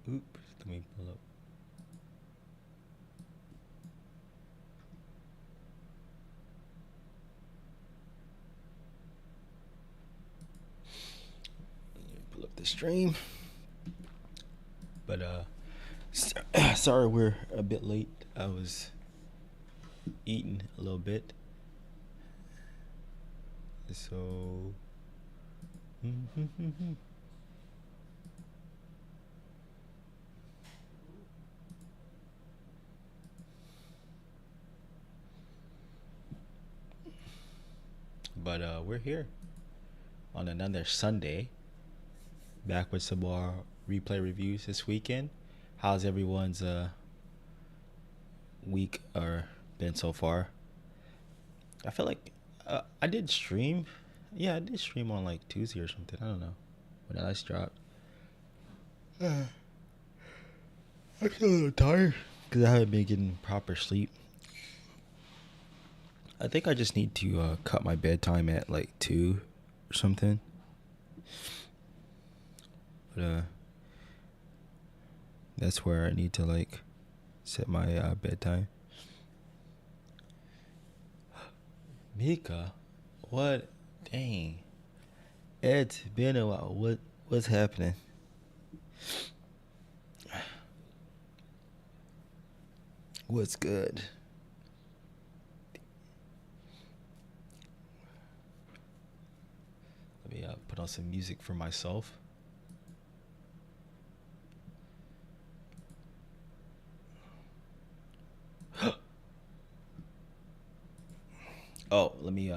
Oops, let me pull up. Let me pull up the stream. But sorry we're a bit late. I was eating a little bit. So but we're here on another Sunday, back with some more replay reviews this weekend. How's everyone's week or been so far? I feel like I did stream. Yeah, I did stream on like Tuesday or something. I don't know when the last dropped. I feel a little tired because I haven't been getting proper sleep. I think I just need to cut my bedtime at like 2 or something. But that's where I need to like set my bedtime. Mika, what? Dang, it's been a while. What's happening? What's good? Let me put on some music for myself. Oh, let me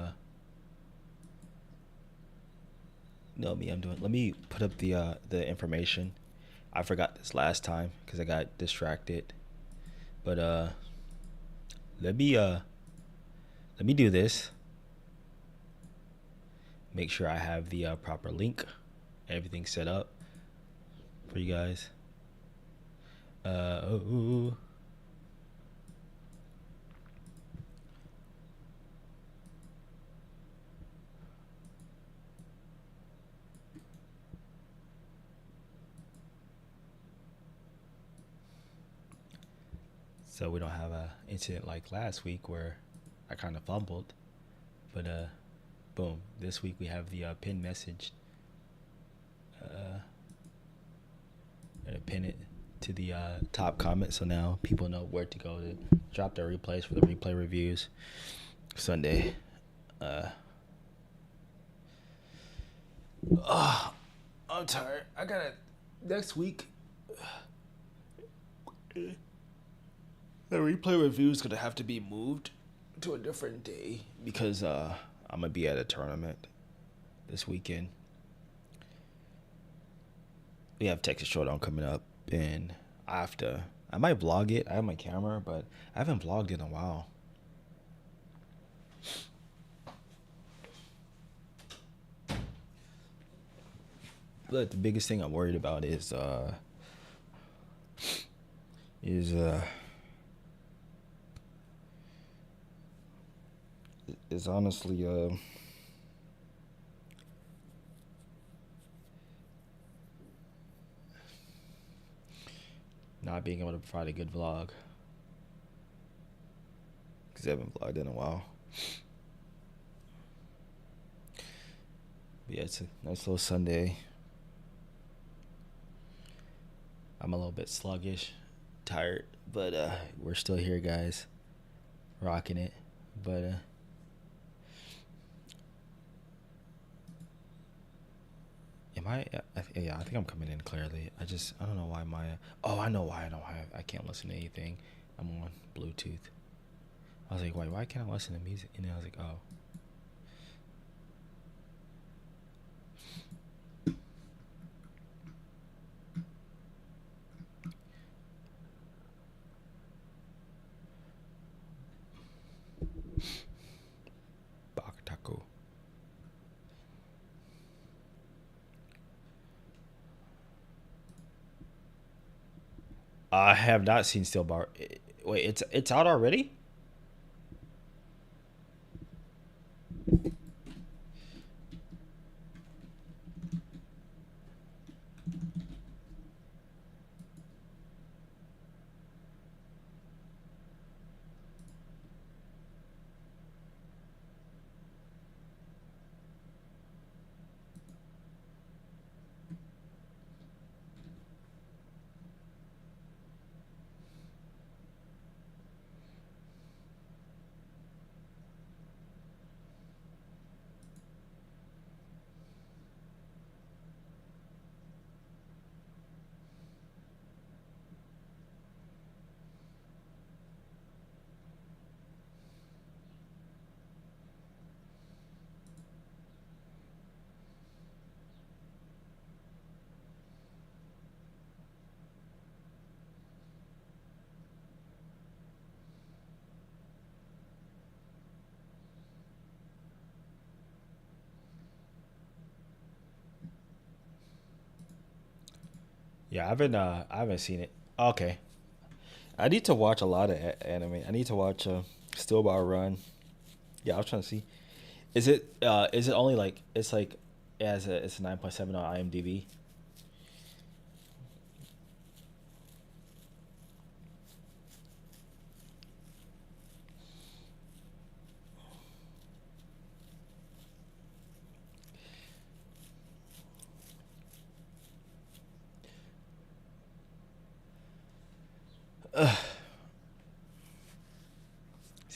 no me I'm doing. Let me put up the information. I forgot this last time because I got distracted. But let me uh let me do this. Make sure I have the proper link, everything set up for you guys. Ooh. So we don't have a incident like last week where I kind of fumbled. But boom, this week we have the pin message. Gonna pin it to the top comment so now people know where to go to drop their replays for the replay reviews Sunday. I'm tired. I gotta next week. The replay review is gonna have to be moved to a different day because I'm gonna be at a tournament this weekend. We have Texas Showdown coming up, and I might vlog it. I have my camera, but I haven't vlogged in a while. But the biggest thing I'm worried about is honestly not being able to provide a good vlog because I haven't vlogged in a while. But yeah, it's a nice little Sunday. I'm a little bit sluggish, tired, but we're still here, guys, rocking it. But am I? Yeah, I think I'm coming in clearly. I don't know why my. Oh, I know why I can't listen to anything. I'm on Bluetooth. I was like, why can't I listen to music? And then I was like, oh. Baktaku. I have not seen Steel Bar. Wait, it's out already? Yeah, I haven't seen it. Okay, I need to watch a lot of anime. I need to watch Still By Run. Yeah, I was trying to see. Is it only like it's like as a it's a 9.7 on IMDb.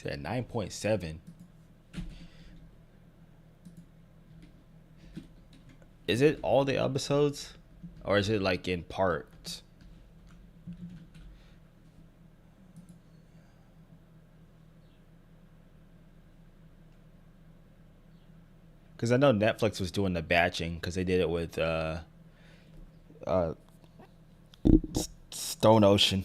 It's at 9.7. Is it all the episodes, or is it like in parts? Because I know Netflix was doing the batching because they did it with uh, Stone Ocean.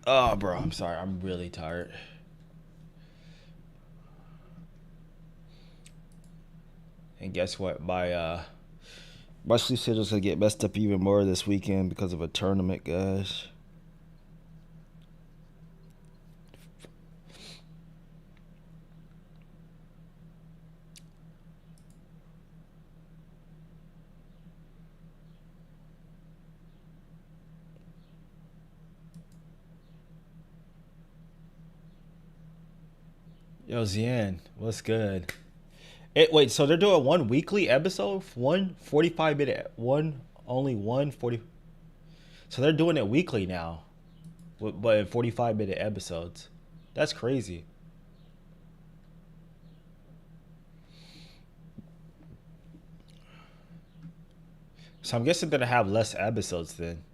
Oh, bro, I'm sorry. I'm really tired. And guess what? My sleep schedule's gonna get messed up even more this weekend because of a tournament, guys. Yo, Zian, what's good? Wait, so they're doing one weekly episode, one 45 minute, one only one 40. So they're doing it weekly now, but in 45-minute episodes. That's crazy. So I'm guessing they're gonna have less episodes then.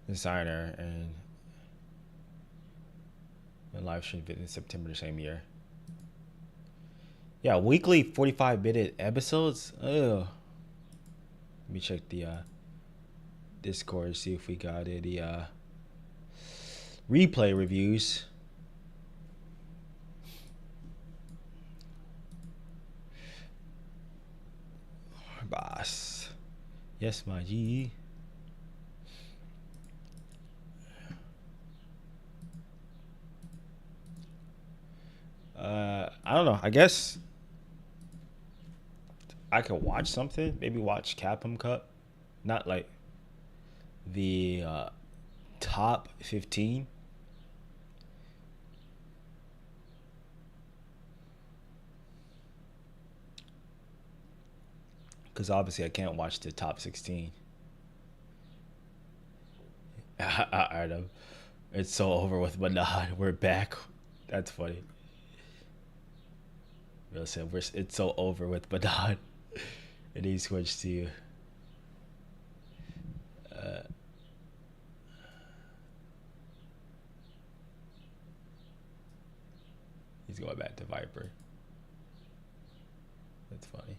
Designer and live stream in September the same year. Yeah, weekly 45-minute episodes. Ugh. Let me check the Discord, see if we got any replay reviews. Boss. Yes, my G. I don't know. I guess I could watch something. Maybe watch Capcom Cup. Not like the top 15. Because obviously I can't watch the top 16. I know. It's so over with, but nah, we're back. That's funny. Listen, it's so over with, but not. And he switched to uh, he's going back to Viper. That's funny.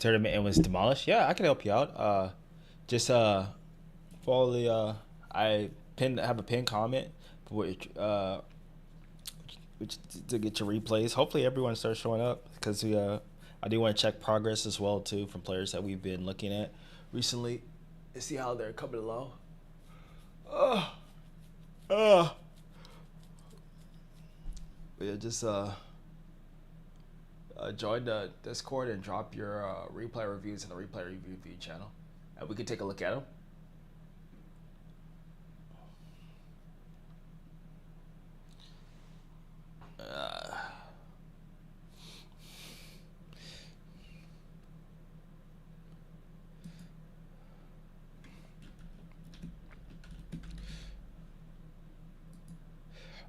tournament and was demolished. Yeah, I can help you out. Just follow the have a pinned comment for which to get your replays. Hopefully everyone starts showing up because I do want to check progress as well too from players that we've been looking at recently and see how they're coming along. Yeah, just join the Discord and drop your replay reviews in the replay review channel, and we can take a look at them.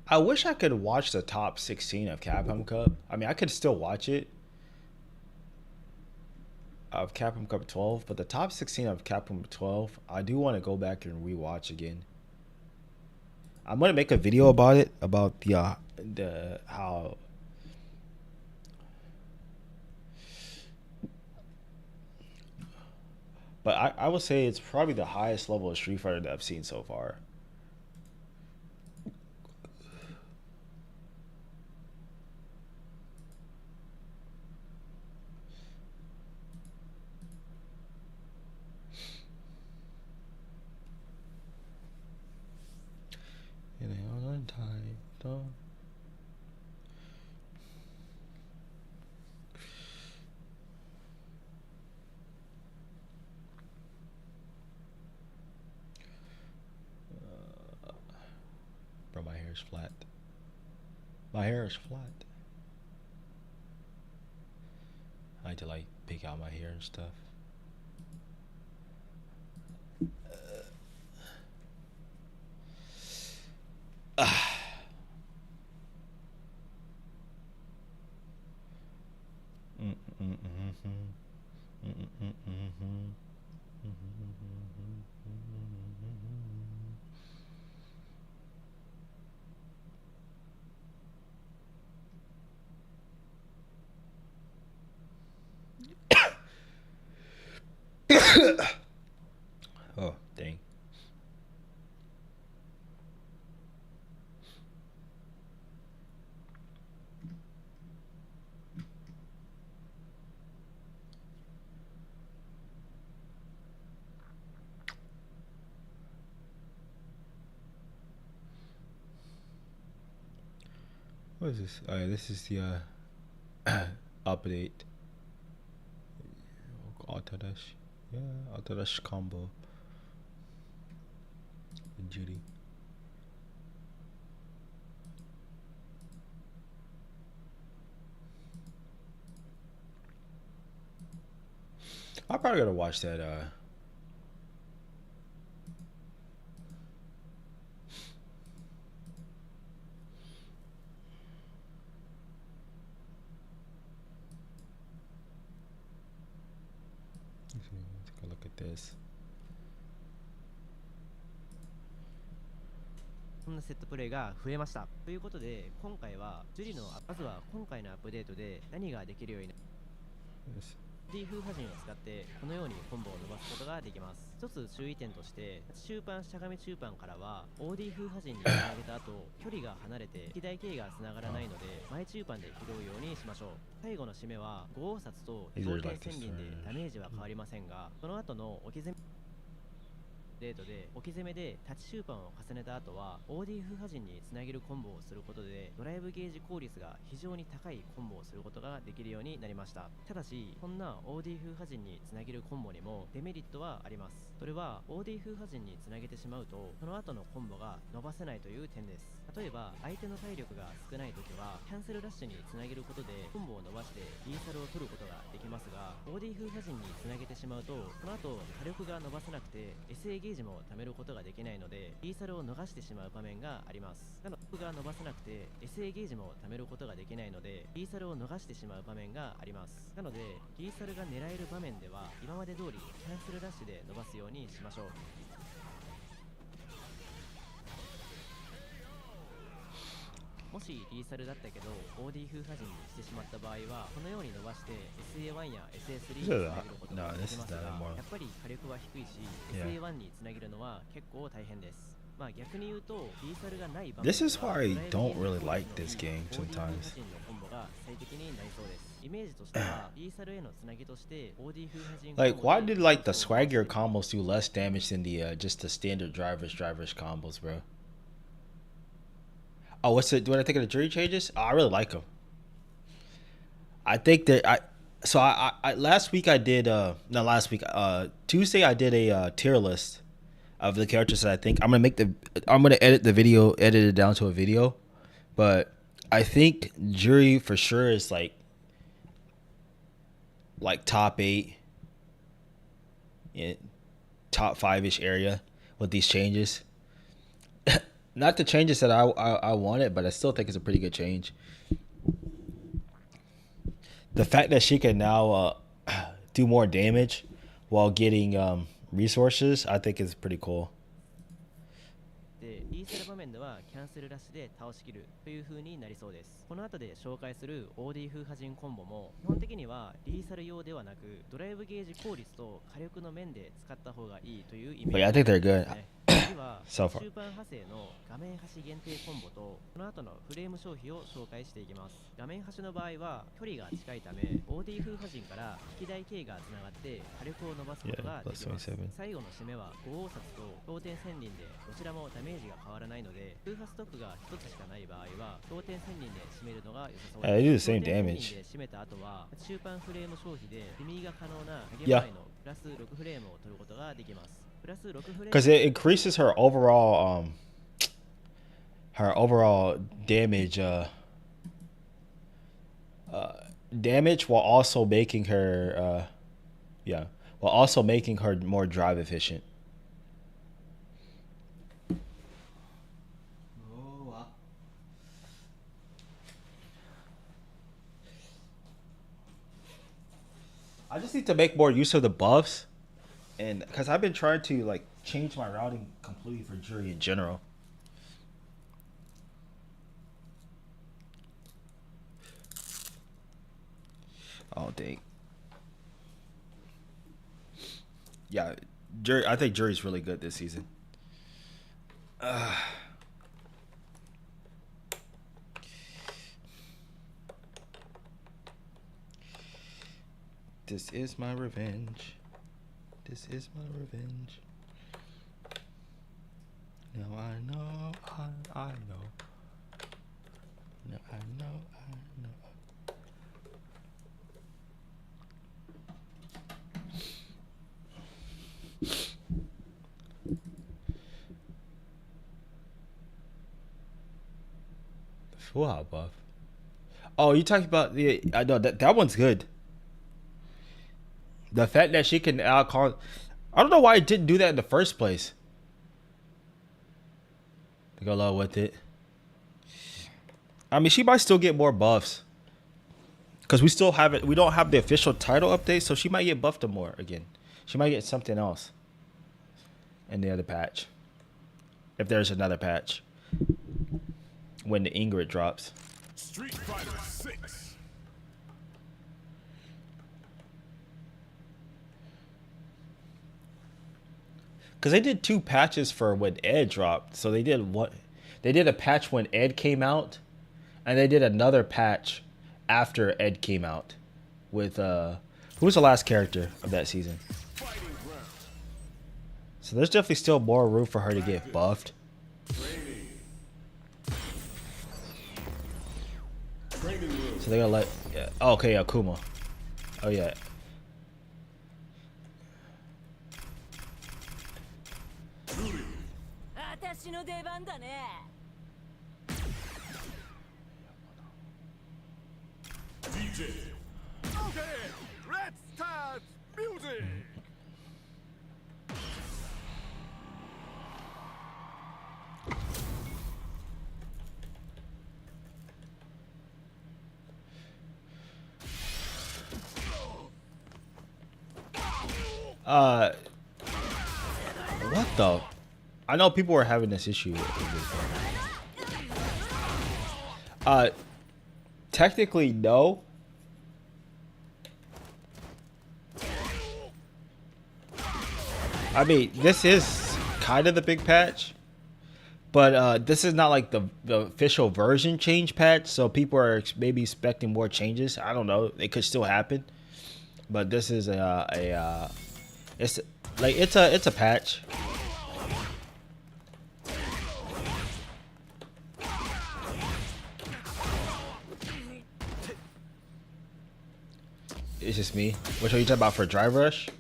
I wish I could watch the top 16 of Capcom Cup. I mean, I could still watch it of Capcom Cup 12, but the top 16 of Capcom 12, I do want to go back and rewatch again. I'm gonna make a video about it, about the how. But I would say it's probably the highest level of Street Fighter that I've seen so far. Bro, my hair is flat. My hair is flat. I like to like pick out my hair and stuff. Oh, dang. What is this? This is the update. Autodash. Yeah, Autodash combo. Juri. I probably gotta watch that. Take a look at this. そんなセットプレーが増えました。ということで、今回はジュリのまずは今回のアップデートで何ができるようになる。D 風波陣を使ってこのようにコンボを伸ばすことができます。一つ注意点として、中盤、しゃがみ中盤からは OD 風波陣につなげた後、距離が離れて機台系がつながらないので、前中盤で拾うようにしましょう。最後の締めは5号札と標点宣言でダメージは変わりませんが、その後の置き攻めデートで置き攻めで立ち終盤を重ねた後は OD 風波陣につなげるコンボをすることでドライブゲージ効率が非常に高いコンボをすることができるようになりました。ただしこんな OD 風波陣につなげるコンボにもデメリットはあります。それは OD 風波陣につなげてしまうとその後のコンボが伸ばせないという点です。例えば相手の体力が少ない時はキャンセルラッシュにつなげることでコンボを伸ばしてリーサルを取ることができますが OD 風波陣につなげてしまうとその後火力が伸ばせなくて SA ゲージも貯めることができないのでリーサルを逃してしまう場面があります。なので火力が伸ばせなくて SA ゲージも貯めることができないのでリーサルを逃してしまう場面があります。なのでリーサルが狙える場面では今まで通りキャンセルラッシュで伸ばすようにしましょう。もしリーサルだったけど OD 風波陣にしてしまった場合はこのように伸ばして SA1 や SA3 につなげることができますが、やっぱり火力は低いし SA1 につなげるのは結構大変です。まあ逆に言うとリーサルがない場面では This is why I don't really like this game sometimes. コンボが最適になりそうです。イメージとしてはリーサルへのつなぎとして OD 風波陣 Like, why did like the swaggier combos do less damage than the just the standard drivers combos, bro? Oh, what's it? What I think of the Juri changes? Oh, I really like them. I think that I last week I did not last week Tuesday I did a tier list of the characters that I think I'm gonna edit the video, edit it down to a video, but I think Juri for sure is like top 8, top 5-ish area with these changes. Not the changes that I wanted, but I still think it's a pretty good change. The fact that she can now do more damage while getting resources, I think is pretty cool. リーサル場面ではキャンセルラッシュで倒しきるという風になりそうです。この後で紹介する OD 風波陣コンボも基本的にはリーサル用ではなくドライブゲージ効率と火力の面で使った方がいいというイメージですね。But yeah, I think they're good. 次は So far. 中盤派生の画面端限定コンボとこの後のフレーム消費を紹介していきます。画面端の場合は距離が近いため OD 風波陣から引き台系がつながって火力を伸ばすことができます。最後の締めは5王札と氷点千輪でどちらもダメージが変わらないので風波ストックが1つしかない場合は氷点千輪で締めるのが良さそうです。氷点千輪で締めた後は中盤フレーム消費でリミーが可能なゲーム内のプラス6フレームを取ることができます。Because it increases her overall damage damage while also making her more drive efficient. I just need to make more use of the buffs. And because I've been trying to like change my routing completely for Juri in general. Oh dang. Yeah, Juri. I think Juri's really good this season. This is my revenge. This is my revenge. Now I know, I know. Now I know, I know. The full out buff. Oh, you talking about the? I know that one's good. The fact that she can call, I don't know why it didn't do that in the first place. Go low with it. I mean, she might still get more buffs because we still have it. We don't have the official title update, so she might get buffed more again. She might get something else in the other patch, if there's another patch when the Ingrid drops. Street Fighter 6. Because they did 2 patches for when Ed dropped. So they did a patch when Ed came out, and they did another patch after Ed came out with who was the last character of that season. So there's definitely still more room for her to get buffed. So they're gonna let oh, okay, Akuma. Oh yeah. DJ. Okay, let's start music. What the? I know people were having this issue with this. Technically no. I mean, this is kind of the big patch, but this is not like the official version change patch, so people are maybe expecting more changes. I don't know; it could still happen, but this is it's like it's a patch. It's just me. Which are you talking about for Drive Rush?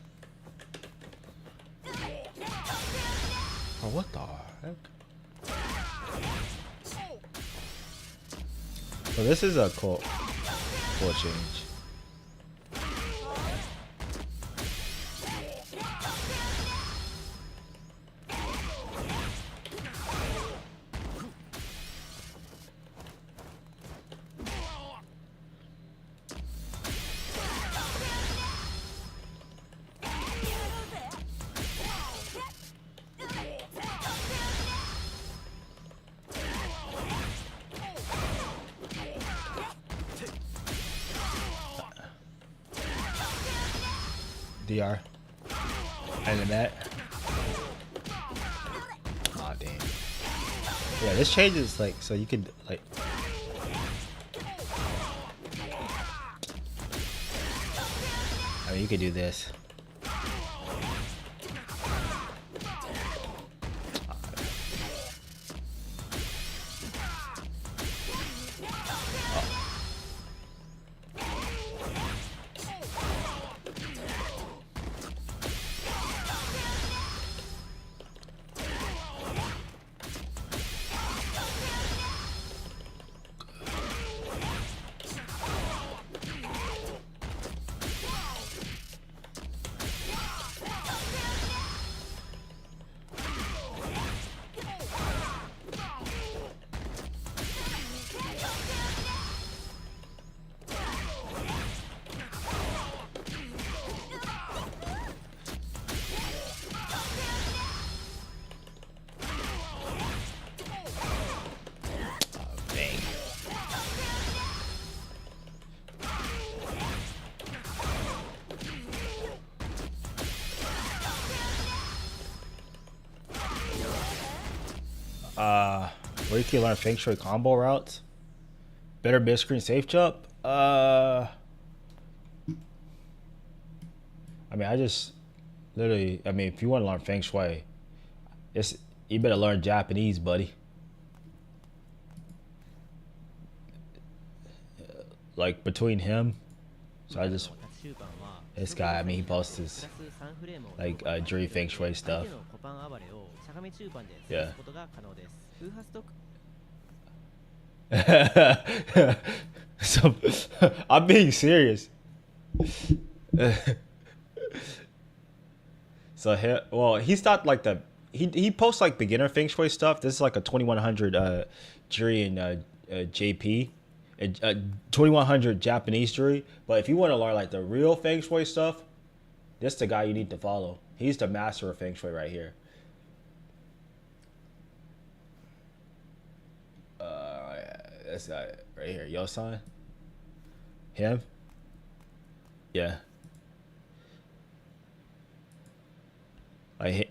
Oh, what the heck? So this is a cool change. DR. And then that. Aw, damn. Yeah, this changes, like, so you could, like. I mean, you could do this. Where you can learn Feng Shui combo routes. Better mid-screen safe jump. I mean, I just literally. I mean, if you want to learn Feng Shui, you better learn Japanese, buddy. Like between him, so I just this guy. I mean, he posts his like Juri Feng Shui stuff. Yeah. So I'm being serious. So well, he's not like the he posts like beginner Feng Shui stuff. This is like a 2100 Juri and JP. 2100 Japanese Juri. But if you want to learn like the real Feng Shui stuff, this is the guy you need to follow. He's the master of Feng Shui right here. This guy right here, Yosan. Him. Yeah. I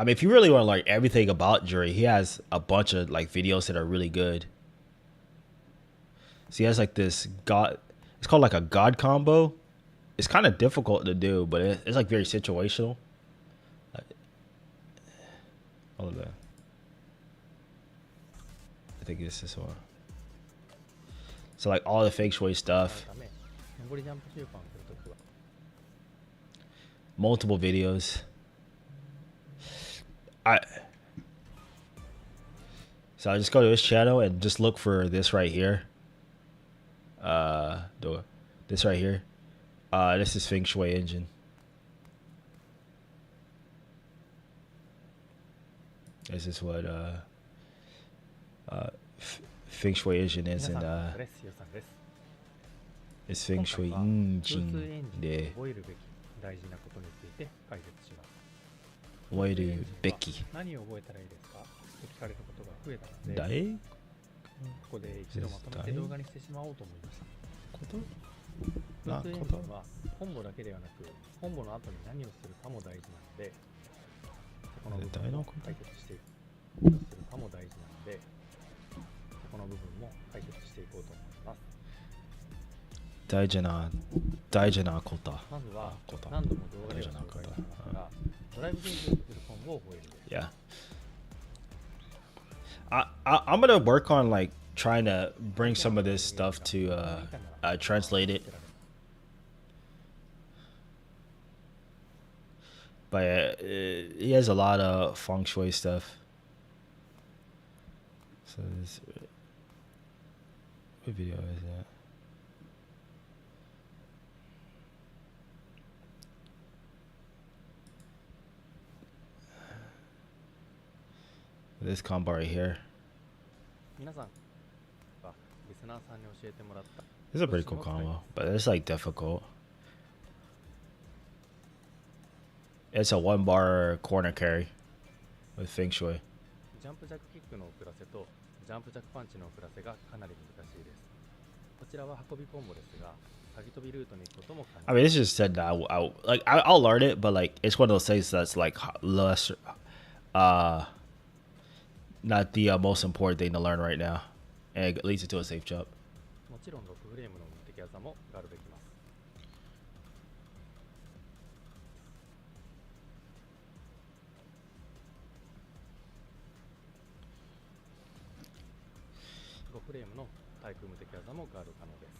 mean, if you really want to learn everything about Juri, he has a bunch of like videos that are really good. So he has like this god. It's called like a god combo. It's kind of difficult to do, but it's like very situational. All of that. I think this is one. So like all the Feng Shui stuff. Multiple videos. So I just go to his channel and just look for this right here. This right here. This is Feng Shui Engine. This is what Feng Shui Engine is, and it's Feng Shui Engine で覚えるべき。聞かれることが増えたので、大ここで一度まとめて動画にしてしまおうと思いました。こと共通エンジンはコンボだけではなく、コンボの後に何をするかも大事なので、そこの部分も解説していく。するかも大事なので、そこの部分も解説していこうと思います。大事なこと。まずは何度も動画では紹介しますが、ドライブゲージをするコンボを覚えるです。Yeah. I'm gonna work on like trying to bring some of this stuff to translate it. But he has a lot of feng shui stuff. So this, what video is that? This combo right here. This is a pretty cool combo, but it's like difficult. It's a 1-bar corner carry with Feng Shui. ジャンプジャックキックの遅らせとジャンプジャックパンチの遅らせがかなり難しいです。こちらは運びコンボですが、鍵飛びルートに行くことも可能。I mean, it's just said that I'll learn it, but like it's one of those things that's like less, not the most important thing to learn right now, and it leads it to a safe jump. もちろん6フレームの無敵技もがるべきます。5フレームの対空無敵技もガード可能です。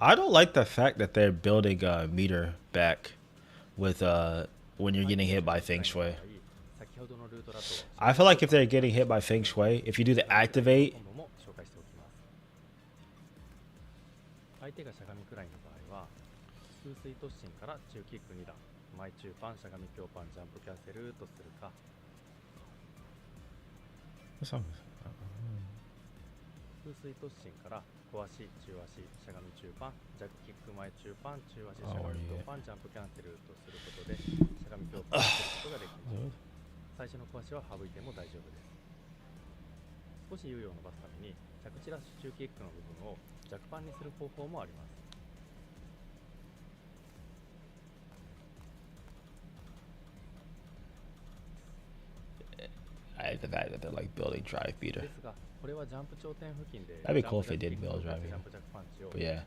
I don't like the fact that they're building a meter back with when you're getting hit by Feng Shui. I feel like if they're getting hit by Feng Shui, if you do the activate, 相手がしゃがみくらいの場合は、風水突進から中キック2段、前中パン、しゃがみ強パン、ジャンプキャンセルとするか、風水突進から小足、中足、しゃがみ中パン、ジャックキック前中パン、中足、しゃがみ強パン、ジャンプキャンセルとすることで、しゃがみ強パンをすることができます。最初の小足は省いても大丈夫です。少し猶予を伸ばすために、着地ラッシュ中キックの部分を弱パンにする方法もあります。I like the fact that they're like building drive beater. ですが、これはジャンプ頂点付近で That'd be cool if they did build drive beater. But yeah,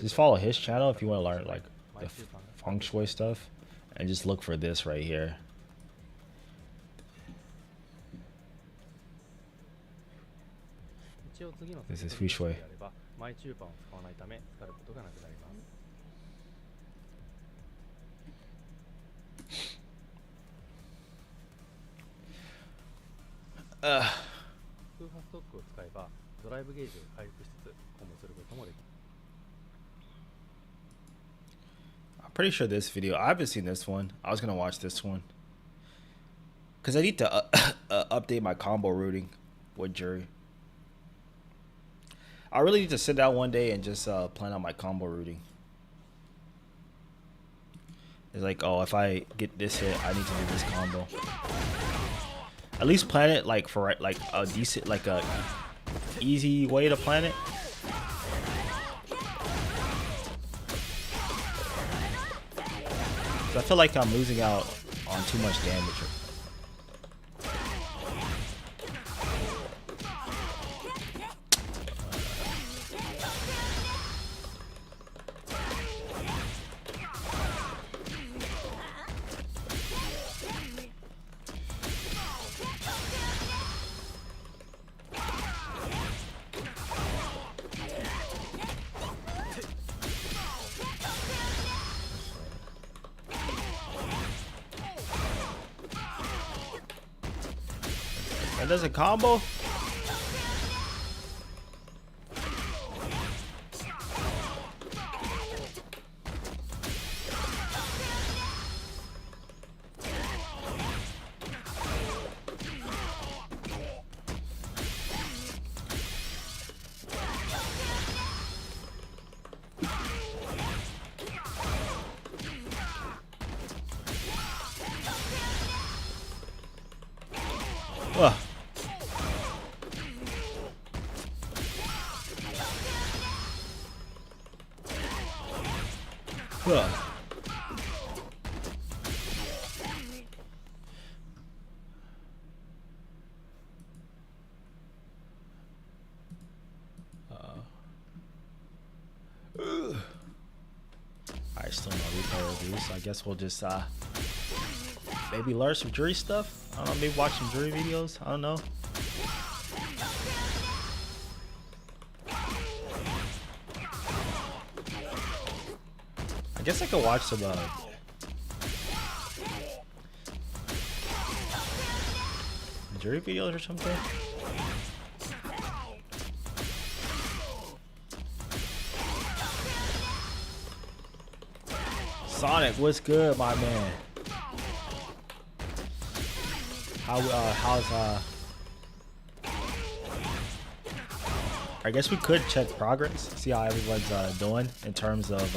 just follow his channel if you want to learn like the feng shui stuff, and just look for this right here. This is feng shui. 前中パンを使わないため使うことがなくなります。空波ストックを使えばドライブゲージを回復しつつコンボすることもできます。 I'm pretty sure this video, I haven't seen this one. I was gonna watch this one because I need to update my combo routing with Juri. I really need to sit down one day and just plan out my combo routing. It's like, oh, if I get this hit, I need to do this combo. At least plan it like for like a decent, like a easy way to plan it. So I feel like I'm losing out on too much damage. That does a combo? Huh. Alright, still no replay reviews, so I guess we'll just maybe learn some Juri stuff. I don't know, maybe watch some Juri videos. I don't know. I guess I could watch some Juri videos or something. Sonic, what's good, my man? How's I guess we could check progress, see how everyone's doing in terms of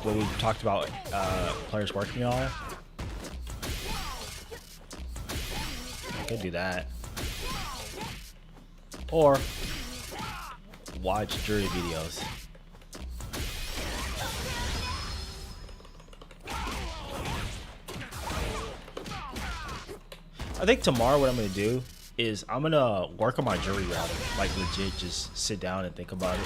what we talked about, players working on. I could do that, or watch Juri videos. I think tomorrow what I'm gonna do is I'm gonna work on my Juri routing, like legit just sit down and think about it.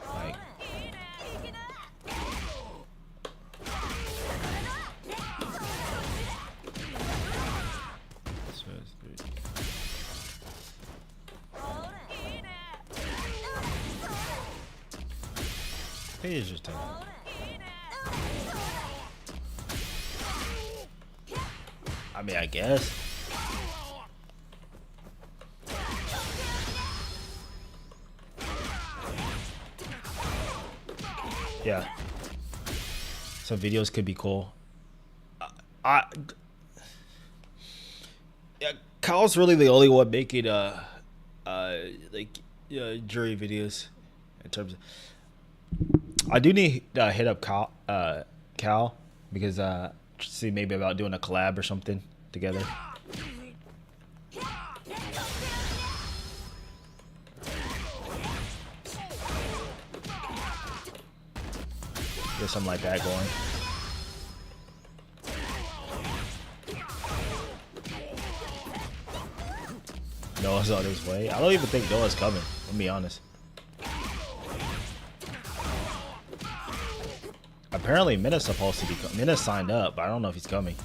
Like, it's just I mean, I guess. Yeah. Some videos could be cool. Yeah, Kyle's really the only one making Juri videos in terms of. I do need to hit up Cal because see maybe about doing a collab or something together. Get something like that going. Noah's on his way. I don't even think Noah's coming. Let me be honest. Apparently, Mina's supposed to be. Mina signed up, but I don't know if he's coming.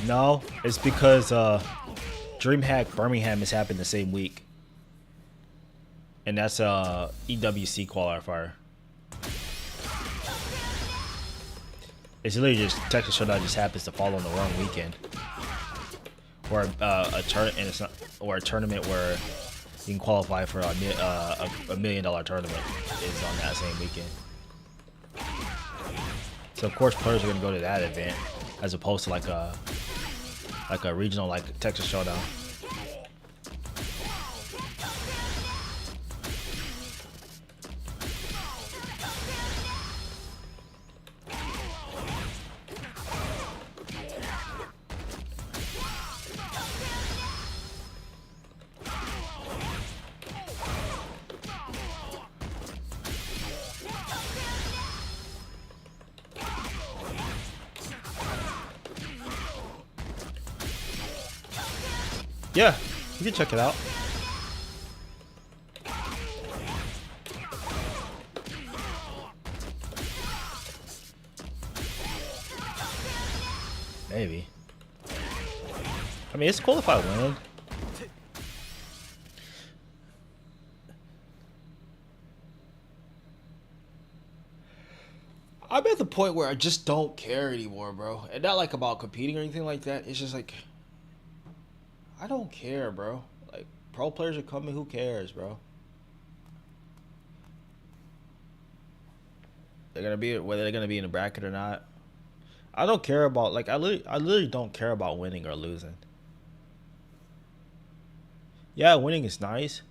No, it's because DreamHack Birmingham has happened the same week, and that's a EWC qualifier. It's literally just Texas Showdown just happens to fall on the wrong weekend, or a tournament where you can qualify for a $1 million tournament is on that same weekend. So of course players are gonna go to that event as opposed to like a regional like Texas Showdown. Yeah, you can check it out. Maybe. I mean, it's cool if I win. I'm at the point where I just don't care anymore, bro. And not like about competing or anything like that. It's just like I don't care, bro. Like pro players are coming, who cares, bro? They're gonna be whether they're gonna be in the bracket or not. I don't care about like I literally don't care about winning or losing. Yeah, winning is nice.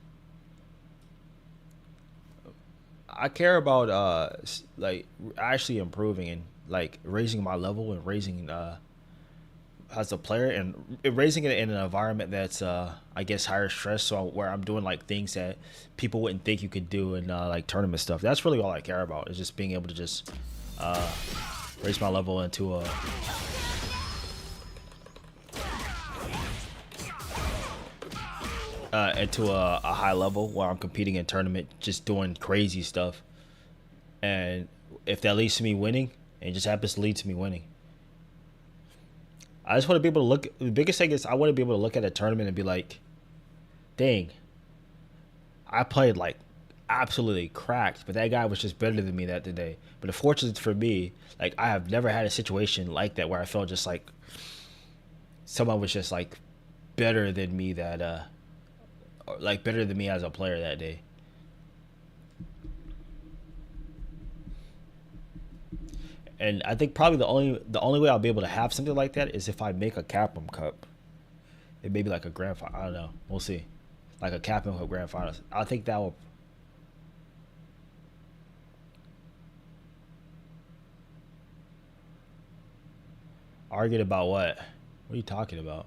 I care about like actually improving and like raising my level and raising as a player and raising it in an environment that's I guess higher stress, so where I'm doing like things that people wouldn't think you could do in like tournament stuff. That's really all I care about, is just being able to just raise my level into a high level where I'm competing in tournament, just doing crazy stuff. And if that leads to me winning, it just happens to lead to me winning. I just want to be able to look. The biggest thing is I want to be able to look at a tournament and be like, dang, I played like absolutely cracked, but that guy was just better than me that day. But unfortunately for me, like I have never had a situation like that where I felt just like someone was just like better than me like better than me as a player that day. And I think probably the only way I'll be able to have something like that is if I make a Capcom Cup. It may be like a grand final. I don't know. We'll see. Like a Capcom Cup grand finals. I think that will. Argued about what? What are you talking about?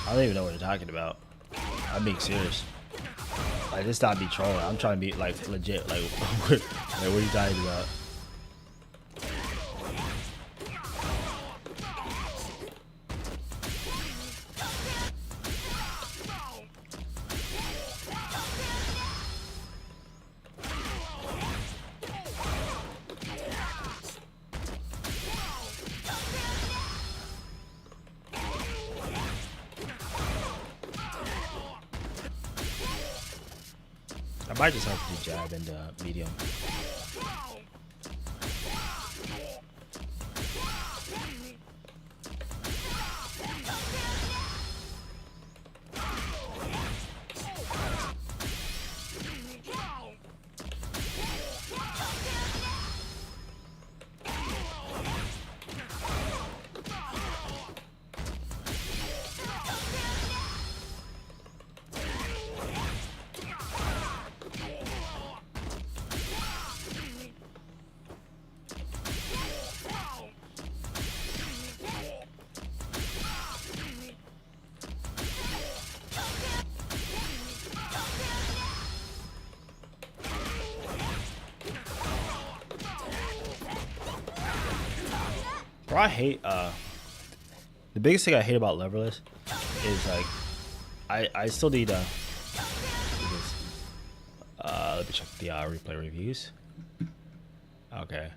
I don't even know what you're talking about. I'm being serious. Like, this not be trolling. I'm trying to be like legit. Like, what are you talking about? I might just have to do jab and medium. Bro, I hate the biggest thing I hate about leverless is like I still need let me check the replay reviews. Okay.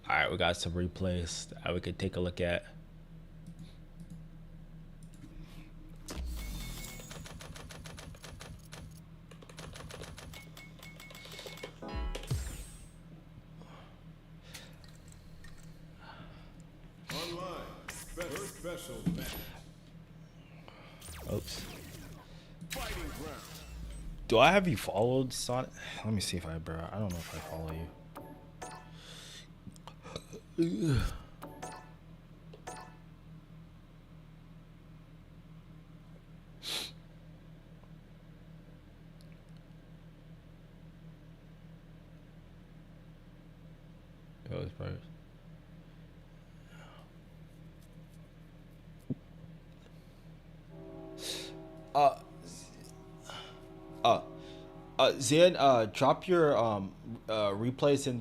Alright, we got some replays that we could take a look at. Oops. Do I have you followed, Sonic? Let me see if I, bro. I don't know if I follow you. That was first. Zian, drop your replays in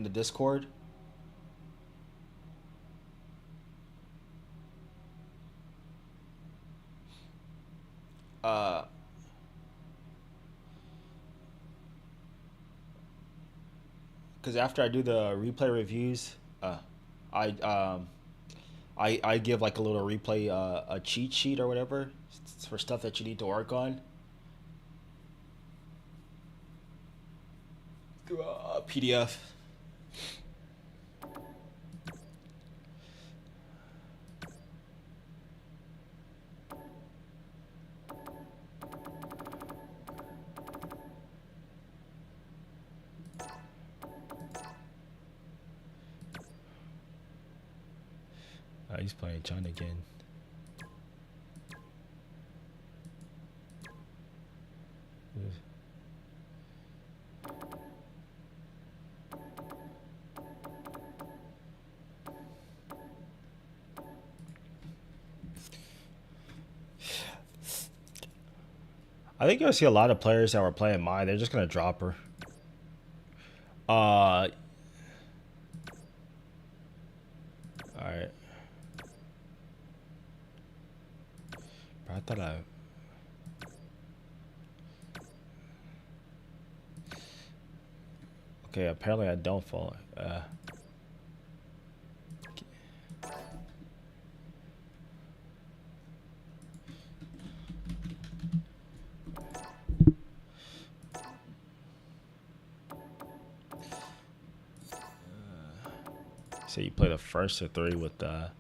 the Discord. Because after I do the replay reviews, I I give like a little replay a cheat sheet or whatever for stuff that you need to work on through a PDF. He's playing China again. I think you'll see a lot of players that were playing Mai. They're just gonna drop her. All right. I thought I. Okay, apparently I don't follow. So you play the first of three with the.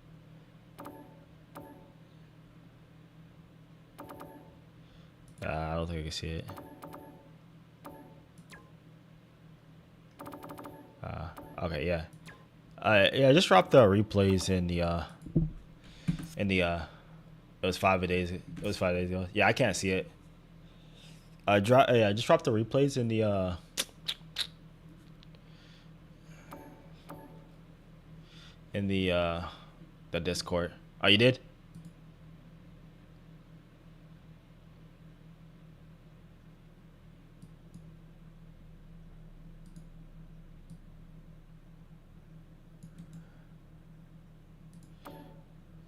I don't think I can see it. Okay, yeah. Yeah, just drop the replays in the it was 5 days. It was 5 days ago. Yeah, I can't see it. Just drop the replays in the Discord. Oh, you did?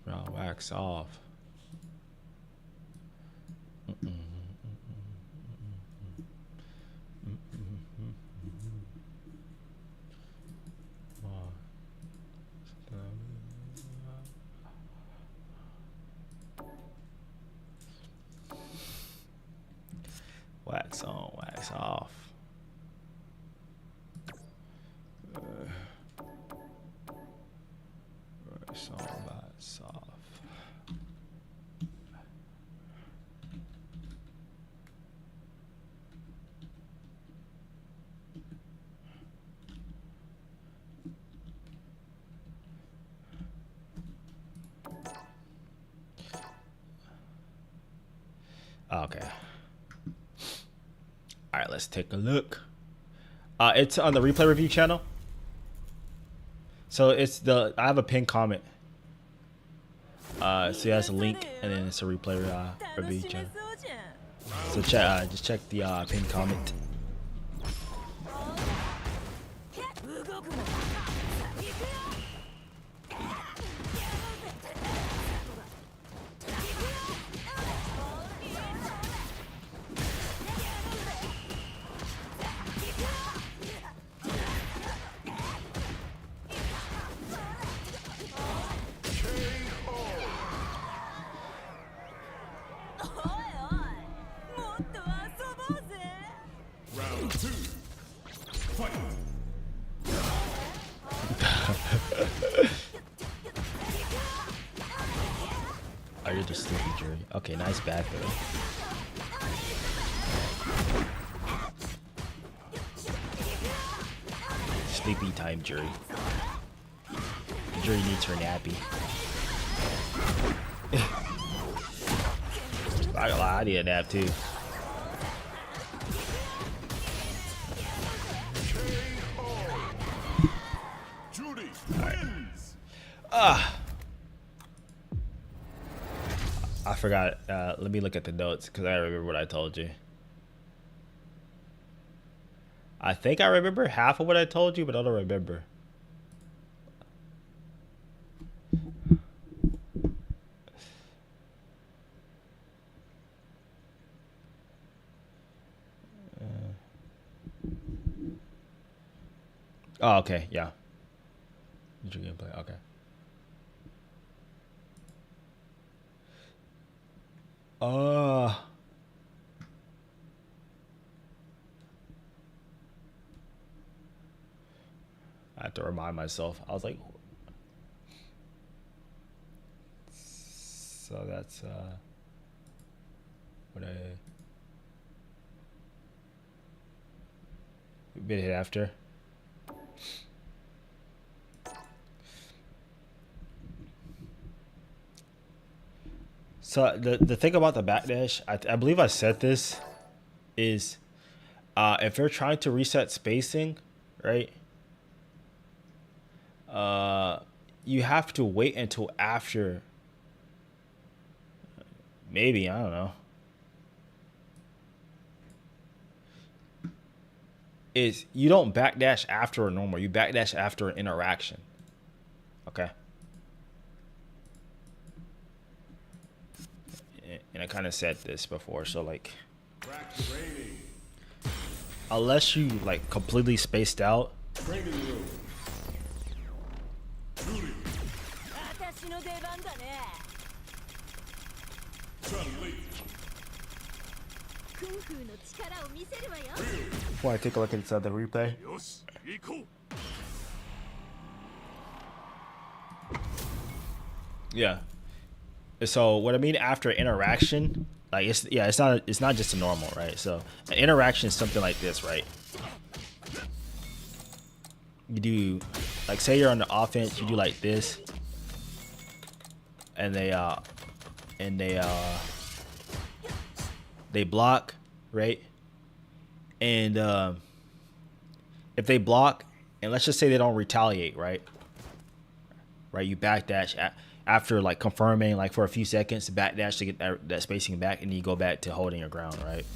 Bro, wax off. Wax on, wax off. Wax on, wax off. Okay. All right, let's take a look. It's on the replay review channel. So it's I have a pinned comment. So it has a link, and then it's a replay review channel. So just check the pinned comment. Oh, you're just stupid, Juri. Okay, nice back though. Sleepy time, Juri. Juri needs her nappy. I need a nap too. Juri Right. wins. I forgot. Let me look at the notes because I remember what I told you. I think I remember half of what I told you, but I don't remember. Oh, okay, yeah. Use your gameplay. Okay. I have to remind myself. I was like, so that's what I bit hit after. So the thing about the backdash, I believe I said this, is if you're trying to reset spacing, right? You have to wait until after. Maybe, I don't know. Is you don't backdash after a normal, you backdash after an interaction. Okay. And I kind of said this before, so like, unless you like completely spaced out, before I take a look at the replay. Yeah. So what I mean after interaction, like it's not just a normal, right? So an interaction is something like this, right? You do, like, say you're on the offense, you do like this, and they block, right? And if they block, and let's just say they don't retaliate, right? Right, you backdash after like confirming, like for a few seconds, backdash to get that spacing back, and you go back to holding your ground, right?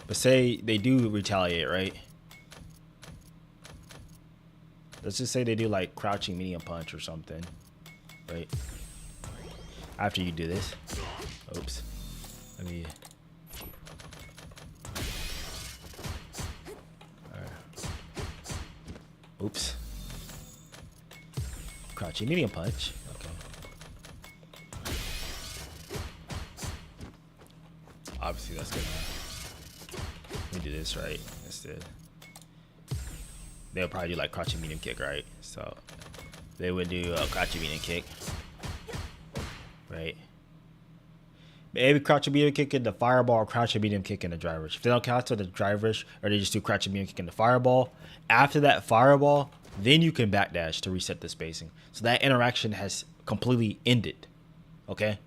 But say they do retaliate, right? Let's just say they do like crouching medium punch or something, right? After you do this, oops, let me. Oops. Crouching medium punch. Okay. Obviously, that's gonna. Let me do this right instead. They'll probably do like crouching medium kick, right? So they would do a crouching medium kick, right? Maybe crouching medium kick in the fireball, or crouching medium kick in the dry rush. If they don't cancel the dry rush, or they just do crouching medium kick in the fireball, after that fireball, then you can backdash to reset the spacing. So that interaction has completely ended. Okay?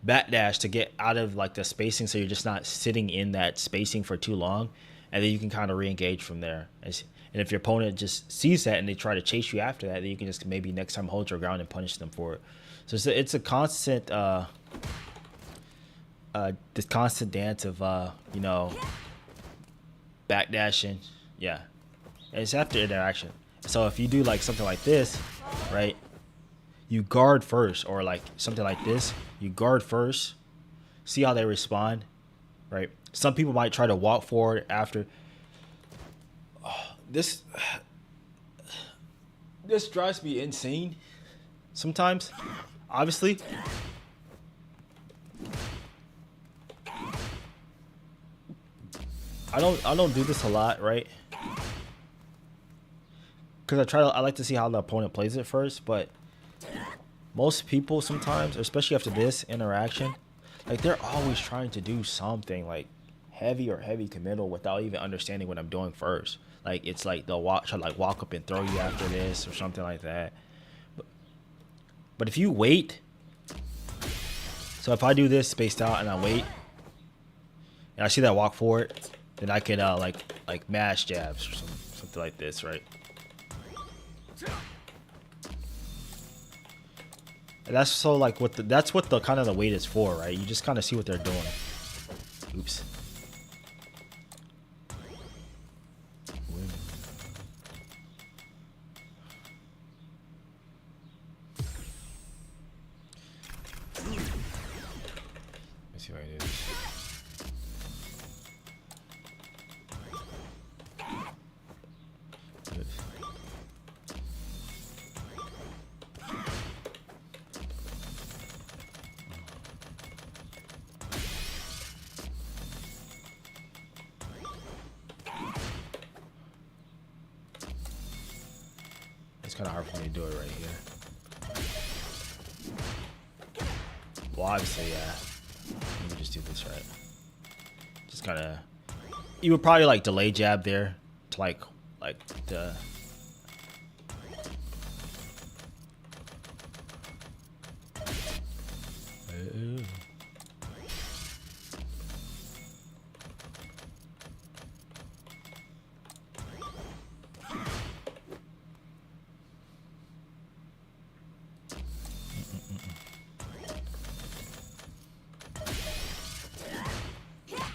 Backdash to get out of like the spacing, so you're just not sitting in that spacing for too long, and then you can kind of re-engage from there. And if your opponent just sees that and they try to chase you after that, then you can just maybe next time hold your ground and punish them for it. So it's a constant this constant dance of you know, backdashing. Yeah, and it's after interaction. So if you do like something like this, right, you guard first, or like something like this, you guard first, see how they respond, right? Some people might try to walk forward after. This drives me insane sometimes. Obviously, I don't do this a lot, right? Because I like to see how the opponent plays it first, but most people sometimes, especially after this interaction, like they're always trying to do something like heavy or heavy committal without even understanding what I'm doing first. Like it's like they'll try to like walk up and throw you after this or something like that. But if you wait, so if I do this spaced out and I wait, and I see that walk forward, then I can like mash jabs or something like this, right? And that's so like that's what the kind of the wait is for, right? You just kind of see what they're doing. Oops. see if I can do this. Good. It's kind of hard for me to do it right here. Well, obviously, yeah. Let me just do this right. Just kind of. You would probably like delay jab there to like the.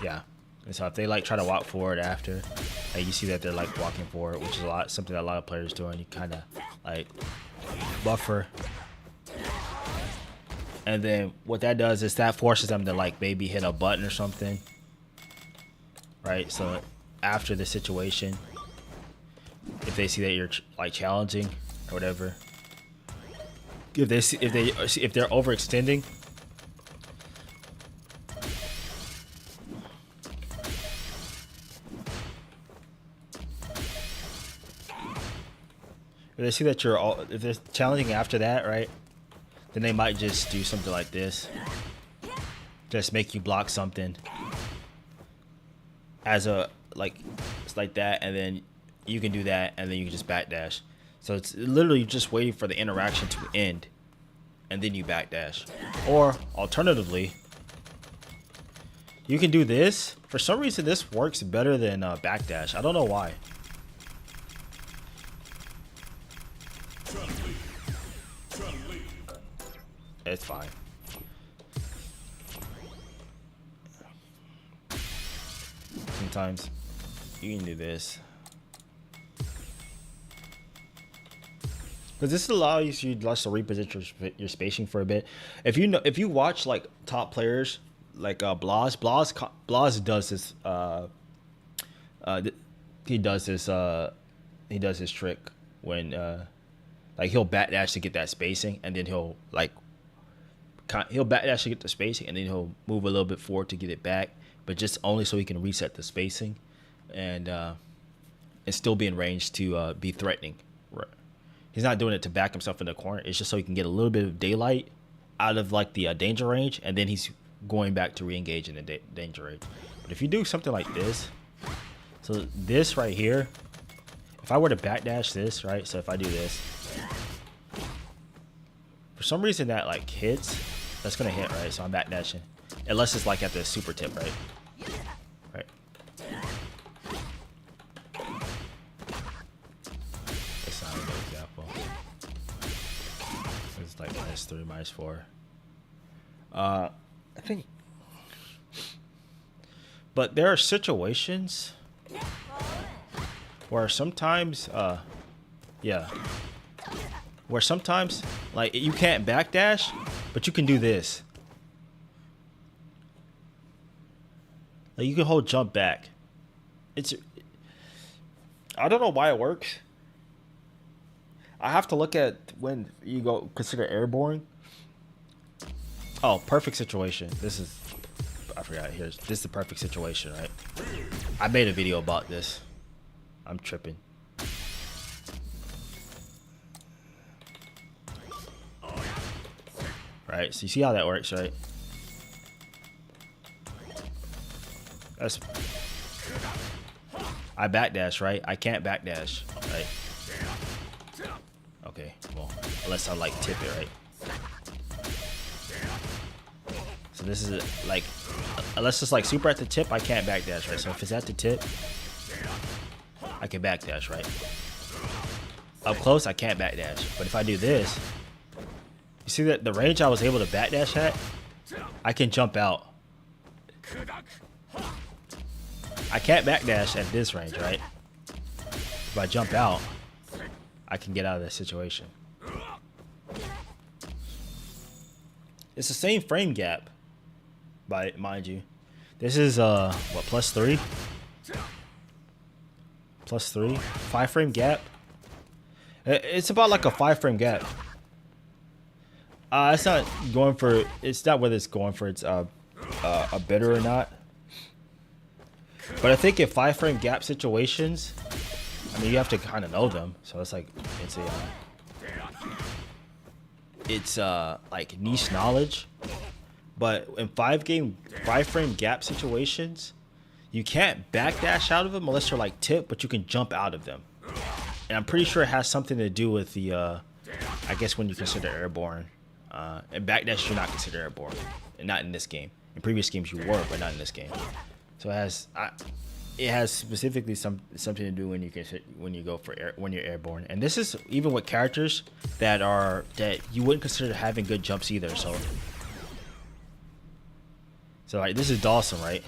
Yeah, and so if they like try to walk forward after, and you see that they're like walking forward, which is something that a lot of players do, and you kind of like buffer, and then what that does is that forces them to like maybe hit a button or something, right? So after the situation, if they see that you're like challenging or whatever, if they're overextending. If they see that if they're challenging after that, right? Then they might just do something like this. Just make you block something. As it's like that, and then you can do that, and then you can just backdash. So it's literally just waiting for the interaction to end, and then you backdash. Or alternatively, you can do this. For some reason, this works better than backdash. I don't know why. It's fine. Sometimes you can do this. Because this allows you just to reposition your spacing for a bit. If you watch like top players like Blas does this. He does his trick when like he'll backdash to get that spacing, and then he'll backdash to get the spacing, and then he'll move a little bit forward to get it back, but just only so he can reset the spacing, and still be in range to be threatening. Right. He's not doing it to back himself in the corner. It's just so he can get a little bit of daylight out of like the danger range, and then he's going back to re-engage in the danger range. But if you do something like this, so this right here, if I were to backdash this, right? So if I do this, for some reason that like hits, that's gonna hit, right? So I'm backdashing, unless it's like at the super tip, right? Right. That's not a good example. It's like -3, -4. I think, but there are situations where sometimes, where sometimes like you can't backdash, but you can do this. Like you can hold jump back. I don't know why it works. I have to look at when you go consider airborne. Oh, perfect situation. I forgot. This is the perfect situation, right? I made a video about this. I'm tripping. Right, so you see how that works, right? I backdash, right? I can't backdash, right? Okay, well, unless I like tip it, right? So this is like, unless it's like super at the tip, I can't backdash, right? So if it's at the tip, I can backdash, right? Up close, I can't backdash. But if I do this, you see that the range I was able to backdash at, I can jump out. I can't backdash at this range, right? If I jump out, I can get out of this situation. It's the same frame gap, by mind you. This is what, +3? +3, 5-frame gap. It's about like a 5-frame gap. It's not going for. It's not whether it's going for it's a bitter or not. But I think in 5-frame gap situations, I mean, you have to kind of know them. So it's like it's like niche knowledge. But in 5-frame gap situations, you can't backdash out of them unless you're like tip, but you can jump out of them. And I'm pretty sure it has something to do with the, I guess when you consider airborne. And backdash you're not considered airborne, and not in this game. In previous games you were, but not in this game. So it has specifically something to do when you go for when you're airborne. And this is even with characters that you wouldn't consider having good jumps either. So like this is Dawson, right?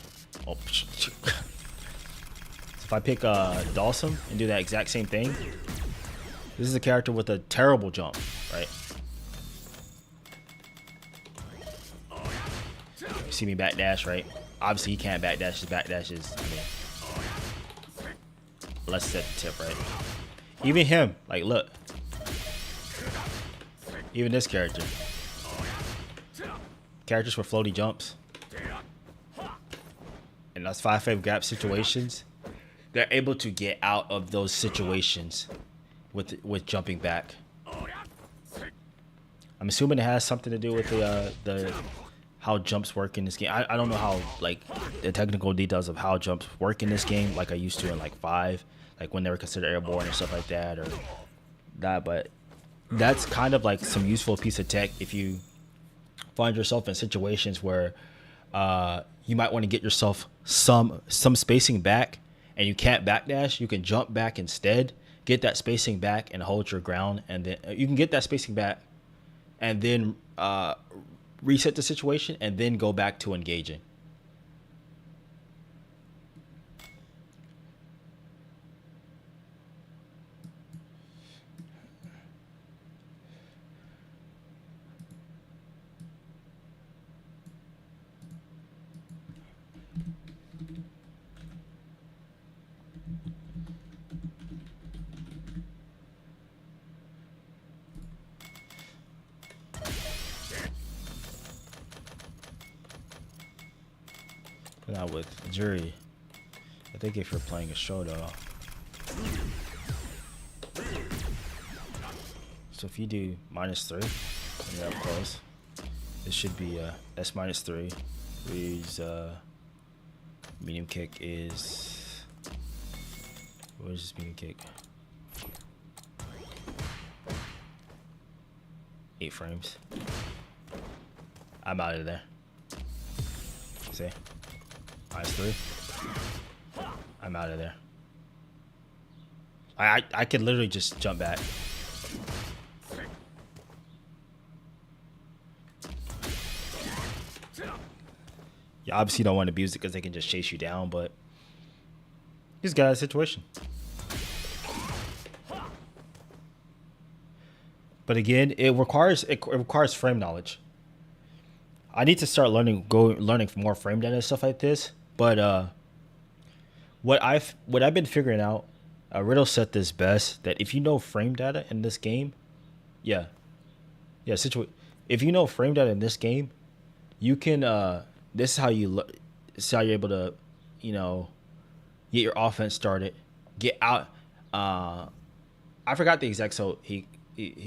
Oh, so if I pick Dawson and do that exact same thing, this is a character with a terrible jump, right? You see me backdash, right? Obviously he can't backdash. His backdash is, I mean, less than the tip, right? Even him, like look. Even this character. Characters with floaty jumps. And that's 5-frame gap situations. They're able to get out of those situations with jumping back. I'm assuming it has something to do with the how jumps work in this game. I don't know how like the technical details of how jumps work in this game like I used to in like 5, like when they were considered airborne and stuff like that or that, but that's kind of like some useful piece of tech if you find yourself in situations where you might want to get yourself some spacing back and you can't backdash. You can jump back instead, get that spacing back and hold your ground, and then you can get that spacing back and then reset the situation and then go back to engaging. Not with Juri. I think if you're playing a Shoto. So if you do -3 when you're up close, this should be that's -3. Reed's medium kick is, what is this medium kick? 8 frames. I'm out of there. See? -3. I'm out of there. I could literally just jump back. You obviously don't want to abuse it because they can just chase you down, but just got a situation. But again, it requires frame knowledge. I need to start learning more frame data and stuff like this. But what I've been figuring out, Riddle said this best, that if you know frame data in this game, if you know frame data in this game, you can this is how you're able to, get your offense started, get out. I forgot the exact, so he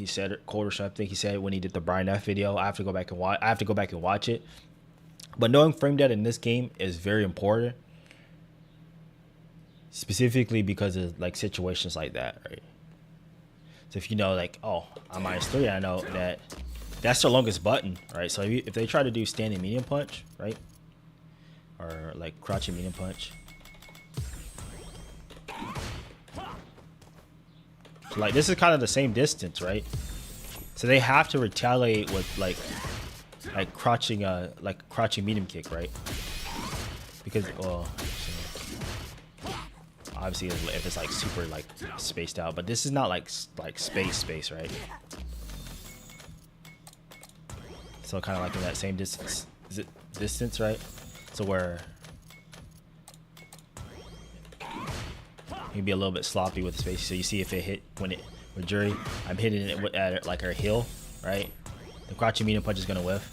said it, quote or something. He said when he did the Brian F video. I have to go back and watch it. But knowing frame data in this game is very important, specifically because of like situations like that, right? So if you know, like, oh, I'm -3, I know that that's the longest button, right? So if they try to do standing medium punch, right, or like crouching medium punch, so like this is kind of the same distance, right? So they have to retaliate with like crouching medium kick, right? Because obviously if it's like super like spaced out, but this is not like space, right? So kind of like in that same distance, is it distance, right? So where he'd be a little bit sloppy with space. So you see if it hit with Juri, I'm hitting it at like her heel, right? The crouching medium punch is gonna whiff,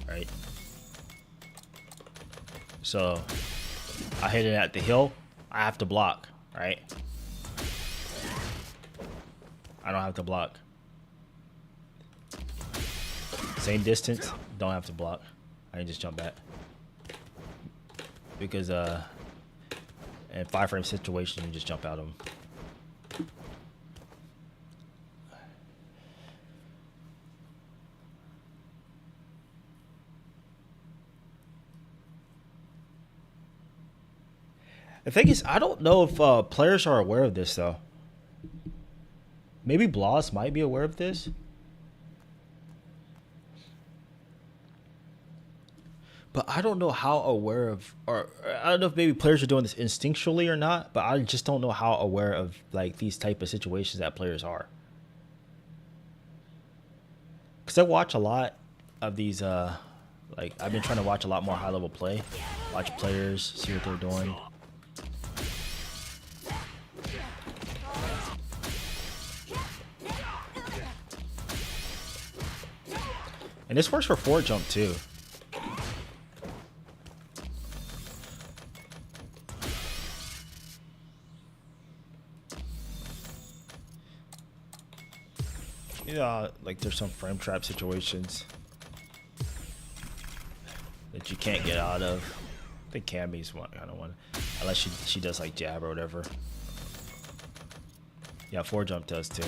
right? So I hit it at the heel, I have to block, right? I don't have to block. Same distance, don't have to block. I can just jump back. Because in 5-frame situation, you just jump out of them. The thing is, I don't know if players are aware of this though. Maybe Bloss might be aware of this. But I don't know how aware of, or I don't know if maybe players are doing this instinctually or not, but I just don't know how aware of like these type of situations that players are. Because I watch a lot of these, like I've been trying to watch a lot more high level play. Watch players, see what they're doing. And this works for forward jump too. Yeah, like there's some frame trap situations that you can't get out of. I think Cammy's one kind of one, unless she does like jab or whatever. Yeah, forward jump does too.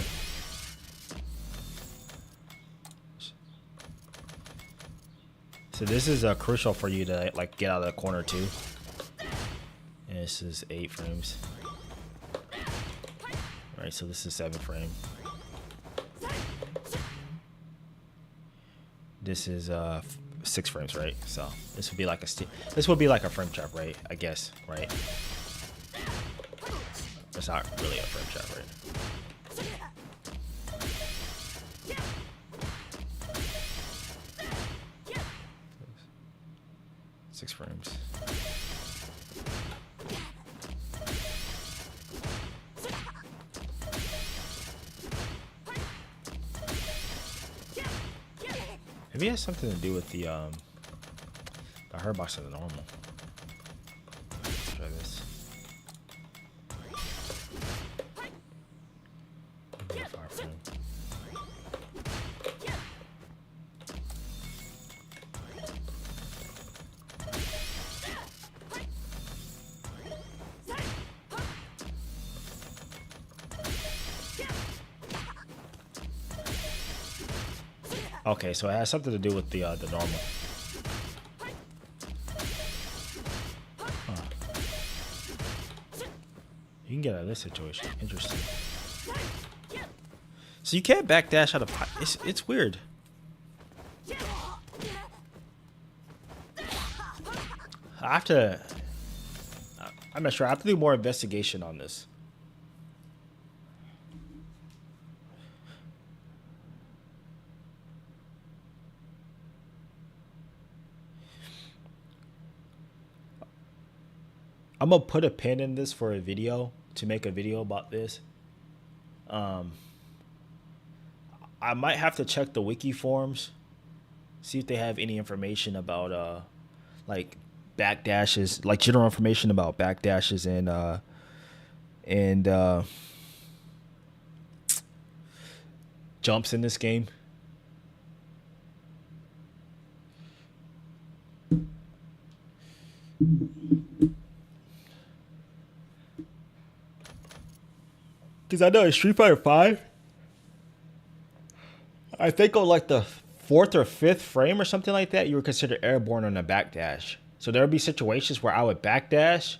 So this is crucial for you to like get out of the corner too. And this is 8 frames. Right, so this is 7 frame. This is 6 frames, right? So this would be like a frame trap, right? I guess, right? It's not really a frame trap, right? 6 frames. Maybe it has something to do with the hurt box of the normal. Let's try this. Maybe a 5 frame. Okay, so it has something to do with the normal. Huh. You can get out of this situation. Interesting. So you can't backdash out of. It's weird. I have to. I'm not sure. I have to do more investigation on this. I'm gonna put a pin in this for a video to make a video about this. I might have to check the wiki forums, see if they have any information about like backdashes, like general information about backdashes and jumps in this game. Because I know in Street Fighter 5, I think on like the 4th or 5th frame or something like that, you were considered airborne on a backdash. So there would be situations where I would backdash,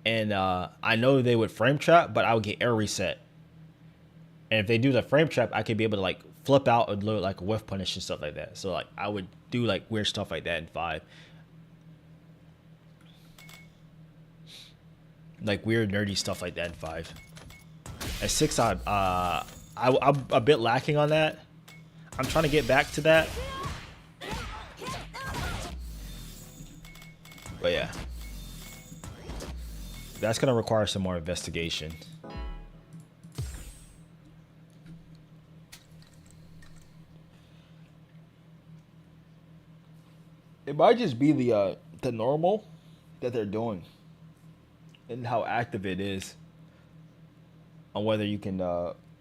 and I know they would frame trap, but I would get air reset. And if they do the frame trap, I could be able to like flip out and load like a whiff punish and stuff like that. So like I would do like weird stuff like that in 5. Like weird nerdy stuff like that in 5. At 6, I'm a bit lacking on that. I'm trying to get back to that, But yeah, that's gonna require some more investigation. It might just be the normal that they're doing and how active it is on whether you can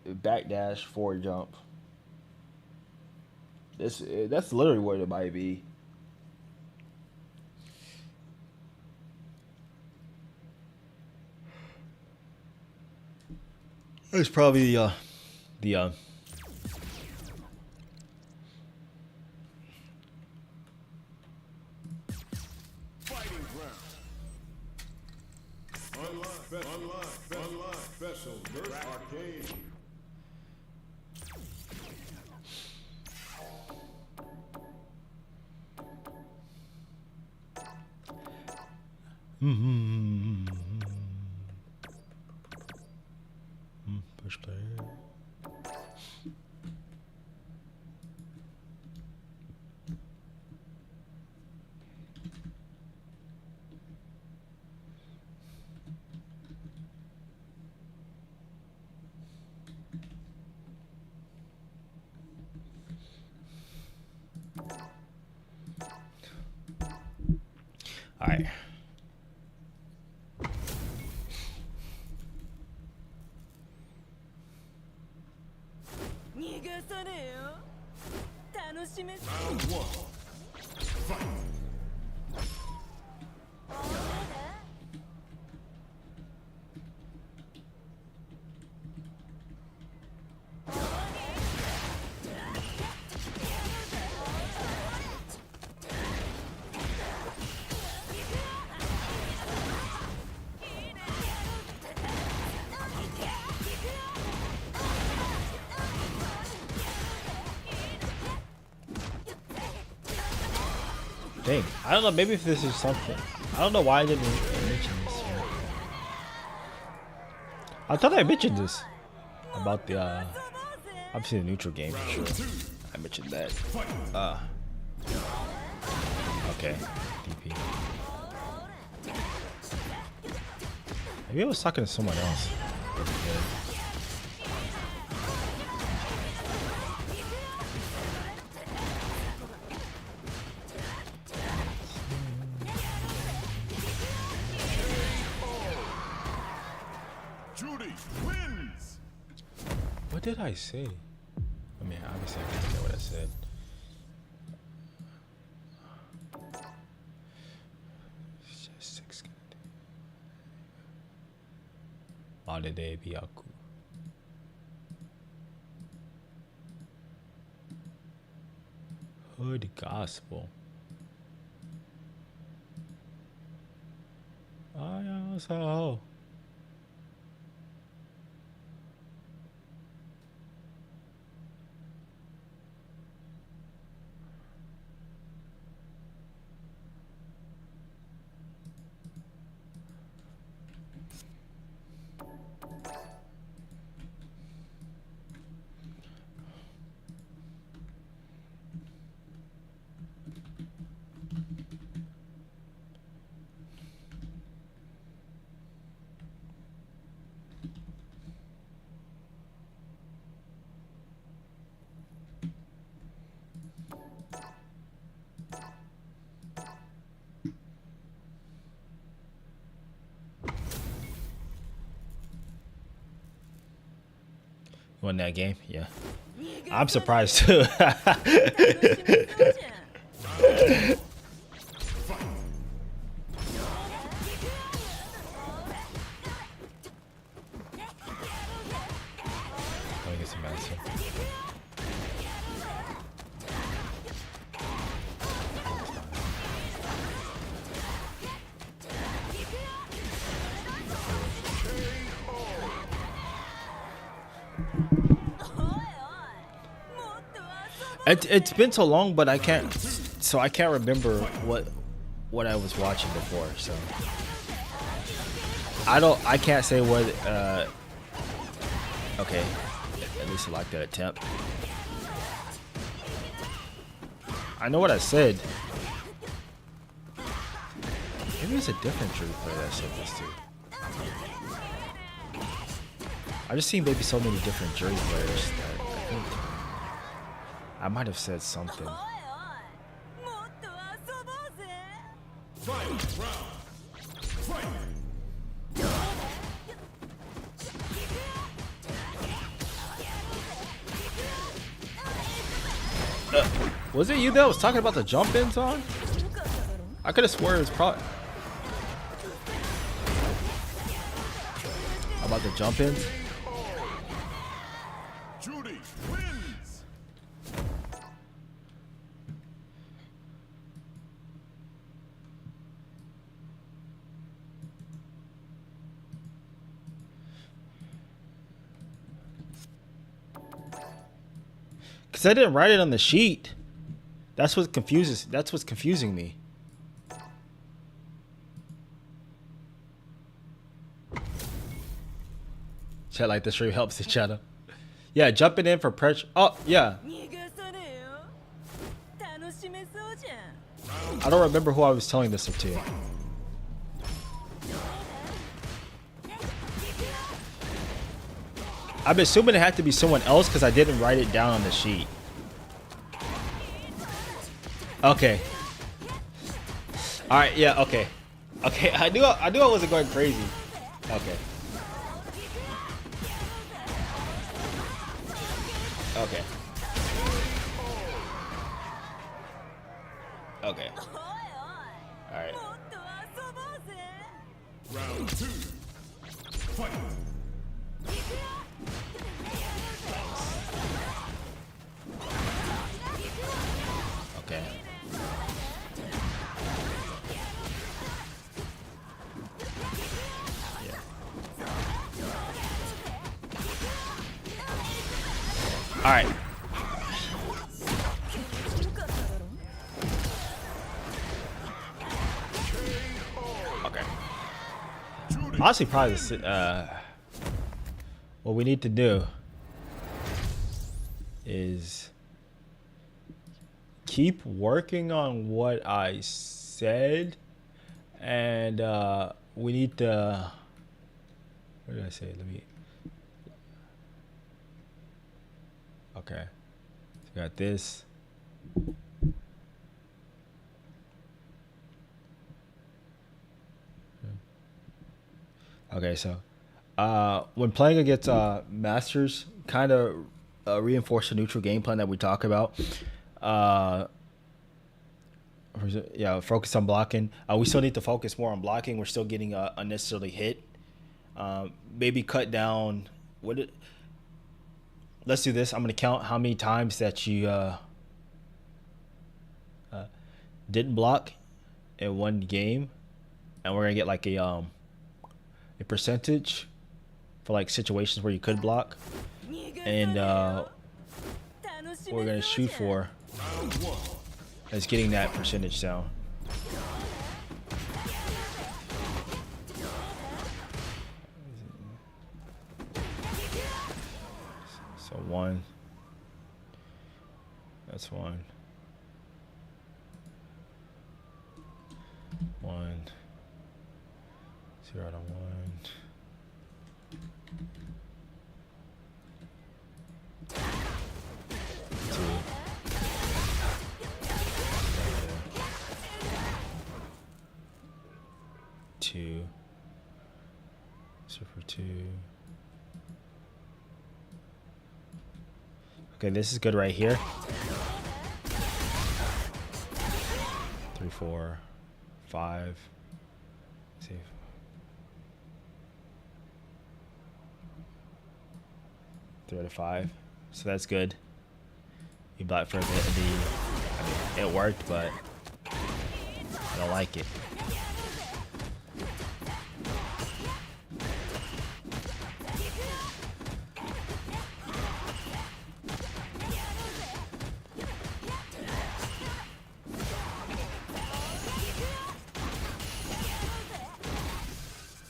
backdash, forward jump. That's literally what it might be. It's probably the Fighting ground. Unlock special nurse arcade. push play. All right. Round one. Fight. Dang, I don't know. Maybe if this is something, I don't know why I didn't mention this. Here. I thought I mentioned this about the obviously the neutral game for sure. I mentioned that. Okay, DP. Maybe I was talking to someone else. Juri wins. What did I say? I mean, obviously I can't say what I said. Holiday Biaku. Hood gospel. I also. Won that game? Yeah. I'm surprised too. Let me get some answer. It's been so long, but I can't remember what I was watching before. So I can't say what. Okay, at least I like that attempt. I know what I said. Maybe it's a different Juri player that said this too. I just seen maybe so many different Juri players that I think I might have said something. Final round. Fight. Was it you that was talking about the jump in song? I could have swore it was probably about the jump ins. Juri wins. Cause I didn't write it on the sheet. That's what confuses. That's what's confusing me. Chat like the stream helps each other. Yeah, jumping in for pressure. Oh yeah. I don't remember who I was telling this to. I'm assuming it had to be someone else because I didn't write it down on the sheet. Okay. All right. Yeah. Okay. Okay. I knew I wasn't going crazy. Okay. Okay. Okay. All right. Round 2. Fight. Okay. Yeah. All right. Okay. Honestly, probably what we need to do is keep working on what I said, and we need to. What did I say? Let me. Okay, so we got this. Okay, so when playing against masters, kind of reinforce the neutral game plan that we talk about. Yeah, focus on blocking. We still need to focus more on blocking. We're still getting unnecessarily hit. Maybe cut down. Let's do this. I'm gonna count how many times that you didn't block in one game, and we're gonna get like a percentage for like situations where you could block, and what we're gonna shoot for is getting that percentage down. So 1. That's 1. 1. 0 to 1. 2. 2. Super 2. Okay, this is good right here. 3, 4, 5. Let's see. 3 out of 5. So that's good. You blocked for the I mean, it worked, but I don't like it.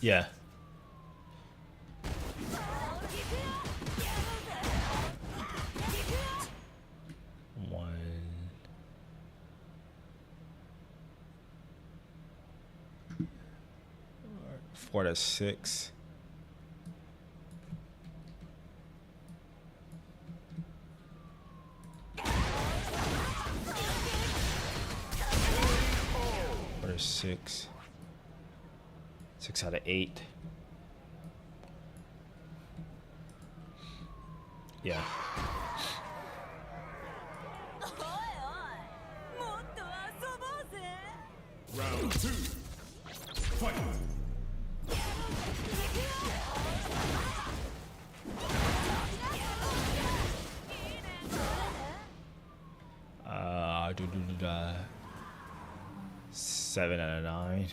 Yeah. 4 to 6. Four to 6. 6 out of 8. Yeah. Round 2. Fight. Do 7 out of 9.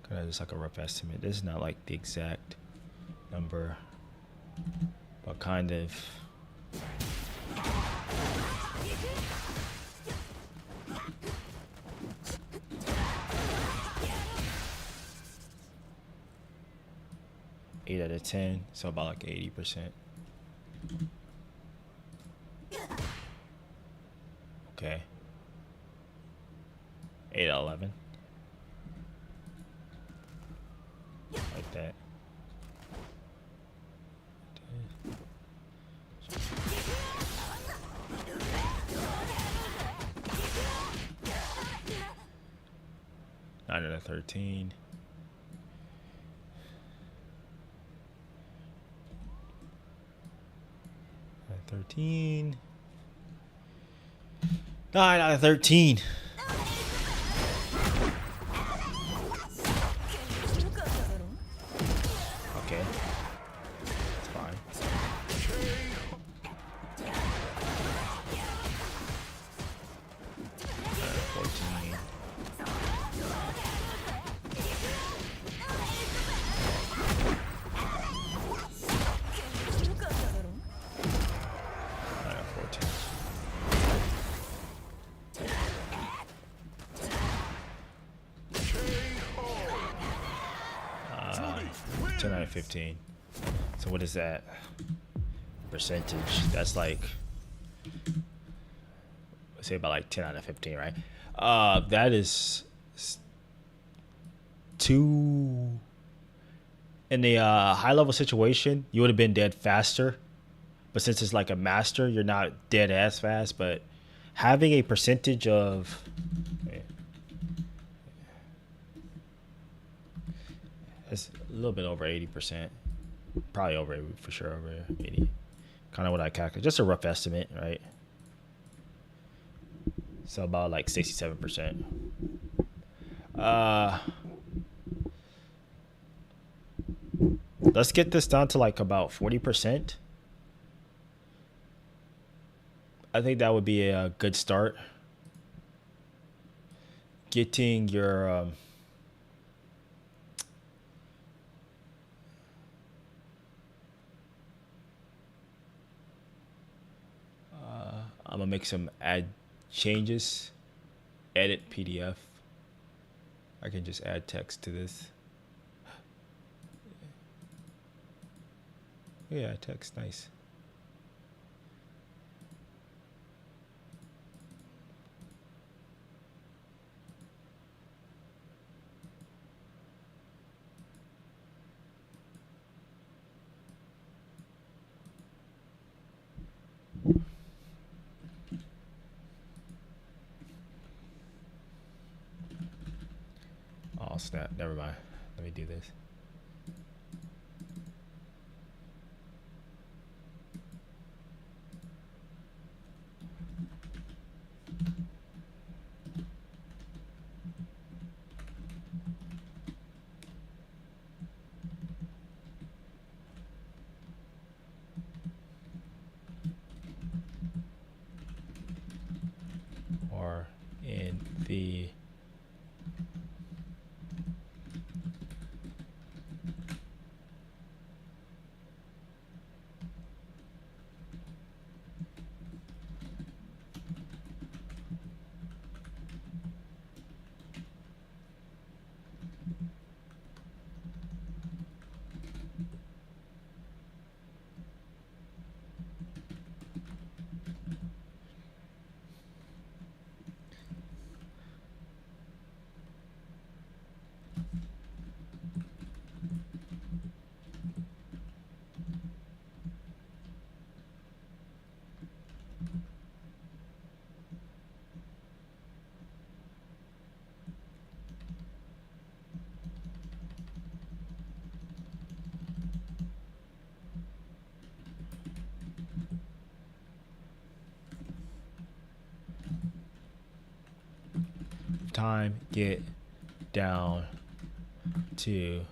Kind of just like a rough estimate. This is not like the exact number, but kind of. Eight out of 10, so about like 80%. Okay. 8 out of 11. Like that. Nine out of 13. 13. 9 out of 13. Okay. It's fine. 14. Juri wins. 10 out of 15. So what is that? Percentage. That's like, let's say about like 10 out of 15, right? That is two. In the high level situation, you would have been dead faster. But since it's like a master, you're not dead as fast. But having a percentage of it's a little bit over 80%. Probably over, for sure, over 80. Kind of what I calculate. Just a rough estimate, right? So about like 67%. Let's get this down to like about 40%. I think that would be a good start. Getting your I'm gonna make some add changes. Edit PDF. I can just add text to this. Yeah, text, nice. Oh snap, never mind. Let me do this. Or in the time get down to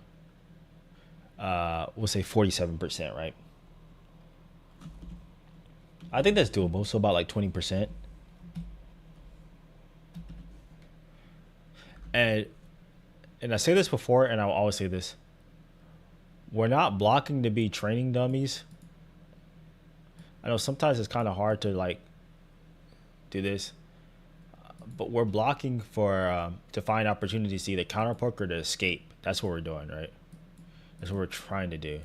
we'll say 47%, right? I think that's doable. So about like 20%. And I say this before, and I'll always say this. We're not blocking to be training dummies. I know sometimes it's kind of hard to like do this, but we're blocking for to find opportunities to either counter poke or to escape. That's what we're doing, right? That's what we're trying to do.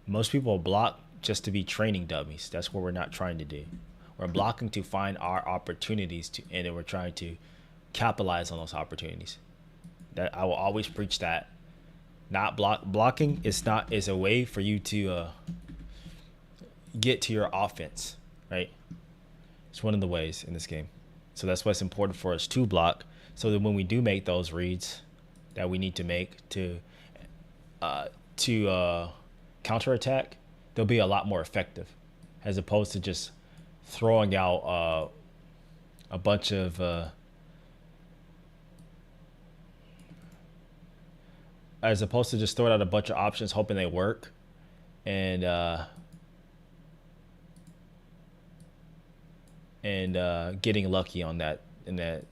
Most people block just to be training dummies. That's what we're not trying to do. We're blocking to find our opportunities to, and then we're trying to capitalize on those opportunities. That I will always preach that. Not blocking is a way for you to get to your offense, right? It's one of the ways in this game. So that's why it's important for us to block, so that when we do make those reads that we need to make to counterattack, they'll be a lot more effective, as opposed to just throwing out a bunch of options hoping they work, and getting lucky on that in that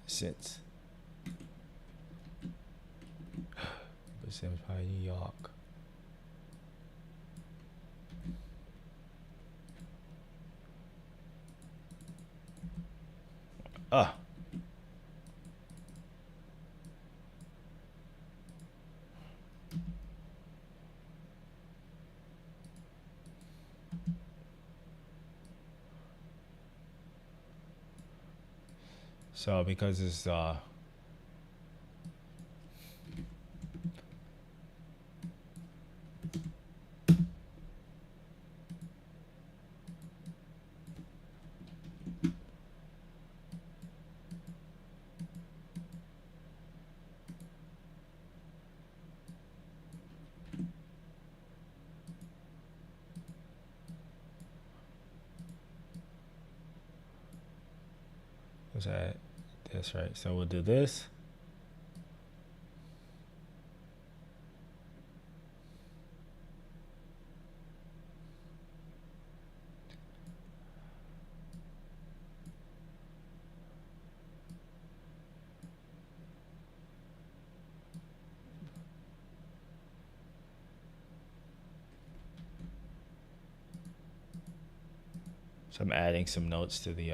sense. New York. So because it's what's that? That's right. So we'll do this. So I'm adding some notes to the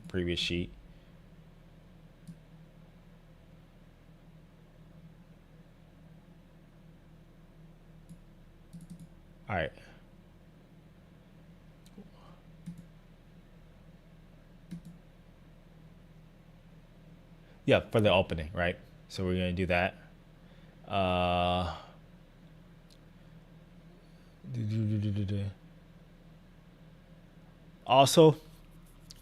previous sheet. All right. Yeah, for the opening, right? So we're gonna do that. Also,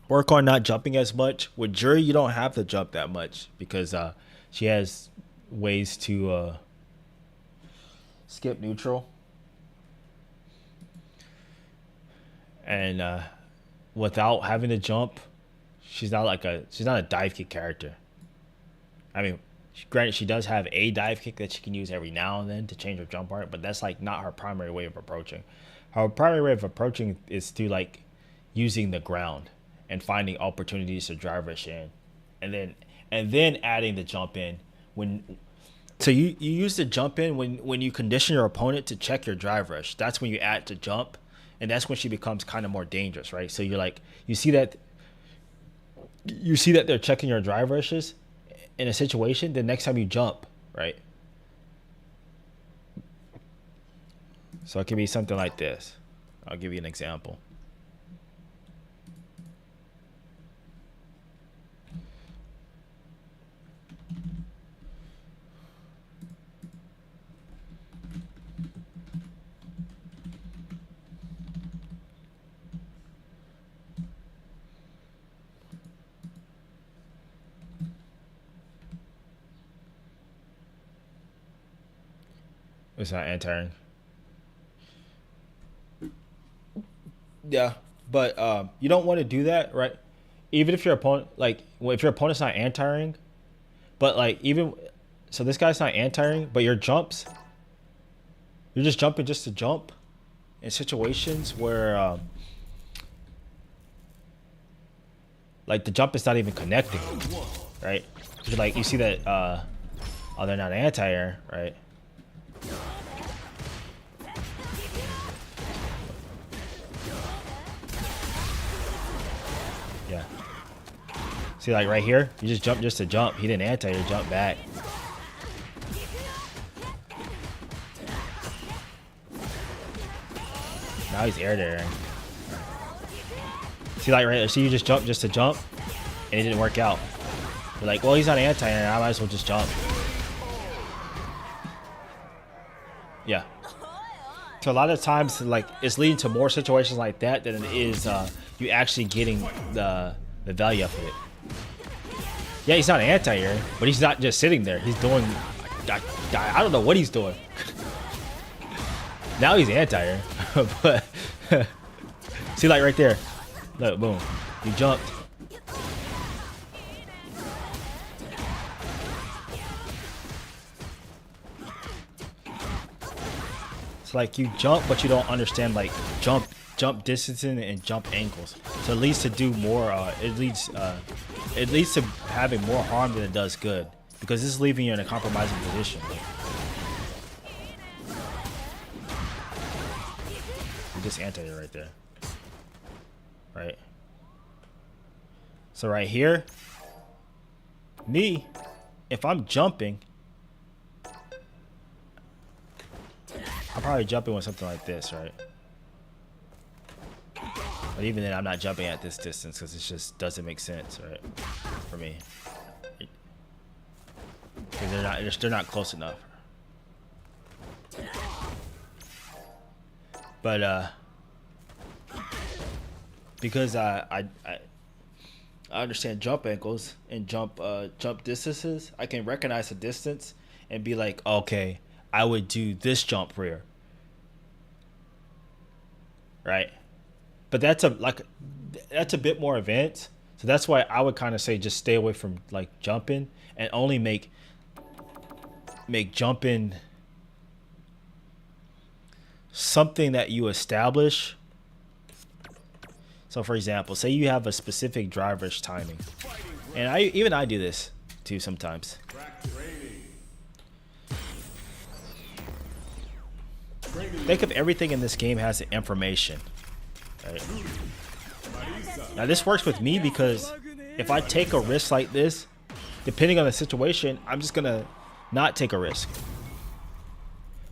work on not jumping as much. With Juri, you don't have to jump that much because she has ways to skip neutral. And without having to jump, she's not a dive kick character. I mean, granted, she does have a dive kick that she can use every now and then to change her jump art, but that's like not her primary way of approaching. Her primary way of approaching is through like using the ground and finding opportunities to drive rush in, and then adding the jump in when. So you use the jump in when you condition your opponent to check your drive rush. That's when you add to jump, and that's when she becomes kind of more dangerous, right? So you're like you see that they're checking your drive rushes in a situation. The next time you jump, right? So it can be something like this. I'll give you an example. It's not entering. Yeah, but you don't want to do that, right? even if your opponent, like, if your opponent's not anti-airing, but like even, so this guy's not anti-airing, but your jumps, you're just jumping just to jump in situations where like the jump is not even connecting, right? You're like, you see that, oh, they're not anti-air, right? Yeah. See, like right here, you just jump just to jump. He didn't anti-air, jump back. Now he's air airing. See, like right there, see, you just jump just to jump, and it didn't work out. You're like, well, he's not anti-air, I might as well just jump. Yeah. So a lot of times, like, it's leading to more situations like that than it is you actually getting the value of it. Yeah, he's not anti-air, but he's not just sitting there. He's doing, I don't know what he's doing. Now he's anti-air, but see, like right there, look, boom, you jumped. It's like you jump, but you don't understand like jump distancing and jump angles. So it leads to do more. It leads to having more harm than it does good, because this is leaving you in a compromising position. Just anti-air right there, right? So right here, me, if I'm jumping, I'm probably jumping with something like this, right? But even then, I'm not jumping at this distance because it just doesn't make sense, right? For me, because they're not close enough. But because I understand jump angles and jump distances, I can recognize the distance and be like, okay, I would do this jump rear, right? But that's a bit more advanced, so that's why I would kind of say just stay away from like jumping and only make jumping something that you establish. So for example, say you have a specific driver's timing, and I do this too sometimes. Think of everything in this game has information, right? Now this works with me because if I take a risk like this, depending on the situation, I'm just gonna not take a risk.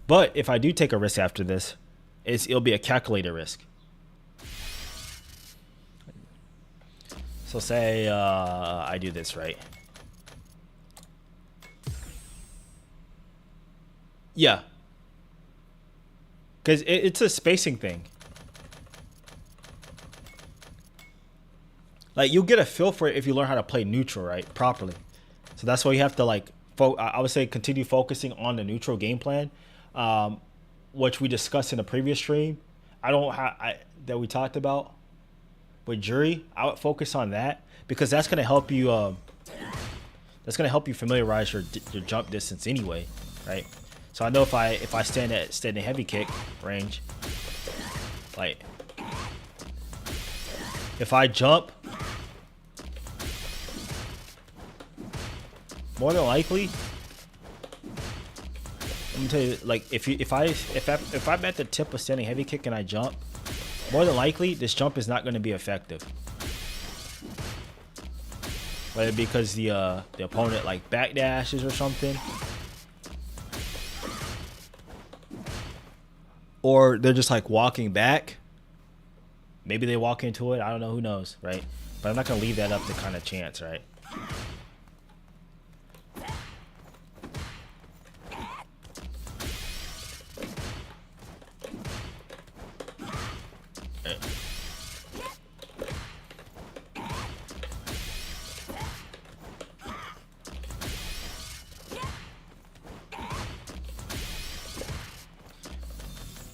But if I do take a risk after this, it'll be a calculated risk. So say I do this, right? Yeah. Because it's a spacing thing. Like, you'll get a feel for it if you learn how to play neutral, right? Properly. So that's why you have to, like, I would say continue focusing on the neutral game plan, which we discussed in the previous stream. That we talked about with Juri. I would focus on that because that's gonna help you. That's gonna help you familiarize your jump distance anyway, right? So I know if I stand at standing heavy kick range, like if I jump, more than likely, I'm gonna tell you, like if I'm at the tip of standing heavy kick and I jump, more than likely this jump is not going to be effective. Whether because the opponent like backdashes or something, or they're just like walking back. Maybe they walk into it. I don't know. Who knows, right? But I'm not gonna leave that up to kind of chance, right?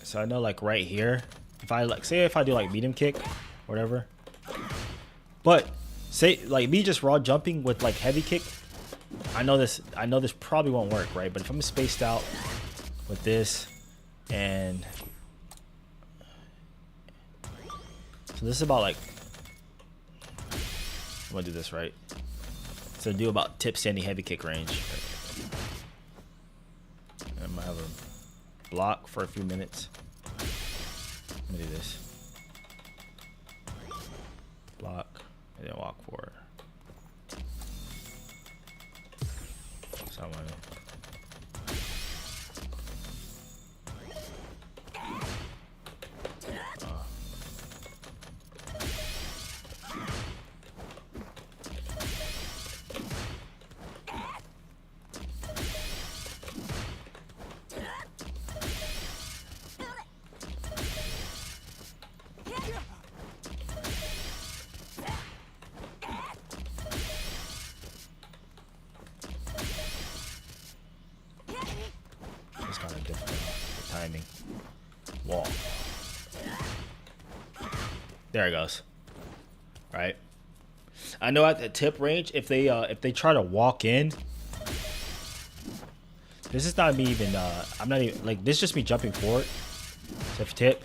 So I know, like right here, if I do like medium kick, whatever. But say like me just raw jumping with like heavy kick. I know this probably won't work, right? But if I'm spaced out with this, and so this is about like, I'm gonna do this right. So do about tip standing heavy kick range. And I'm gonna have a block for a few minutes. Let me do this. Block and then walk forward. So I'm gonna it's kind of difficult. The timing. Wall. There it goes. Right. I know at the tip range, if they try to walk in, this is not me even. I'm not even like this. Is just me jumping forward. Except for tip.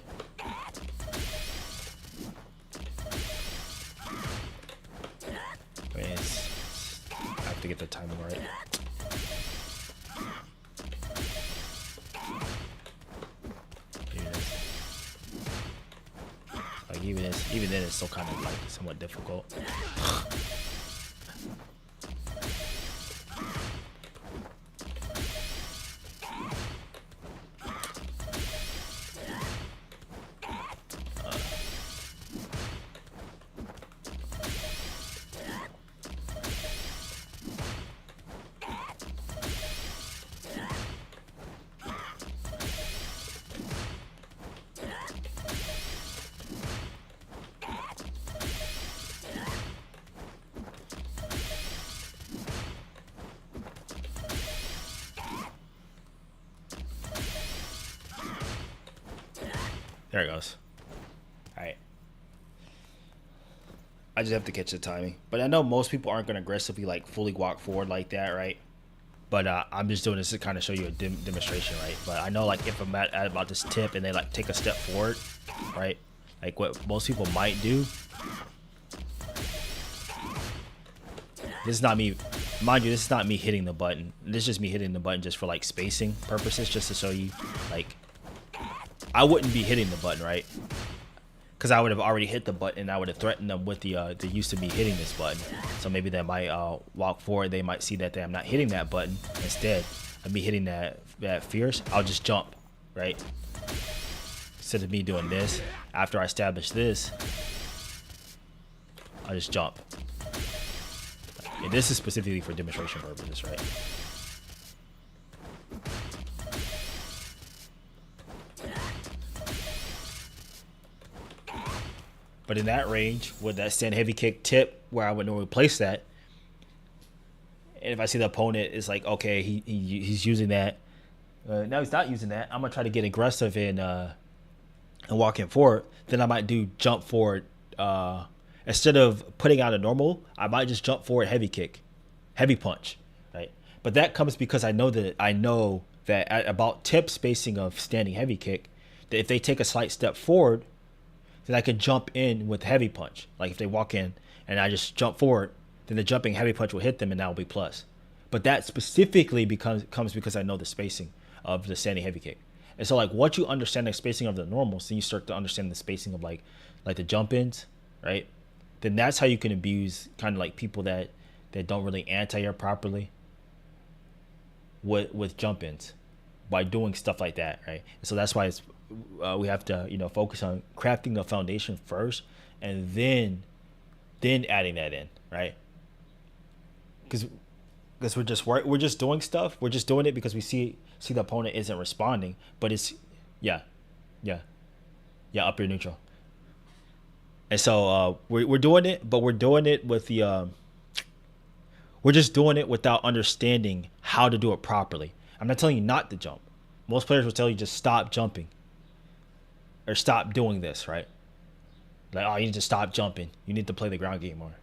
I mean, I have to get the timing right. Like even then it's still kind of like somewhat difficult. There it goes. Alright. I just have to catch the timing. But I know most people aren't going to aggressively like fully walk forward like that, right? But I'm just doing this to kind of show you a demonstration, right? But I know like if I'm at about this tip and they like take a step forward, right? Like what most people might do. This is not me, mind you, this is not me hitting the button. This is just me hitting the button just for like spacing purposes, just to show you like I wouldn't be hitting the button, right? Because I would have already hit the button and I would have threatened them with the use of me hitting this button. So maybe they might walk forward. They might see that I'm not hitting that button. Instead of me hitting that fierce, I'll just jump, right? Instead of me doing this, after I establish this, I'll just jump. And this is specifically for demonstration purposes, right? But in that range, with that stand heavy kick tip where I would normally place that, and if I see the opponent is like, okay, he's using that, now he's not using that, I'm gonna try to get aggressive and walking forward. Then I might do jump forward. Instead of putting out a normal, I might just jump forward heavy kick, heavy punch, right? But that comes because I know that at about tip spacing of standing heavy kick, that if they take a slight step forward, then I could jump in with heavy punch. Like if they walk in and I just jump forward, then the jumping heavy punch will hit them and that will be plus. But that specifically comes because I know the spacing of the standing heavy kick. And so like once you understand the spacing of the normals, then you start to understand the spacing of like the jump ins, right? Then that's how you can abuse kind of like people that don't really anti-air properly with jump ins by doing stuff like that, right? And so that's why it's we have to focus on crafting the foundation first and then adding that in, right? Because we're just doing stuff, we're just doing it because we see the opponent isn't responding, but it's up your neutral. And so we're doing it, but we're doing it with we're just doing it without understanding how to do it properly. I'm not telling you not to jump. Most players will tell you just stop jumping or stop doing this, right? Like, oh, you need to stop jumping. You need to play the ground game more.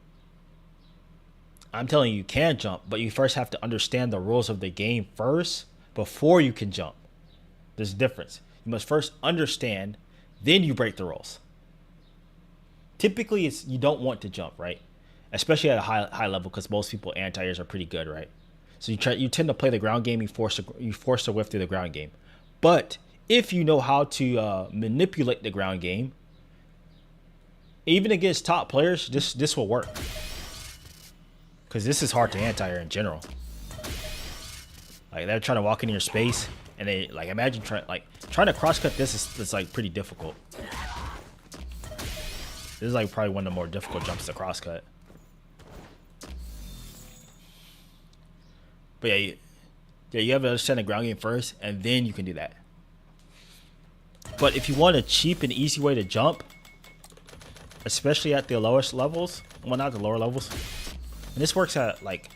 I'm telling you can jump, but you first have to understand the rules of the game first before you can jump. There's a difference. You must first understand, then you break the rules. Typically, you don't want to jump, right? Especially at a high level, because most people anti-airs are pretty good, right? So you tend to play the ground game. You force to whiff through the ground game. But if you know how to manipulate the ground game, even against top players, this will work. Because this is hard to anti-air in general. Like they're trying to walk into your space, and they like imagine trying to cross-cut this is like pretty difficult. This is like probably one of the more difficult jumps to cross-cut. But yeah, you have to understand the ground game first, and then you can do that. But if you want a cheap and easy way to jump, especially at the lowest levels, well, not the lower levels, and this works at like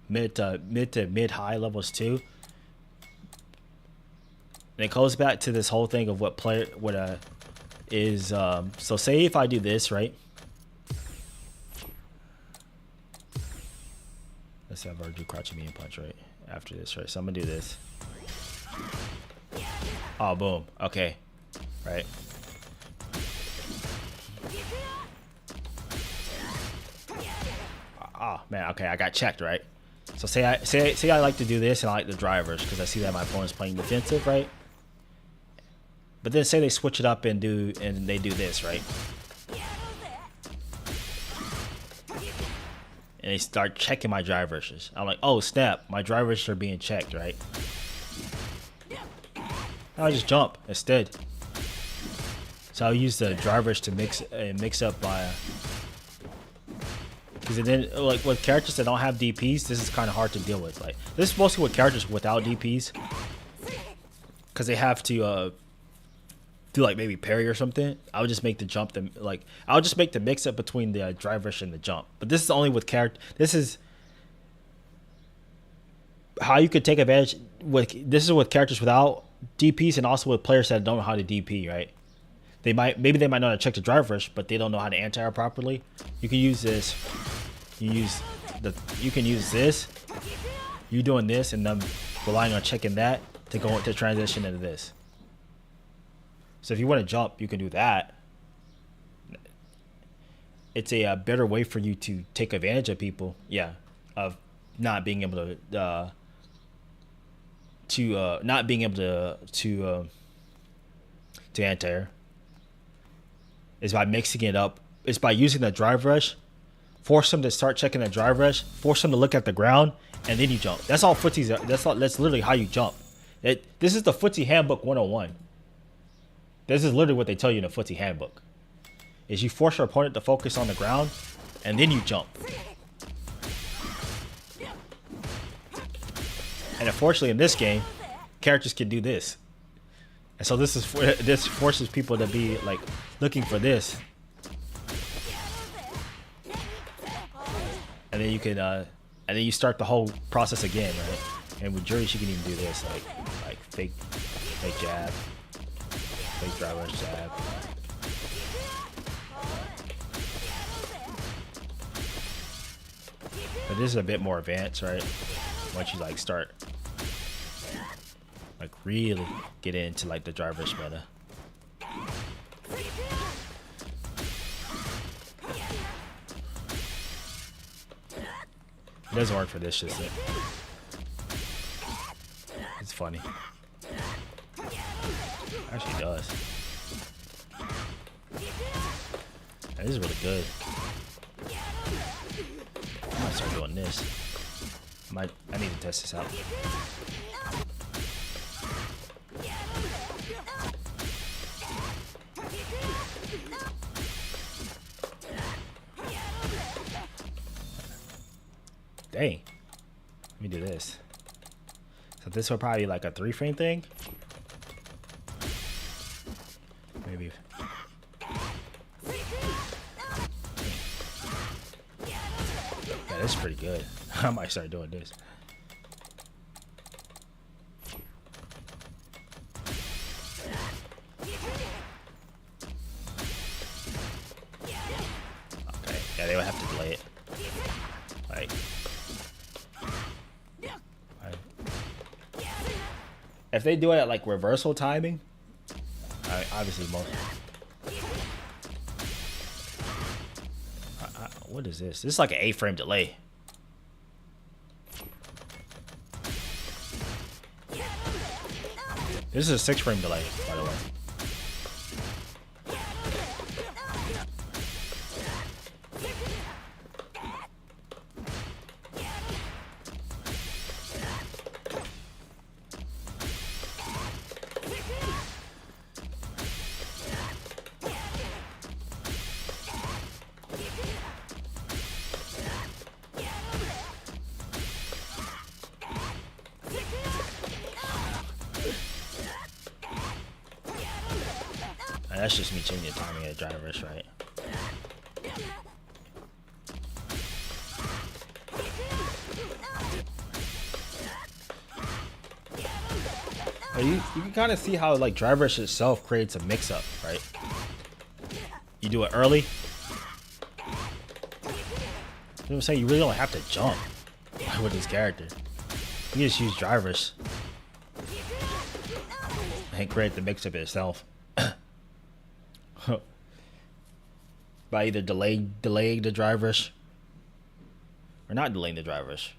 mid to mid high levels too. And it goes back to this whole thing of so say if I do this, right? Let's have our do crouching medium punch right after this, right? So I'm gonna do this. Oh, boom. Okay, right. Oh man, okay, I got checked, right? So say I like to do this, and I like the drivers because I see that my opponent's playing defensive, right? But then say they switch it up and they do this, right? And they start checking my drive rushes. I'm like, oh snap, my drive rushes are being checked, right? I'll just jump instead. So I'll use the drive rush to mix up my. Because then, like with characters that don't have DPs, this is kind of hard to deal with. Like this is mostly with characters without DPs, because they have to do like maybe parry or something. I would just make the jump I'll just make the mix up between the drive rush and the jump. But this is only with character. This is how you could take advantage this is with characters without DPs, and also with players that don't know how to DP, right? Maybe they might know how to check the drive rush, but they don't know how to anti-air properly. You can use this. You can use this. You doing this and them relying on checking that to go to transition into this. So if you want to jump, you can do that. It's a better way for you to take advantage of people. Yeah, of not being able to anti-air. Is by mixing it up. It's by using the drive rush. Force them to start checking the drive rush. Force them to look at the ground, and then you jump. That's all footsies. That's literally how you jump. This is the footsie handbook 101. This is literally what they tell you in the footsie handbook. Is you force your opponent to focus on the ground, and then you jump. And unfortunately, in this game, characters can do this. And so this forces people to be like looking for this, and then you can and then you start the whole process again, right? And with Juri, she can even do this, like fake jab, fake driver jab. But this is a bit more advanced, right? Once you like start. Like really get into like the driver's meta. It doesn't work for this, just it. It's funny. Actually it does. This is really good. I might start doing this. I need to test this out. Dang. Let me do this. So this will probably be like a 3-frame thing. Maybe. Yeah, this is pretty good. I might start doing this. Okay, yeah, they would have to delay it. Like, if they do it at like reversal timing, obviously most. What is this? This is like an 8-frame delay. This is a 6-frame delay, by the way. That's just me changing the timing of the drivers, right? You can kind of see how like drivers itself creates a mix-up, right? You do it early. You know what I'm saying? You really don't have to jump with this character. You just use drivers and create the mix-up itself. By either delaying the drivers or not delaying the drivers.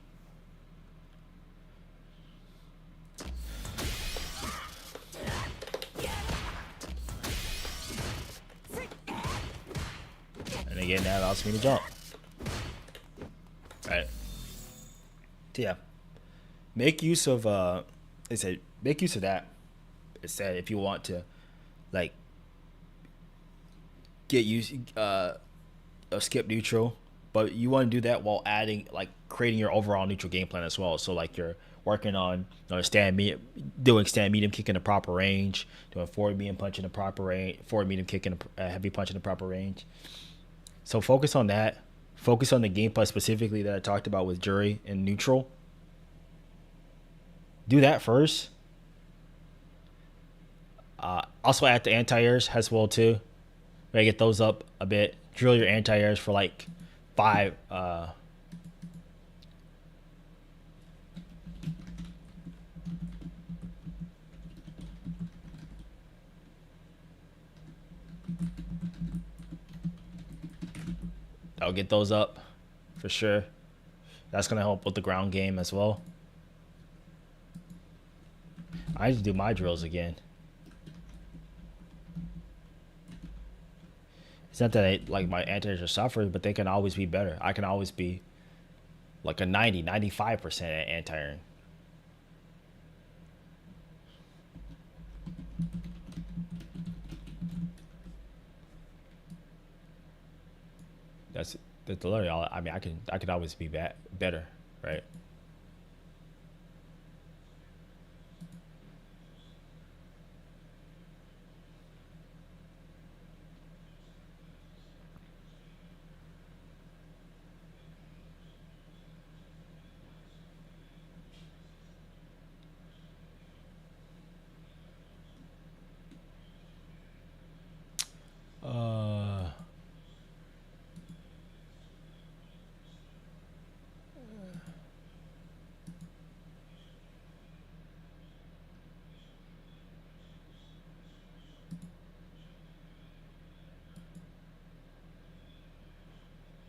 And again, that allows me to jump. Right. So yeah. Make use of they said make use of that. It said if you want to like get used skip neutral, but you want to do that while adding like creating your overall neutral game plan as well. So like you're working on doing stand medium kick in the proper range, doing forward medium punch in the proper range, forward medium kick in a heavy punch in the proper range. So focus on that. Focus on the gameplay specifically that I talked about with Juri and neutral. Do that first. Also add the anti-airs as well too. Gotta get those up a bit. Drill your anti-airs for like 5. I'll get those up for sure. That's gonna help with the ground game as well. I need to do my drills again. It's not that like my anti-airs are suffering, but they can always be better. I can always be like a 95% at anti-airing. That's literally all. I mean, I could always be better, right?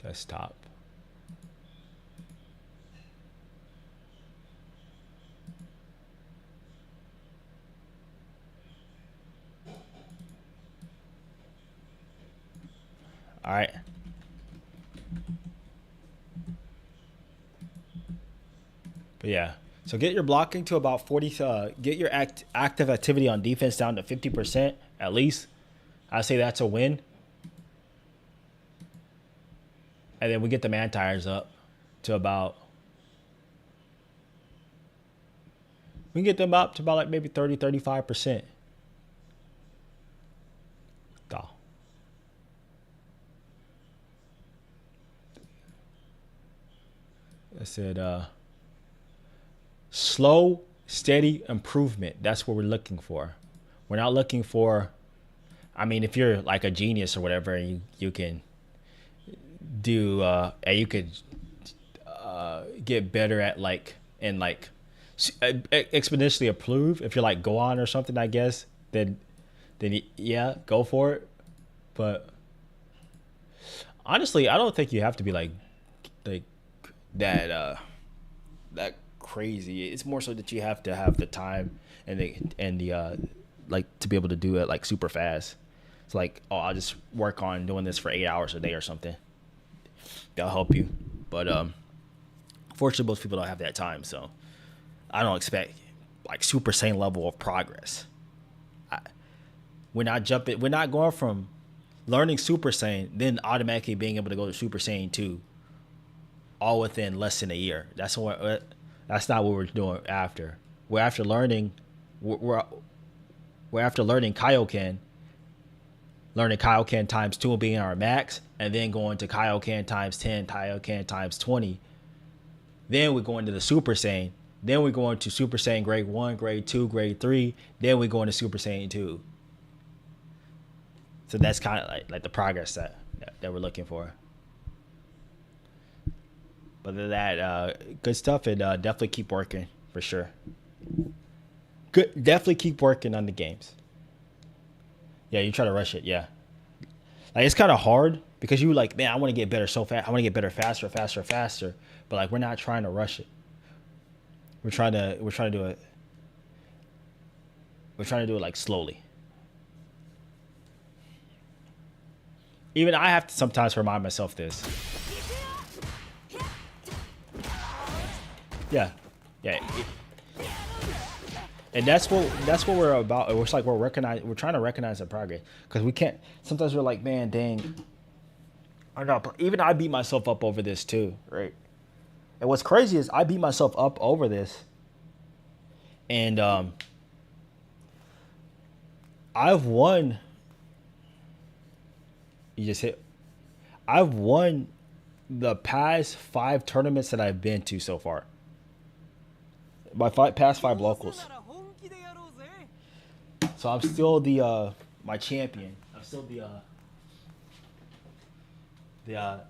Desktop. All right. But yeah, so get your blocking to about 40. Get your active activity on defense down to 50% at least. I say that's a win. And then we get the man tires up to about. We can get them up to about like maybe 30-35%. I said slow, steady improvement. That's what we're looking for. We're not looking for, I mean, if you're like a genius or whatever, you can do, and you could get better at like, in like exponentially improve if you're like go on or something, I guess, then yeah, go for it. But honestly, I don't think you have to be like that that crazy. It's more so that you have to have the time and the like to be able to do it like super fast. It's like, oh, I'll just work on doing this for 8 hours a day or something. That'll help you. But fortunately, most people don't have that time, so I don't expect like Super Saiyan level of progress. We're not jumping. We're not going from learning Super Saiyan then automatically being able to go to Super Saiyan 2 all within less than a year. That's not what we're doing after. We're after learning. We're after learning Kaioken. Learning Kaioken times 2 being our max, and then going to Kaioken times 10, Kaioken times 20. Then we're going to the Super Saiyan. Then we're going to Super Saiyan grade 1, grade 2, grade 3. Then we're going to Super Saiyan 2. So that's kind of like the progress that we're looking for. But other than that, good stuff, and definitely keep working for sure. Good, definitely keep working on the games. Yeah, you try to rush it. Yeah, like it's kind of hard because you like, man, I want to get better so fast. I want to get better faster. But like, we're not trying to rush it. We're trying to do it. We're trying to do it like slowly. Even I have to sometimes remind myself this. Yeah. And that's what we're about. It's like we're trying to recognize the progress, because we can't. Sometimes we're like, man, dang. I don't know. Even I beat myself up over this too, right? And what's crazy is I beat myself up over this, and I've won. I've won the past 5 tournaments that I've been to so far. Past 5 locals. So I'm still my champion. I'm still the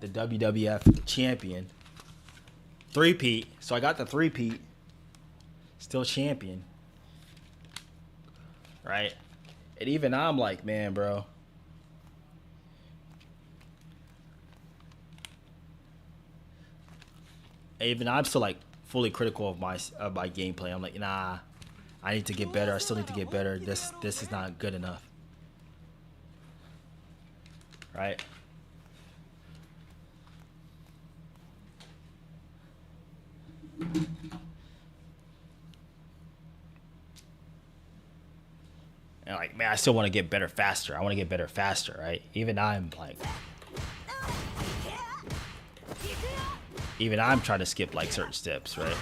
WWF champion. 3-peat. So I got the 3-peat. Still champion. Right? And even I'm like, man, bro. Even I'm still like fully critical of my gameplay. I'm like, nah, I need to get better. I still need to get better. This is not good enough. Right? And like, man, I still want to get better faster. I want to get better faster, right? Even I'm trying to skip like certain steps, right?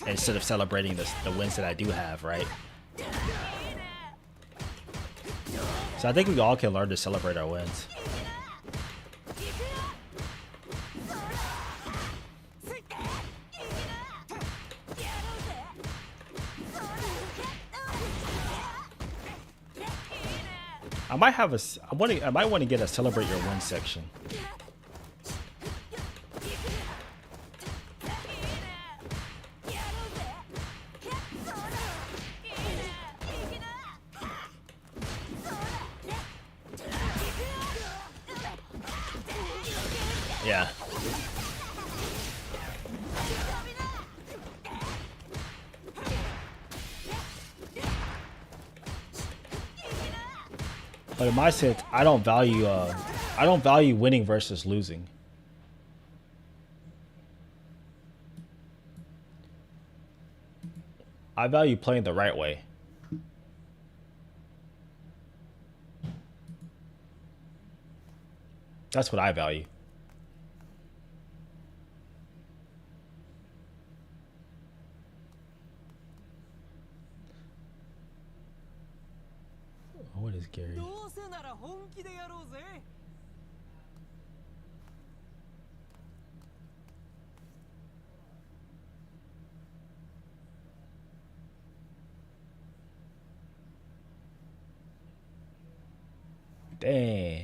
Instead of celebrating the wins that I do have, right? So I think we all can learn to celebrate our wins. I might want to get a celebrate your wins section. Yeah. But in my sense, I don't value winning versus losing. I value playing the right way. That's what I value. What is Gary? Dang.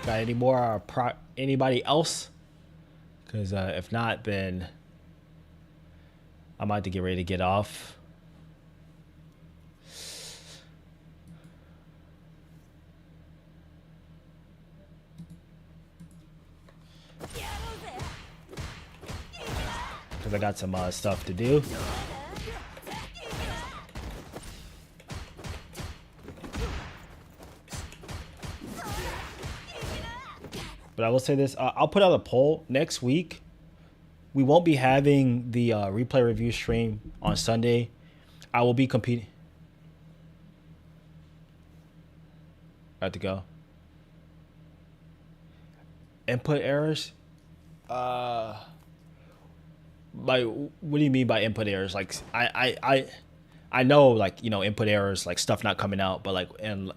Got any more anybody else? Because if not, then I might have to get ready to get off. Because I got some stuff to do. But I will say this, I'll put out a poll next week. We won't be having the replay review stream on Sunday. I will be competing. I have to go. Input errors? By what do you mean by input errors? Like I know, like, you know, input errors, like stuff not coming out, but like in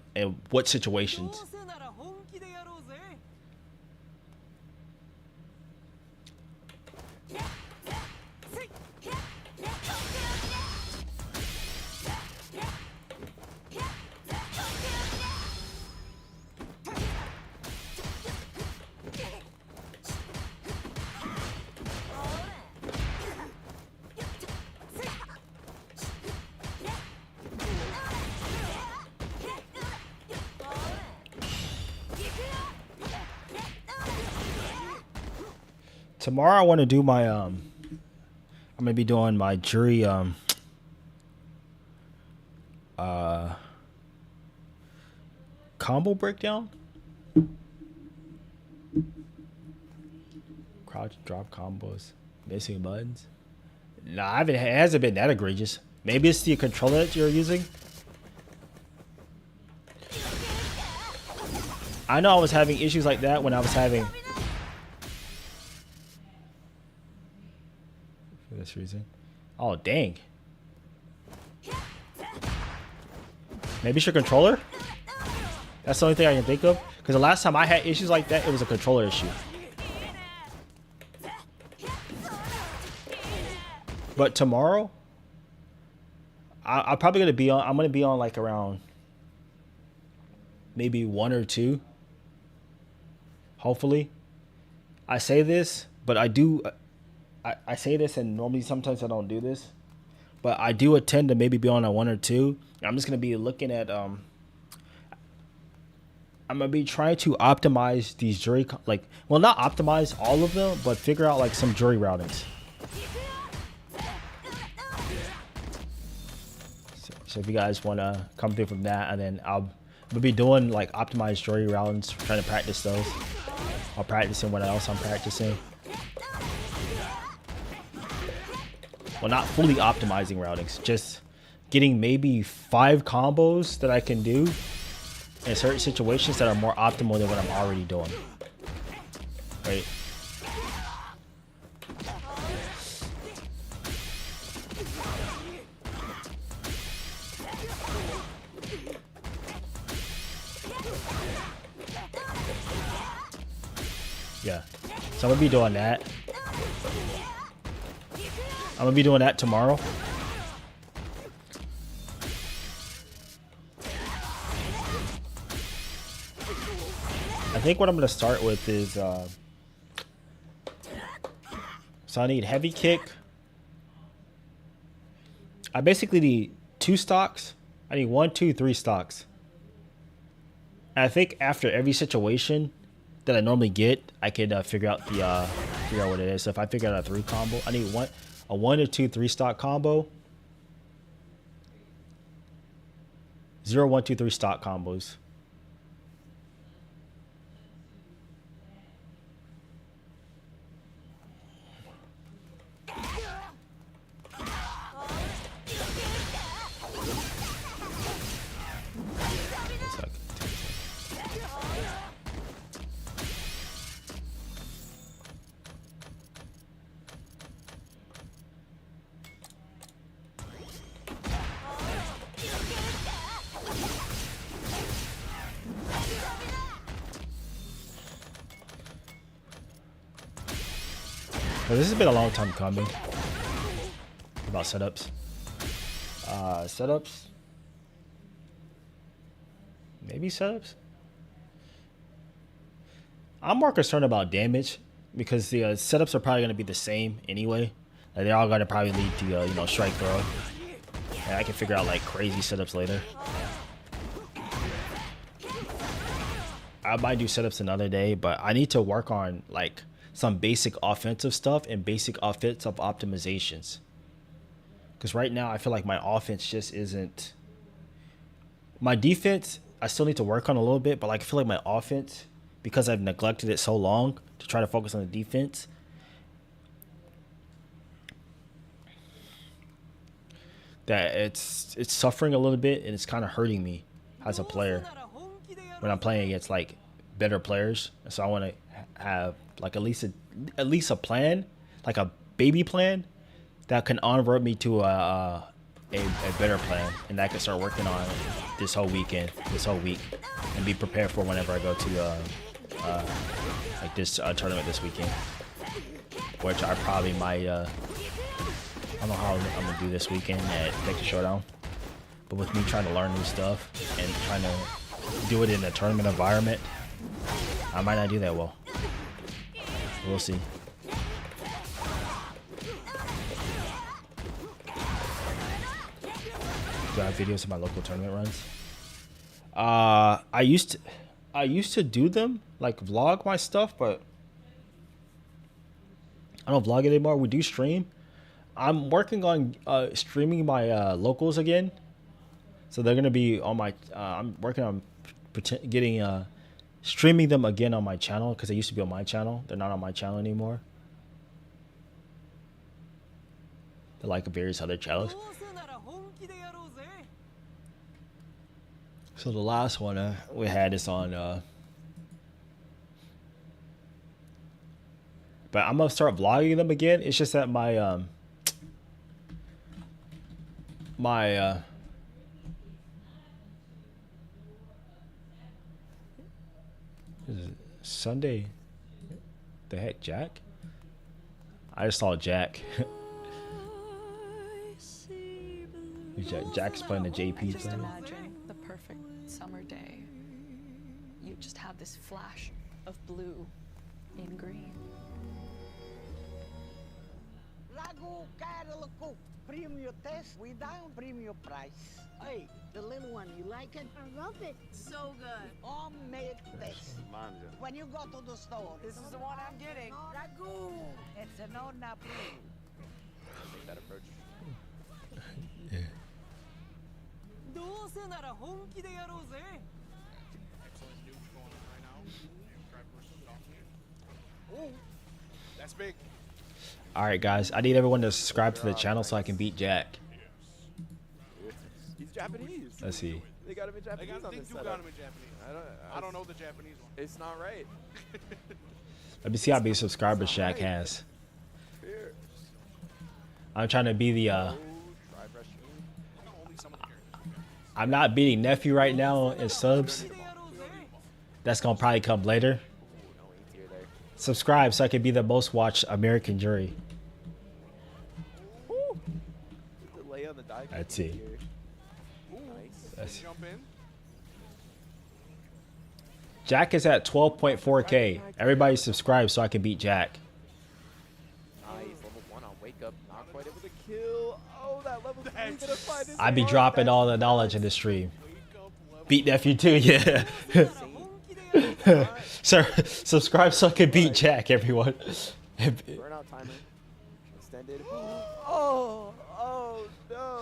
what situations? Tomorrow I want to do my I'm gonna be doing my Juri combo breakdown. Crouch drop combos, missing buttons. Nah, it hasn't been that egregious. Maybe it's the controller that you're using. I know I was having issues like that when I was having. For this reason. Oh, dang. Maybe it's your controller? That's the only thing I can think of. Because the last time I had issues like that, it was a controller issue. But tomorrow, I'm probably gonna be on. I'm gonna be on like around maybe 1 or 2. Hopefully, I say this, but I do. I say this, and normally sometimes I don't do this, but I do attend to maybe be on a 1 or 2. I'm just gonna be looking at. I'm gonna be trying to optimize these Juri, like, well, not optimize all of them, but figure out like some Juri routings. So if you guys want to come through from that, and then I'll be doing like optimized Juri rounds, trying to practice those. I'll practice what else I'm practicing. Well, not fully optimizing routings, just getting maybe 5 combos that I can do in certain situations that are more optimal than what I'm already doing. Right? Yeah, so I'm gonna be doing that. I'm gonna be doing that tomorrow. I think what I'm gonna start with is so I need heavy kick. I basically need 2 stocks. I need 1, 2, 3 stocks. And I think after every situation that I normally get, I can figure out what it is. So if I figure out a 3 combo, I need a 1 or 2 3 stock combo. 0, 1, 2, 3 stock combos. Well, this has been a long time coming. About setups. Setups. Maybe setups. I'm more concerned about damage because the setups are probably going to be the same anyway. Like, they're all going to probably lead to you know, strike throw. And I can figure out like crazy setups later. I might do setups another day, but I need to work on like some basic offensive stuff and basic offensive optimizations. Because right now I feel like my offense just isn't. My defense, I still need to work on a little bit, but like I feel like my offense, because I've neglected it so long to try to focus on the defense, that it's suffering a little bit and it's kind of hurting me as a player when I'm playing against like better players. So I want to have like at least a plan, like a baby plan that can onward me to a better plan, and that I can start working on this whole week, and be prepared for whenever I go to like this tournament this weekend, which I probably might. I don't know how I'm gonna do this weekend at Texas Showdown, but with me trying to learn new stuff and trying to do it in a tournament environment, I might not do that well. We'll see. Do I have videos of my local tournament runs? I used to do them, like vlog my stuff, but I don't vlog it anymore. We do stream. I'm working on streaming my locals again, so they're gonna be on my. I'm working on getting streaming them again on my channel because they used to be on my channel. They're not on my channel anymore. They're like various other channels. So the last one we had is on. But I'm gonna start vlogging them again. It's just that my is it Sunday? The heck, Jack? I just saw Jack. Jack's playing the JP. Just imagine the perfect summer day. You just have this flash of blue in green. Lago Carolico, premium test without premium price. Hey, the little one, you like it? I love it. So good. Homemade test. When you go to the store, This is the one I'm getting. Ragu, it's an Ona blue. Take that approach. That's big. All right, guys. I need everyone to subscribe to the channel so I can beat Jack. He's Japanese. Let's see. They got him in Japanese on They this do setup. got him in Japanese. I don't know the Japanese one. It's not right. Let me see how many subscribers Jack has. Here. I'm trying to be the. Try brush. I know only some of the characters. I'm not beating Nephew right now in subs. That's gonna probably come later. No E tier there. Subscribe so I can be the most watched American Juri. Woo. The delay on the dive. Let's see. Here. Ooh, That's- jump in. Jack is at 12.4K. Everybody subscribe so I can beat Jack. Nice. Level 1 on wake up. Not quite able to kill. Oh, that level 3 gonna find his I be mark. dropping all the knowledge in the stream. Beat Nephew too, yeah. Sir, subscribe so I can beat Jack, everyone. Burnout timer. Extended. Oh, oh no.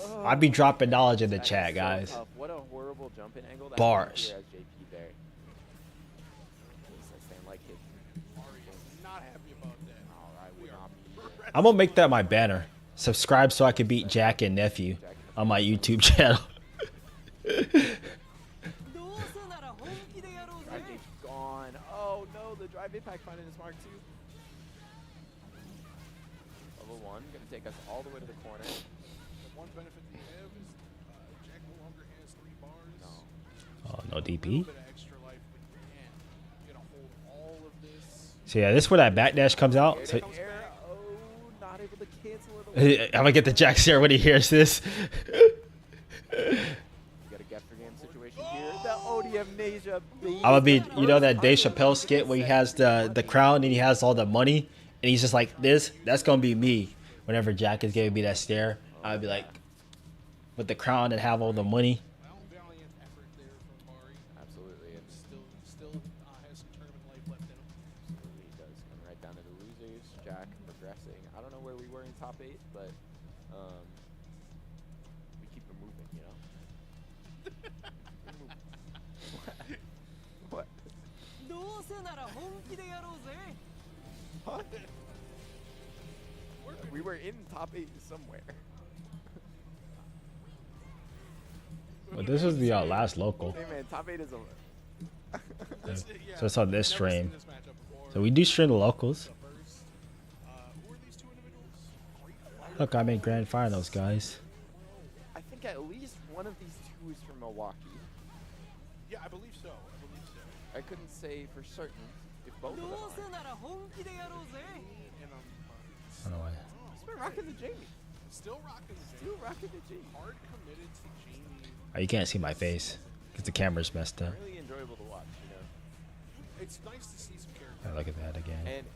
Oh. I be dropping knowledge in the chat, guys. Tough. What a horrible jump in angle. That Bars. here as JP there. He's saying like hit. Not happy about that. Alright, we not. I'm gonna make that my banner. Subscribe so I can beat Jack and Nephew on my YouTube channel. Drive J gone. Oh no, the drive impact finding his mark too. Level 1 gonna take us all the way to the corner. The one benefit you have is Jack no longer has 3 bars. No. Oh, no A little DP. bit of extra life, but you can't get a hold of all of this. So yeah, this is where that backdash comes out. So, Air, oh, not able to cancel it. I'm gonna get the Jack here when he hears this. You got a get for game situation here. The ODM Amnesia, baby. I would be, you know, that Dave Chappelle skit where he has the crown and he has all the money and he's just like this. That's gonna be me. Whenever Jack is giving me that stare, I'd be like, with the crown and have all the money. Valiant effort there from Mari. Absolutely, and Still has some tournament life left in him. absolutely he does. Coming right down to the losers. Jack progressing. I don't know where we were in top 8, but we keep it moving, you know. What? What? We were in top 8 somewhere. But this is the last local. Hey man, top 8 is a. So it's on this Never seen stream. this matchup before. So we do stream the locals. The first, who are these two individuals? Great Look, I made grand finals, guys. I think at least one of these two is from Milwaukee. Yeah, I believe so. I couldn't say for certain if both of them are. And I don't know why. He's been rocking the Jamie. still rocking the Still rocking the Jamie. Hard committed to Jamie. Oh, you can't see my face because the camera's messed up. Really enjoyable to watch, you know. It's nice to see some character. Oh, look at that again. And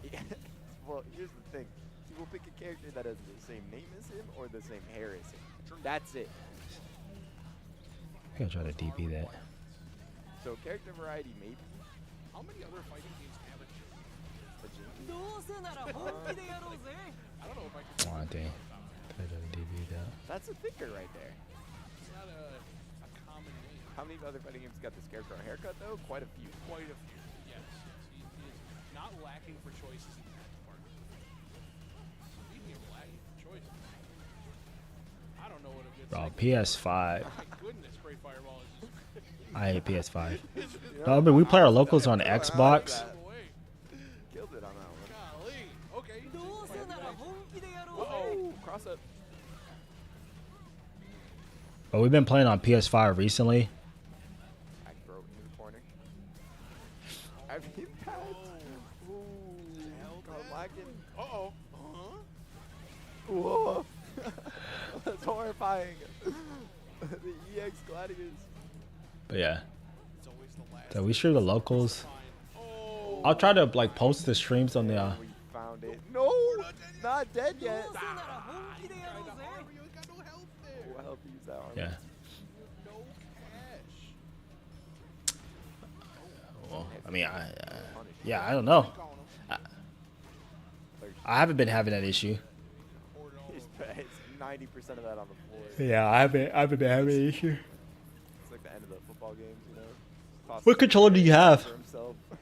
well, here's the thing: he will pick a character that has the same name as him or the same hair as him. That's it. I'm gonna try to DP that. So character variety, maybe. How many other fighting games have a Jamie? But Jamie. I don't know if I can. Oh, dang. Try to DP that. That's a thinker right there. It's not a common name. How many other fighting games got this character a haircut though? Quite a few. Quite a few. Yes. He is not lacking for choices in that department. Speaking of lacking for choices, I don't know what a good. Bro, segment- PS5. My goodness, Spray Fireball is just. I hate PS5. No, but we play our locals on Xbox. away. Killed it on that one. Golly. Okay. Oh, cross up. But we've been playing on PS5 recently. I throw it into the corner. I've hit that. Ooh. Carmacken. Uh-oh. Whoa. That's horrifying. The EX Gladiators. But yeah. It's always the last. So we stream the locals. Oh. I'll try to like post the streams on the. We found it. No, not dead yet. You got no help there. We'll help you use that armor. Yeah. No cash. Well, I mean, yeah, I don't know. I haven't been having that issue. It's 90% of that on the floor. Yeah, I haven't been having an issue. It's like the end of the football games, you know. Toss What it controller do you have? for himself. Yeah,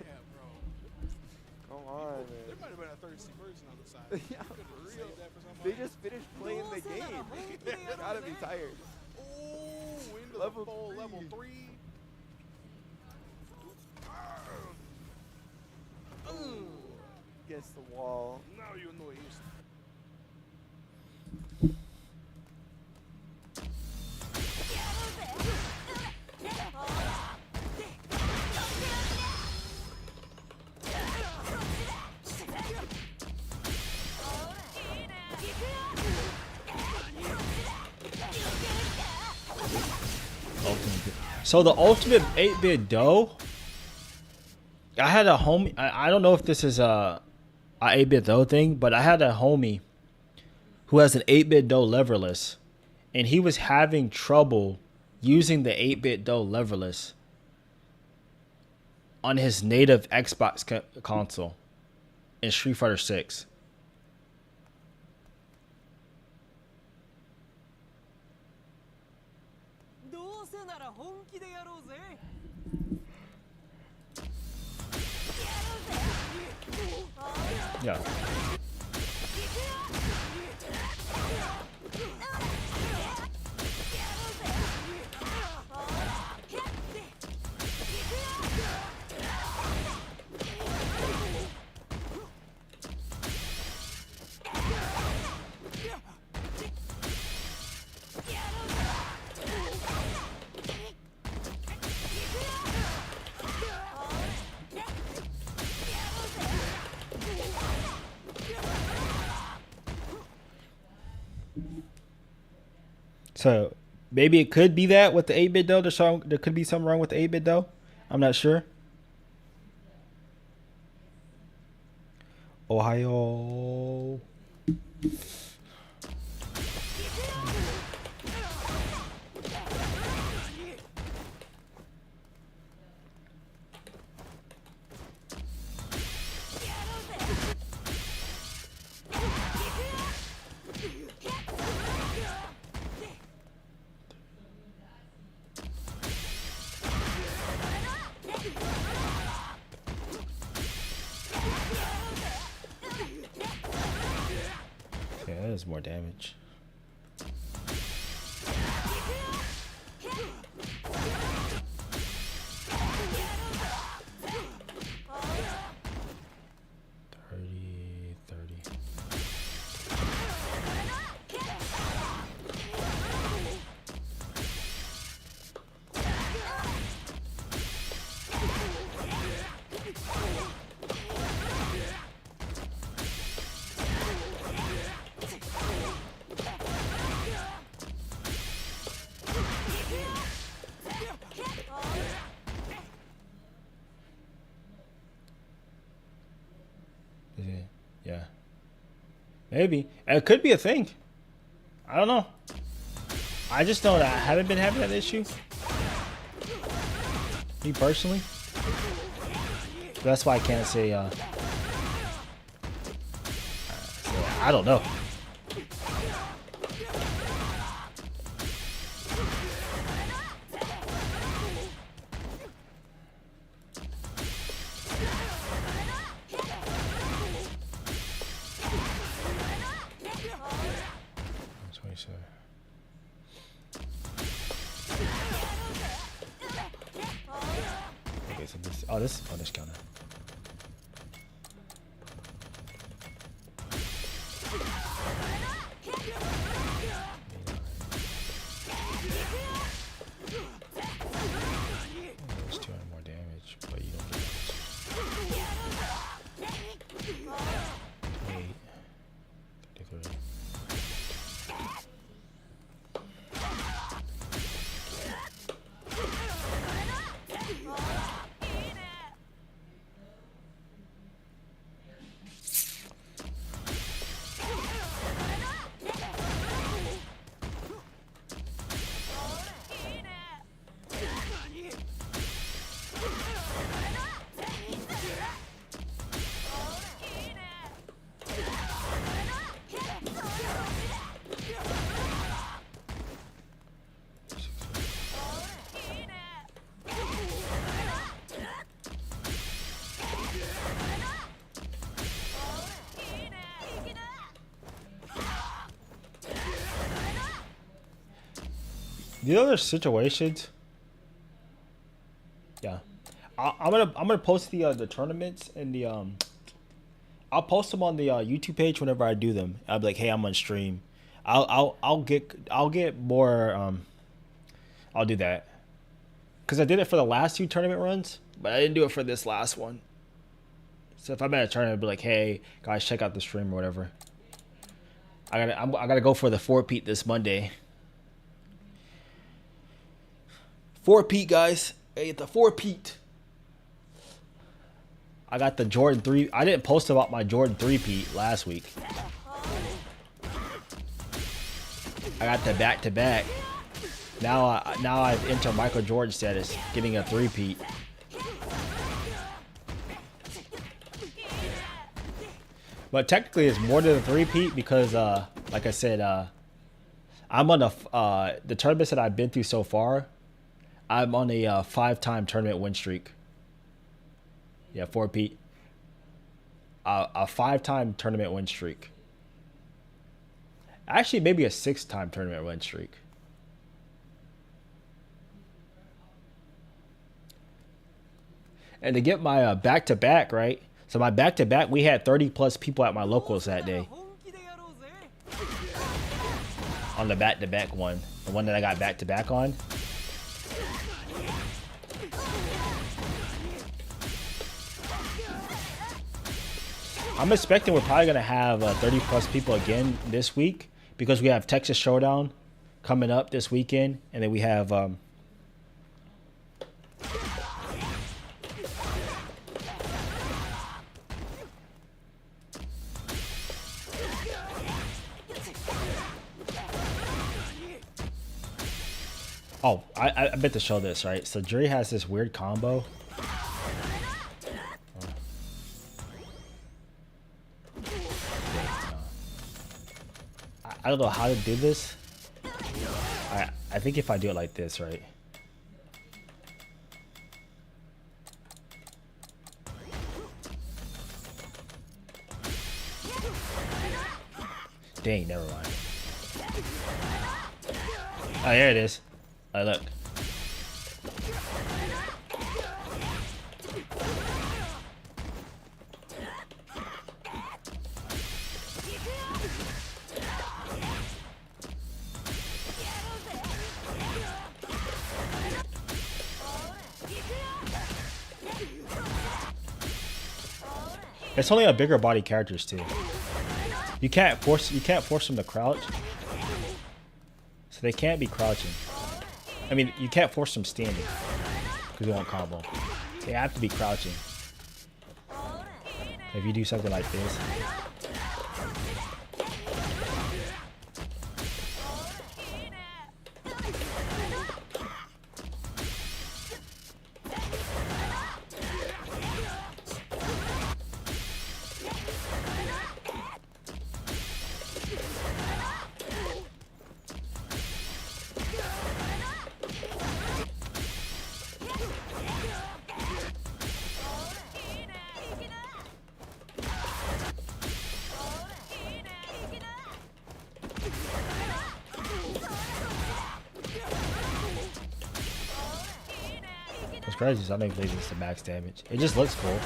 bro. Come on, There man. might have been a thirsty person on the side. Yeah, Could've for saved real. that for They somebody. just finished playing the game. Gotta be tired. Oh, into Level the bowl, three. level 3. Against the wall. Now you know it is. So the ultimate 8-bit dough. I had a homie. I don't know if this is a 8-bit dough thing, but I had a homie who has an 8-bit dough leverless, and he was having trouble using the 8-bit dough leverless on his native Xbox console in Street Fighter 6. Yeah. So maybe it could be that with the 8-bit dough. There could be something wrong with the 8-bit dough. I'm not sure. Ohio. Yeah, that is more damage. Yeah. Maybe. It could be a thing. I don't know. I just know that I haven't been having that issue. Me personally. That's why I can't say, I don't know. Okay, so this, oh, this is punish counter. There's 200 more damage, but you don't get damage. 8, 33. The other situations, yeah, I'm gonna post the tournaments and the I'll post them on the YouTube page whenever I do them. I'll be like, hey, I'm on stream. I'll get more. I'll do that because I did it for the last 2 tournament runs, but I didn't do it for this last one. So if I'm at a tournament, I'll be like, hey guys, check out the stream or whatever. I gotta go for the 4-peat this Monday. 4-peat, guys. Hey, it's a 4-peat. I got the Jordan 3. I didn't post about my Jordan 3-peat last week. I got the back-to-back. Now I've entered Michael Jordan status, getting a 3-peat. But technically, it's more than a 3-peat because, like I said, I'm on the tournaments that I've been through so far. I'm on a 5-time tournament win streak. Yeah, 4-peat. A 5-time tournament win streak. Actually, maybe a 6-time tournament win streak. And to get my back-to-back, right? So my back-to-back, we had 30+ people at my locals that day. On the back-to-back one. The one that I got back-to-back on. I'm expecting we're probably going to have 30+ people again this week because we have Texas Showdown coming up this weekend. And then we have Oh, I meant to show this, right? So Juri has this weird combo. I don't know how to do this. I think if I do it like this, right? Dang, never mind. Oh, there it is. Oh, look. It's only a bigger body characters too. You can't force them to crouch. So they can't be crouching. I mean, you can't force them standing because they won't combo. They have to be crouching. If you do something like this. It's crazy, so I don't even believe it's the max damage. It just looks cool.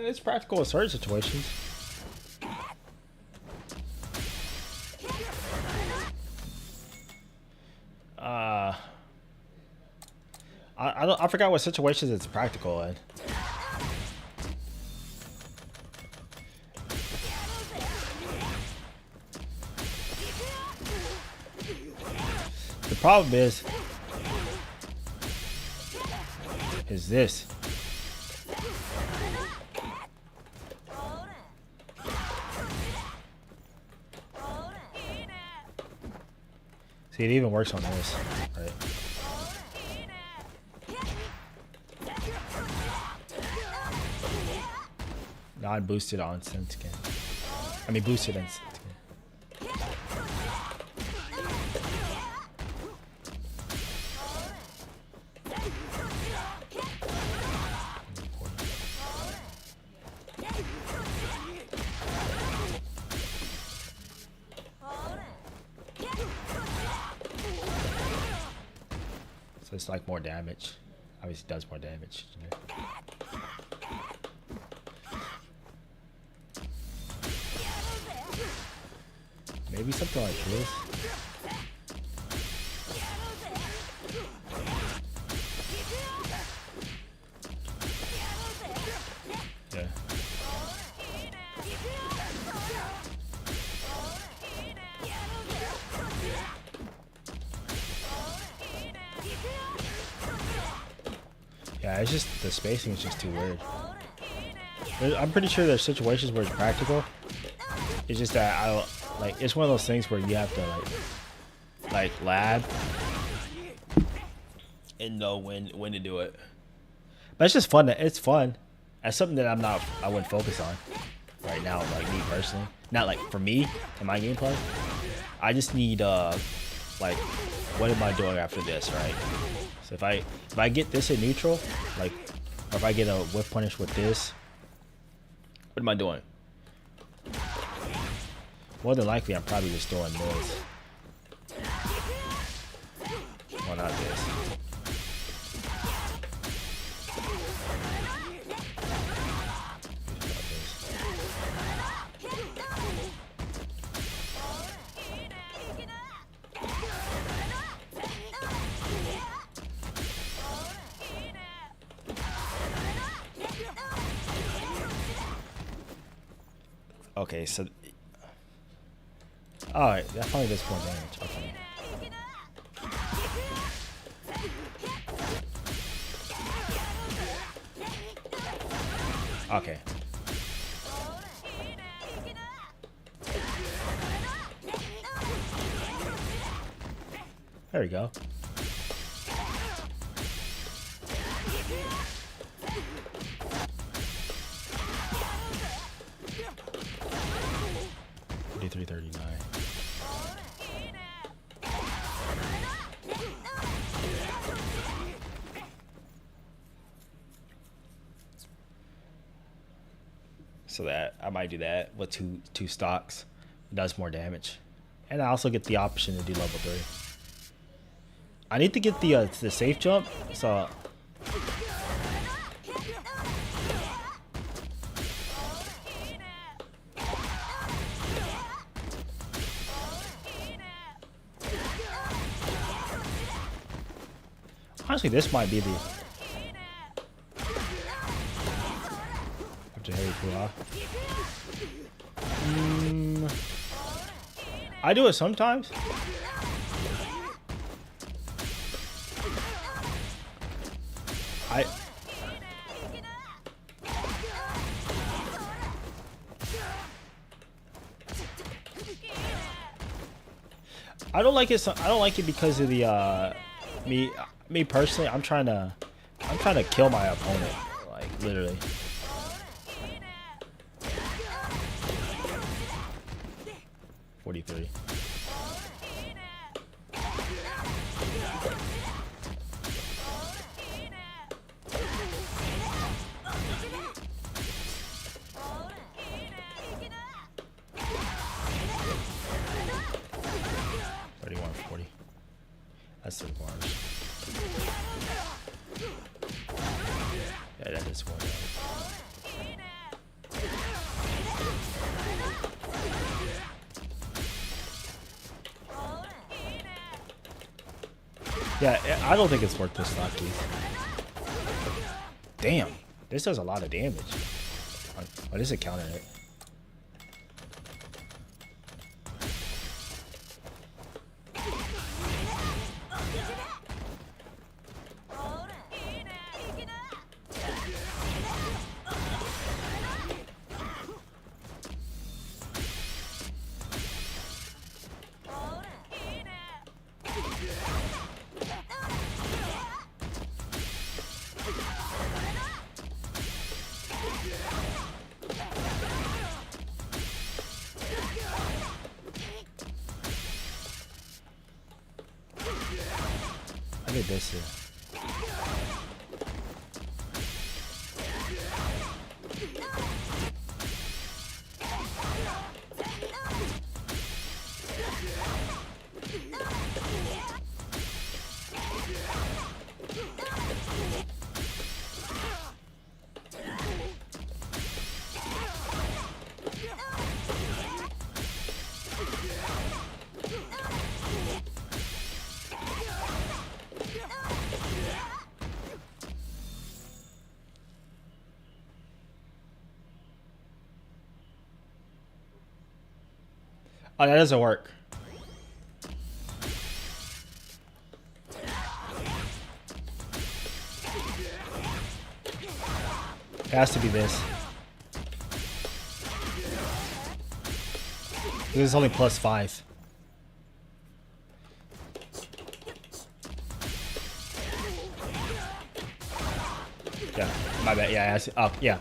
It's practical in certain situations. I forgot what situations it's practical in. The problem is this. See, it even works on this, right? Not boosted on Senskin. I mean, boosted on Senskin. So it's like more damage. Obviously, it does more damage. Maybe something like this. Yeah. Yeah, it's just the spacing is just too weird. I'm pretty sure there's situations where it's practical. It's just that it's one of those things where you have to like lab and know when to do it. But it's just fun. It's fun. That's something that I wouldn't focus on right now, like me personally. Not like for me in my gameplay. I just need like what am I doing after this, right? So if I get this in neutral, like, or if I get a whip punish with this, what am I doing? More than likely, I'm probably just throwing this. Well, not this. Okay, so. Alright, that probably does more damage. Okay. Okay. There we go. $43.39. So that I might do that with two stocks. It does more damage, and I also get the option to do level 3. I need to get the safe jump. So. Honestly, this might be the. I do it sometimes. I don't like it. I don't like it because of the me personally. I'm trying to kill my opponent, like literally. $43. $31.40. That's 3 bars. Yeah, that is 1. Yeah, I don't think it's worth this stock, Keith. Damn, this does a lot of damage. Oh, this is counter it. I did this here. Oh, that doesn't work. It has to be this. This is only +5. Yeah, my bad. Yeah, I see. Up. Yeah.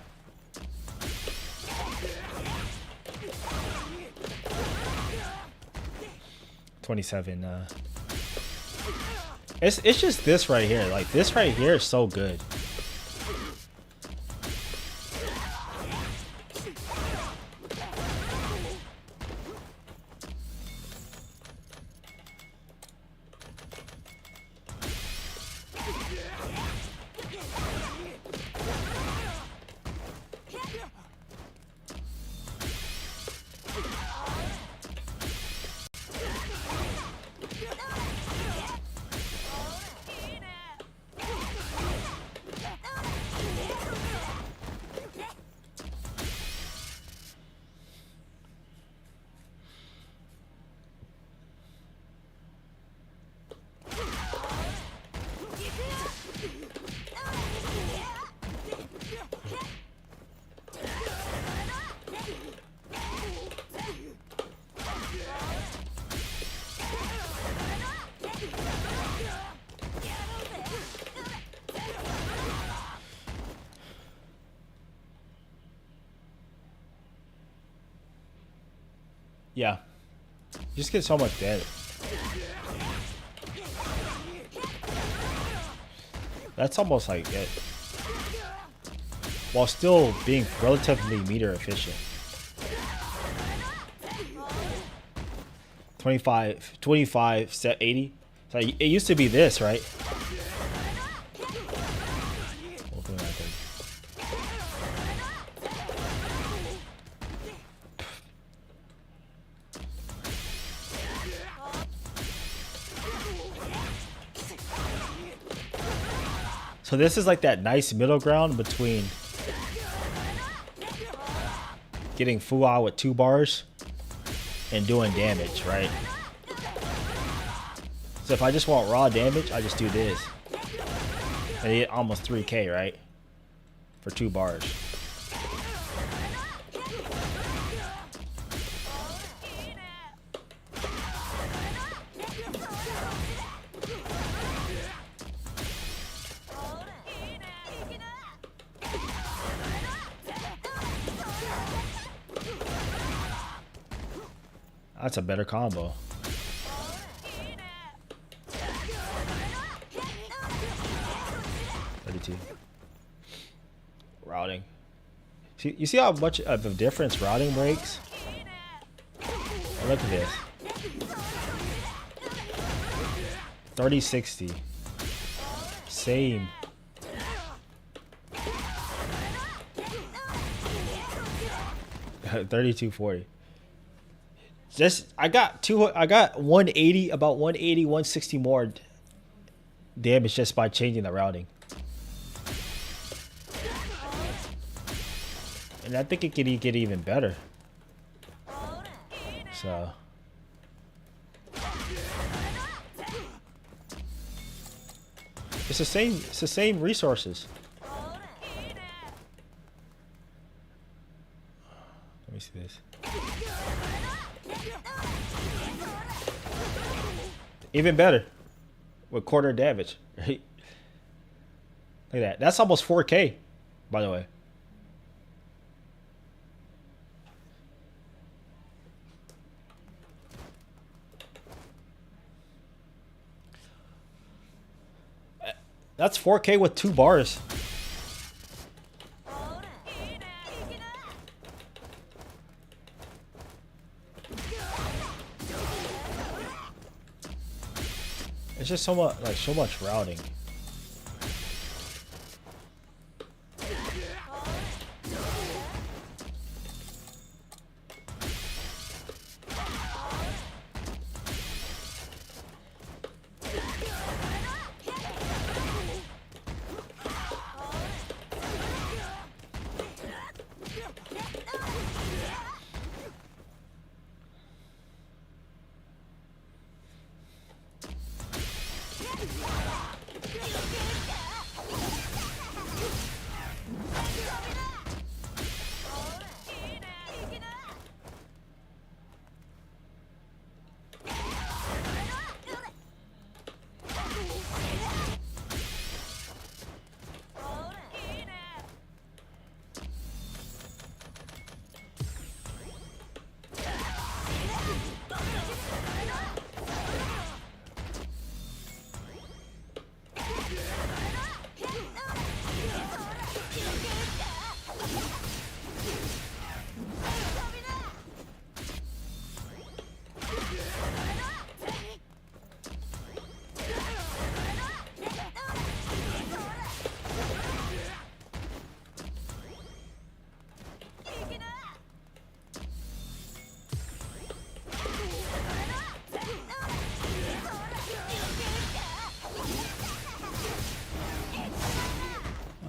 $27. It's just this right here. Like this right here is so good. Yeah. You just get so much damage. That's almost like it. While still being relatively meter efficient. 25, set 80. So it used to be this, right? So this is like that nice middle ground between getting full out with 2 bars and doing damage, right? So if I just want raw damage, I just do this. And I get almost 3k, right? For 2 bars. That's a better combo. Routing. See, you see how much of a difference routing breaks? Look at this. 30-60. Same. $32.40. Just I got 180, about 180, 160 more damage just by changing the routing. And I think it could get even better. So it's the same resources. Let me see this. Even better with quarter damage. Right? Look at that. That's almost 4K, by the way. That's 4K with 2 bars. It's just so much routing.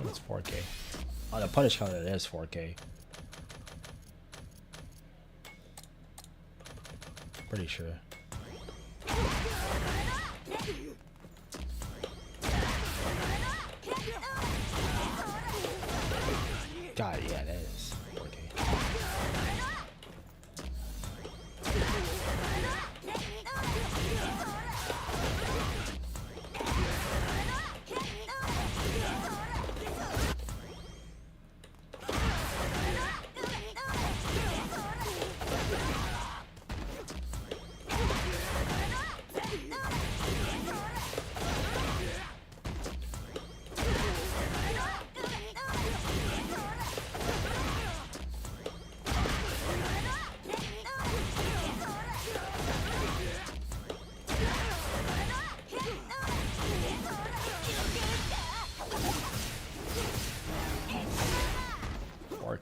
Oh, it's 4K. On the punish counter, it is 4K. Pretty sure. God, yeah, that is 4K.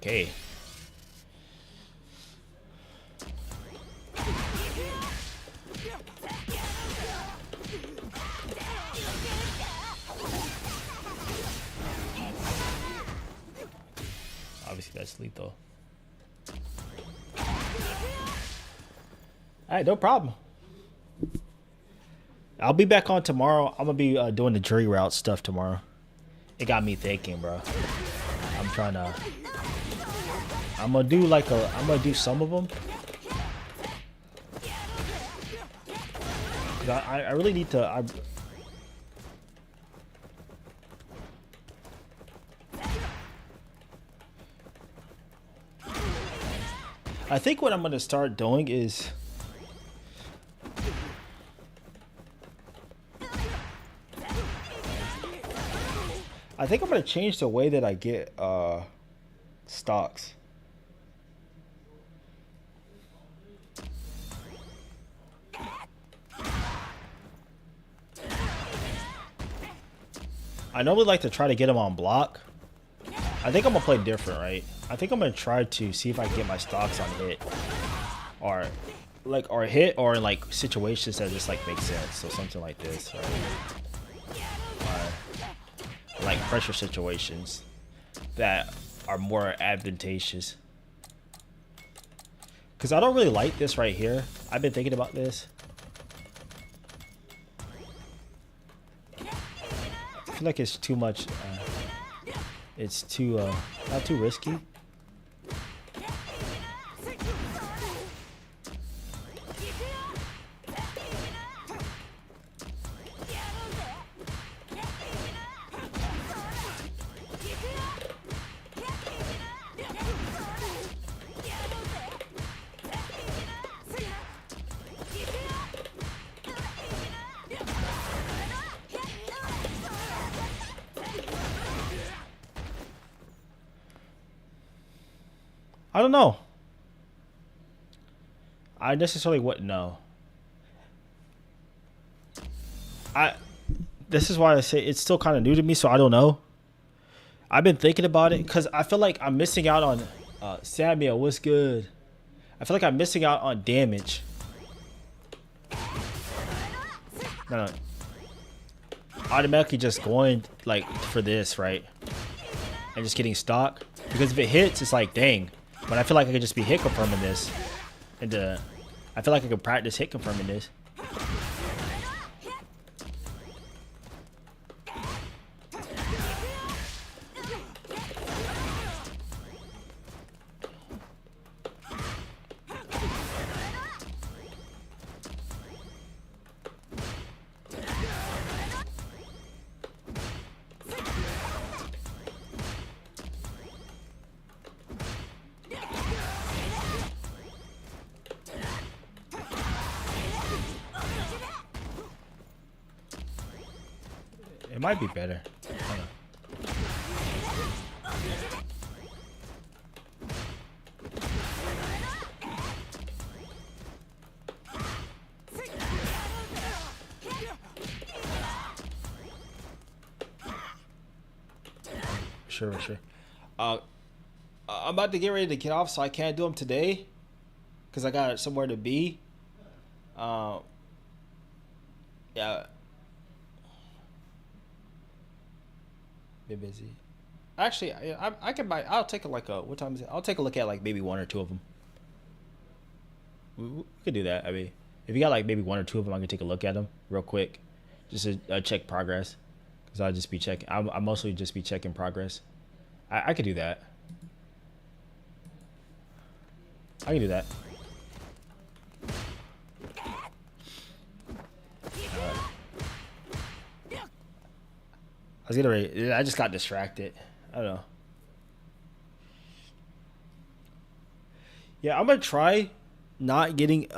okay. Obviously, that's lethal. Alright, no problem. I'll be back on tomorrow. I'm gonna be doing the Juri route stuff tomorrow. It got me thinking, bro. I'm gonna do some of them. I really need to. I think what I'm gonna start doing is. I think I'm gonna change the way that I get stocks. I normally like to try to get them on block. I think I'm gonna play different, right? I think I'm gonna try to see if I can get my stocks on hit, or hit, or in like situations that just like make sense. So something like this, right? Like pressure situations that are more advantageous. Because I don't really like this right here. I've been thinking about this. I feel like it's too much. It's too not too risky. I don't know. I necessarily wouldn't know. This is why I say it's still kind of new to me, so I don't know. I've been thinking about it because I feel like I'm missing out on Samuel. What's good? I feel like I'm missing out on damage. No. Automatically just going like for this, right? And just getting stock. Because if it hits, it's like dang. But I feel like I could just be hit confirming this. And I feel like I could practice hit confirming this. It might be better. Sure. I'm about to get ready to get off, so I can't do them today because I got somewhere to be. Yeah. Bit busy. Actually, I can buy. I'll take what time is it? I'll take a look at like maybe one or two of them. We could do that. I mean, if you got like maybe one or two of them, I can take a look at them real quick, just to check progress. Cause I'll just be checking. I mostly just be checking progress. I could do that. I can do that. I was getting ready. I just got distracted. I don't know. Yeah, I'm gonna try not getting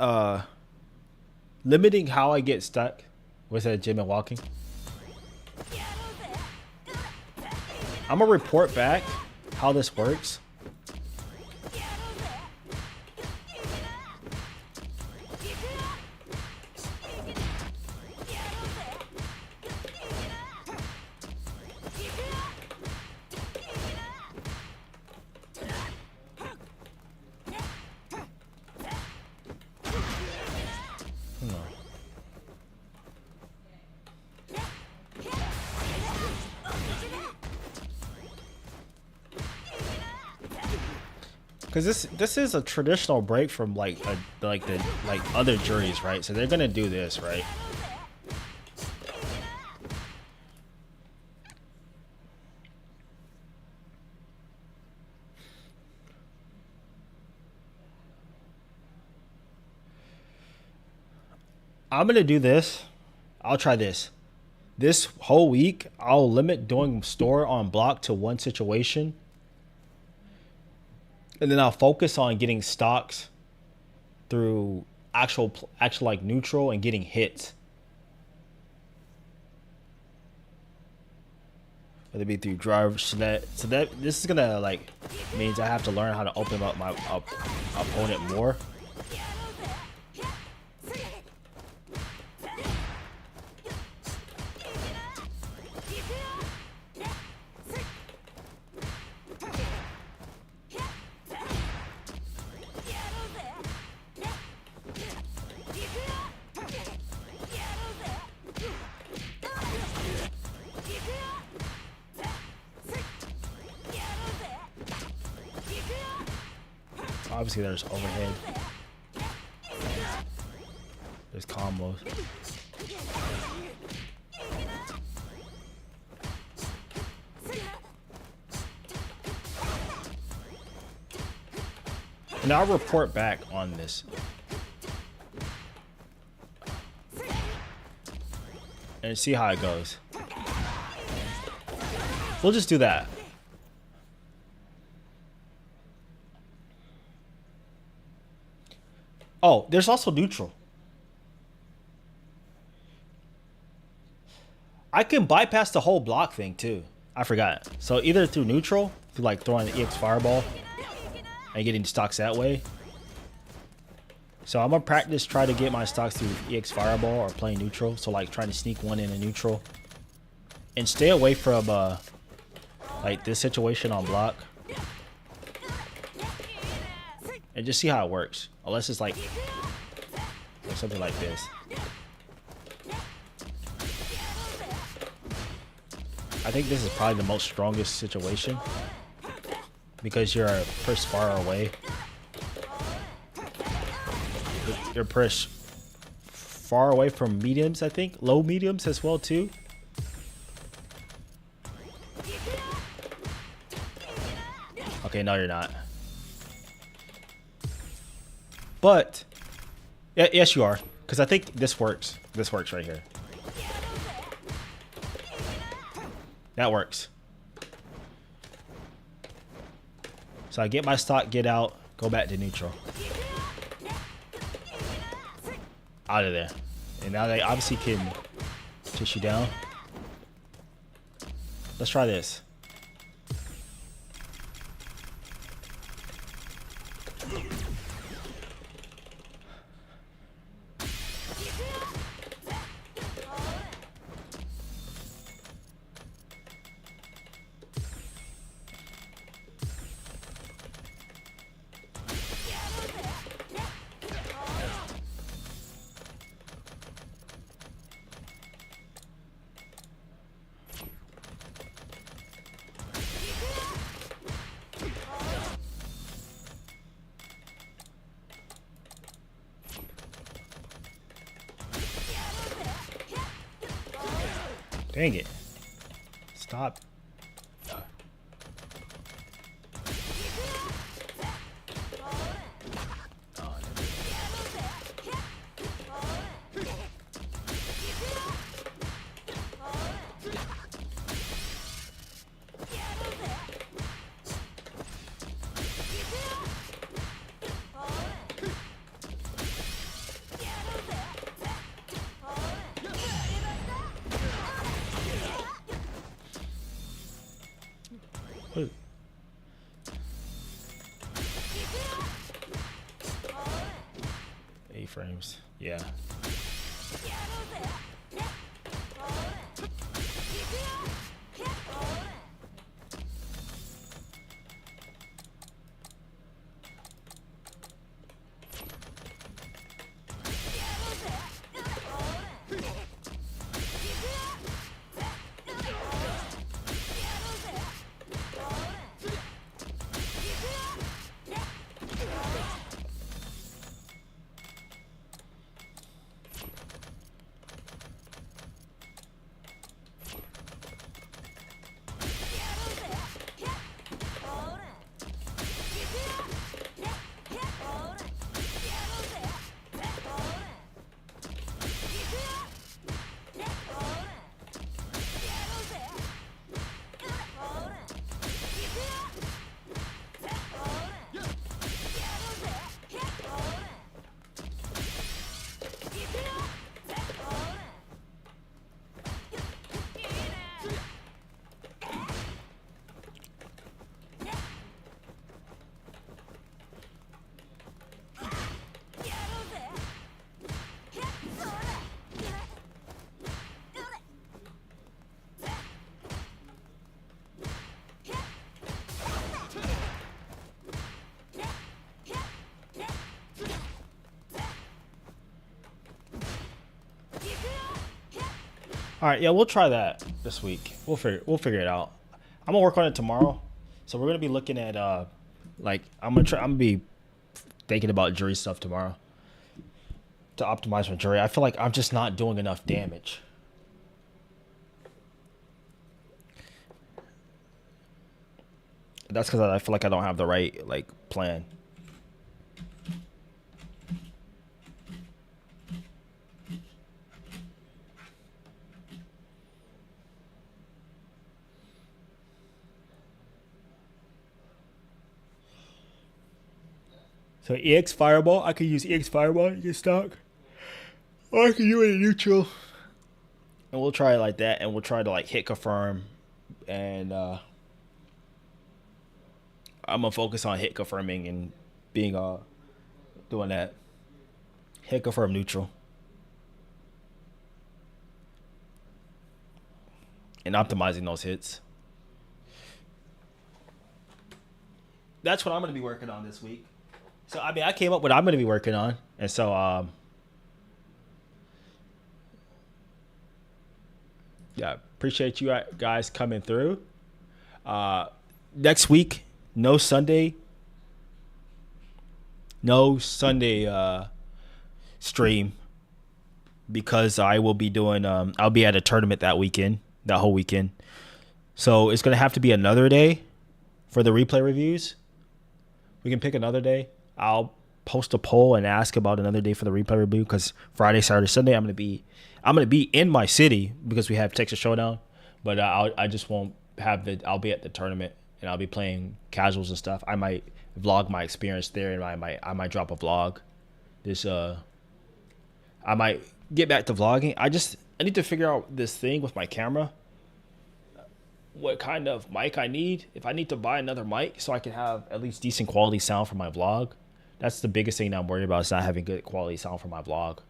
limiting how I get stuck with that gym and walking. I'm gonna report back how this works. Because this is a traditional break from like the other juries, right? So they're gonna do this, right? I'm gonna do this. I'll try this. This whole week, I'll limit doing store on block to one situation. And then I'll focus on getting stocks through actual like neutral and getting hits. Whether it be through drivers. So that this is gonna like means I have to learn how to open up my opponent more. Obviously, there's overhead. There's combos. And I'll report back on this. And see how it goes. We'll just do that. Oh, there's also neutral. I can bypass the whole block thing too. I forgot. So either through neutral, through like throwing the EX fireball and getting stocks that way. So I'm gonna practice try to get my stocks through EX fireball or playing neutral. So like trying to sneak one in a neutral. And stay away from like this situation on block. And just see how it works. Unless it's like something like this. I think this is probably the most strongest situation. Because you're pushed far away. You're pushed far away from mediums, I think. Low mediums as well too. Okay, no you're not. But, yes you are. Because I think this works. This works right here. That works. So I get my stock, get out, go back to neutral. Out of there. And now they obviously can chase you down. Let's try this. Dang it. Stop. A-frames, yeah. All right, yeah, we'll try that this week. We'll figure it out. I'm gonna work on it tomorrow. So we're gonna be looking at like I'm gonna be thinking about jury stuff tomorrow to optimize my jury. I feel like I'm just not doing enough damage. That's because I feel like I don't have the right like plan. So EX Fireball, I could use EX Fireball to get stock. Or I could do it in neutral. And we'll try it like that, and we'll try to like hit confirm, and I'm gonna focus on hit confirming and being doing that. Hit confirm neutral. And optimizing those hits. That's what I'm gonna be working on this week. So I mean I came up with what I'm gonna be working on. And so yeah, appreciate you guys coming through. Next week, no Sunday stream, because I will be doing I'll be at a tournament that whole weekend. So it's gonna have to be another day for the replay reviews. We can pick another day. I'll post a poll and ask about another day for the replay review, because Friday, Saturday, Sunday I'm gonna be in my city because we have Texas Showdown, but I just won't have I'll be at the tournament and I'll be playing casuals and stuff. I might vlog my experience there, and I might drop a vlog. I might get back to vlogging. I need to figure out this thing with my camera. What kind of mic I need. If I need to buy another mic so I can have at least decent quality sound for my vlog. That's the biggest thing that I'm worried about, is not having good quality sound for my vlog.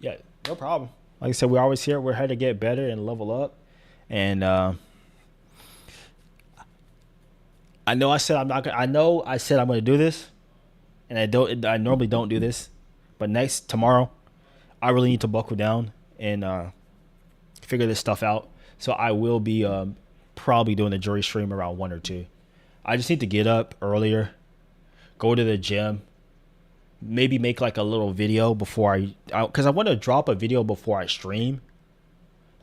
Yeah, no problem. Like I said, we're always here. We're here to get better and level up. And I know I said I'm not gonna. I know I said I'm gonna do this, and I normally don't do this, but tomorrow, I really need to buckle down and figure this stuff out. So I will be probably doing the jury stream around 1 or 2. I just need to get up earlier, go to the gym, maybe make like a little video before because I want to drop a video before I stream,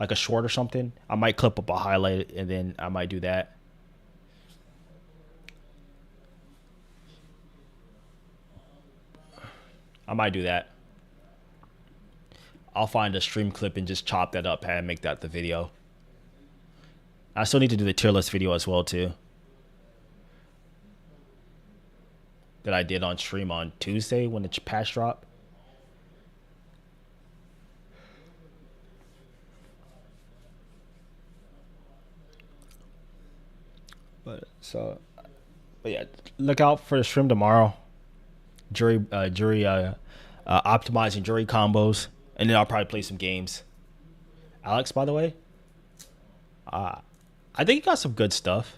like a short or something. I might clip up a highlight, and then I might do that. I might do that. I'll find a stream clip and just chop that up and make that the video. I still need to do the tier list video as well too, that I did on stream on Tuesday when the patch dropped. But yeah, look out for the stream tomorrow. Jury optimizing jury combos, and then I'll probably play some games. Alex, by the way, I think he got some good stuff.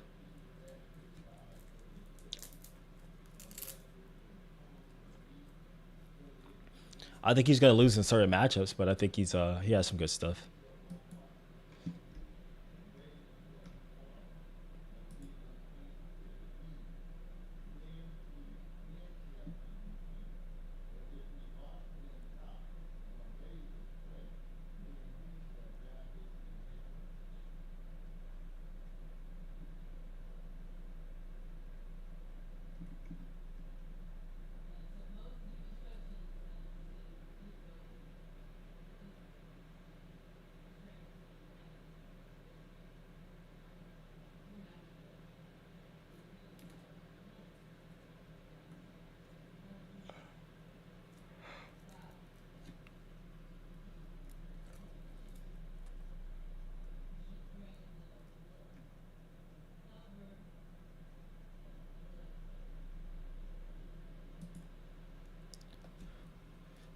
I think he's gonna lose in certain matchups, but I think he has some good stuff.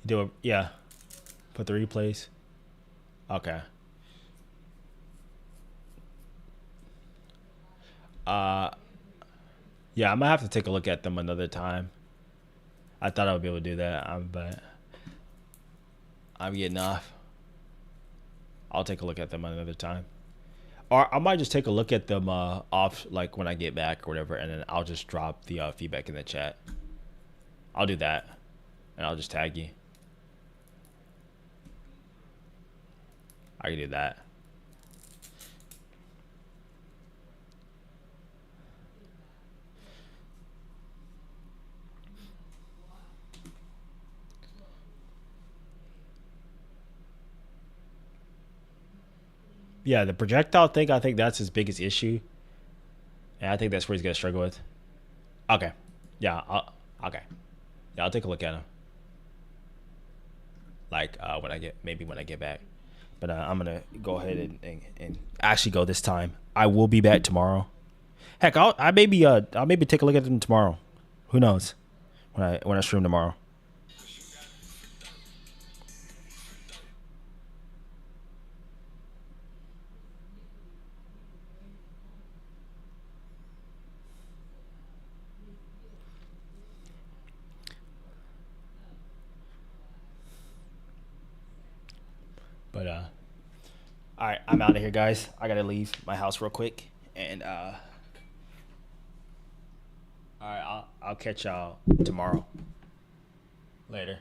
Do it, yeah. Put the replays. Okay. Yeah, I might have to take a look at them another time. I thought I would be able to do that, but I'm getting off. I'll take a look at them another time. Or I might just take a look at them off, like when I get back or whatever, and then I'll just drop the feedback in the chat. I'll do that, and I'll just tag you. I can do that. Yeah, the projectile thing, I think that's his biggest issue. And I think that's where he's going to struggle with. Okay. Yeah, okay. Yeah, I'll take a look at him. Like, when I get back. But I'm going to go ahead and actually go this time. I will be back tomorrow. Heck, I'll maybe take a look at them tomorrow. Who knows? When I stream tomorrow. But all right, I'm out of here, guys. I gotta leave my house real quick, and all right, I'll catch y'all tomorrow. Later.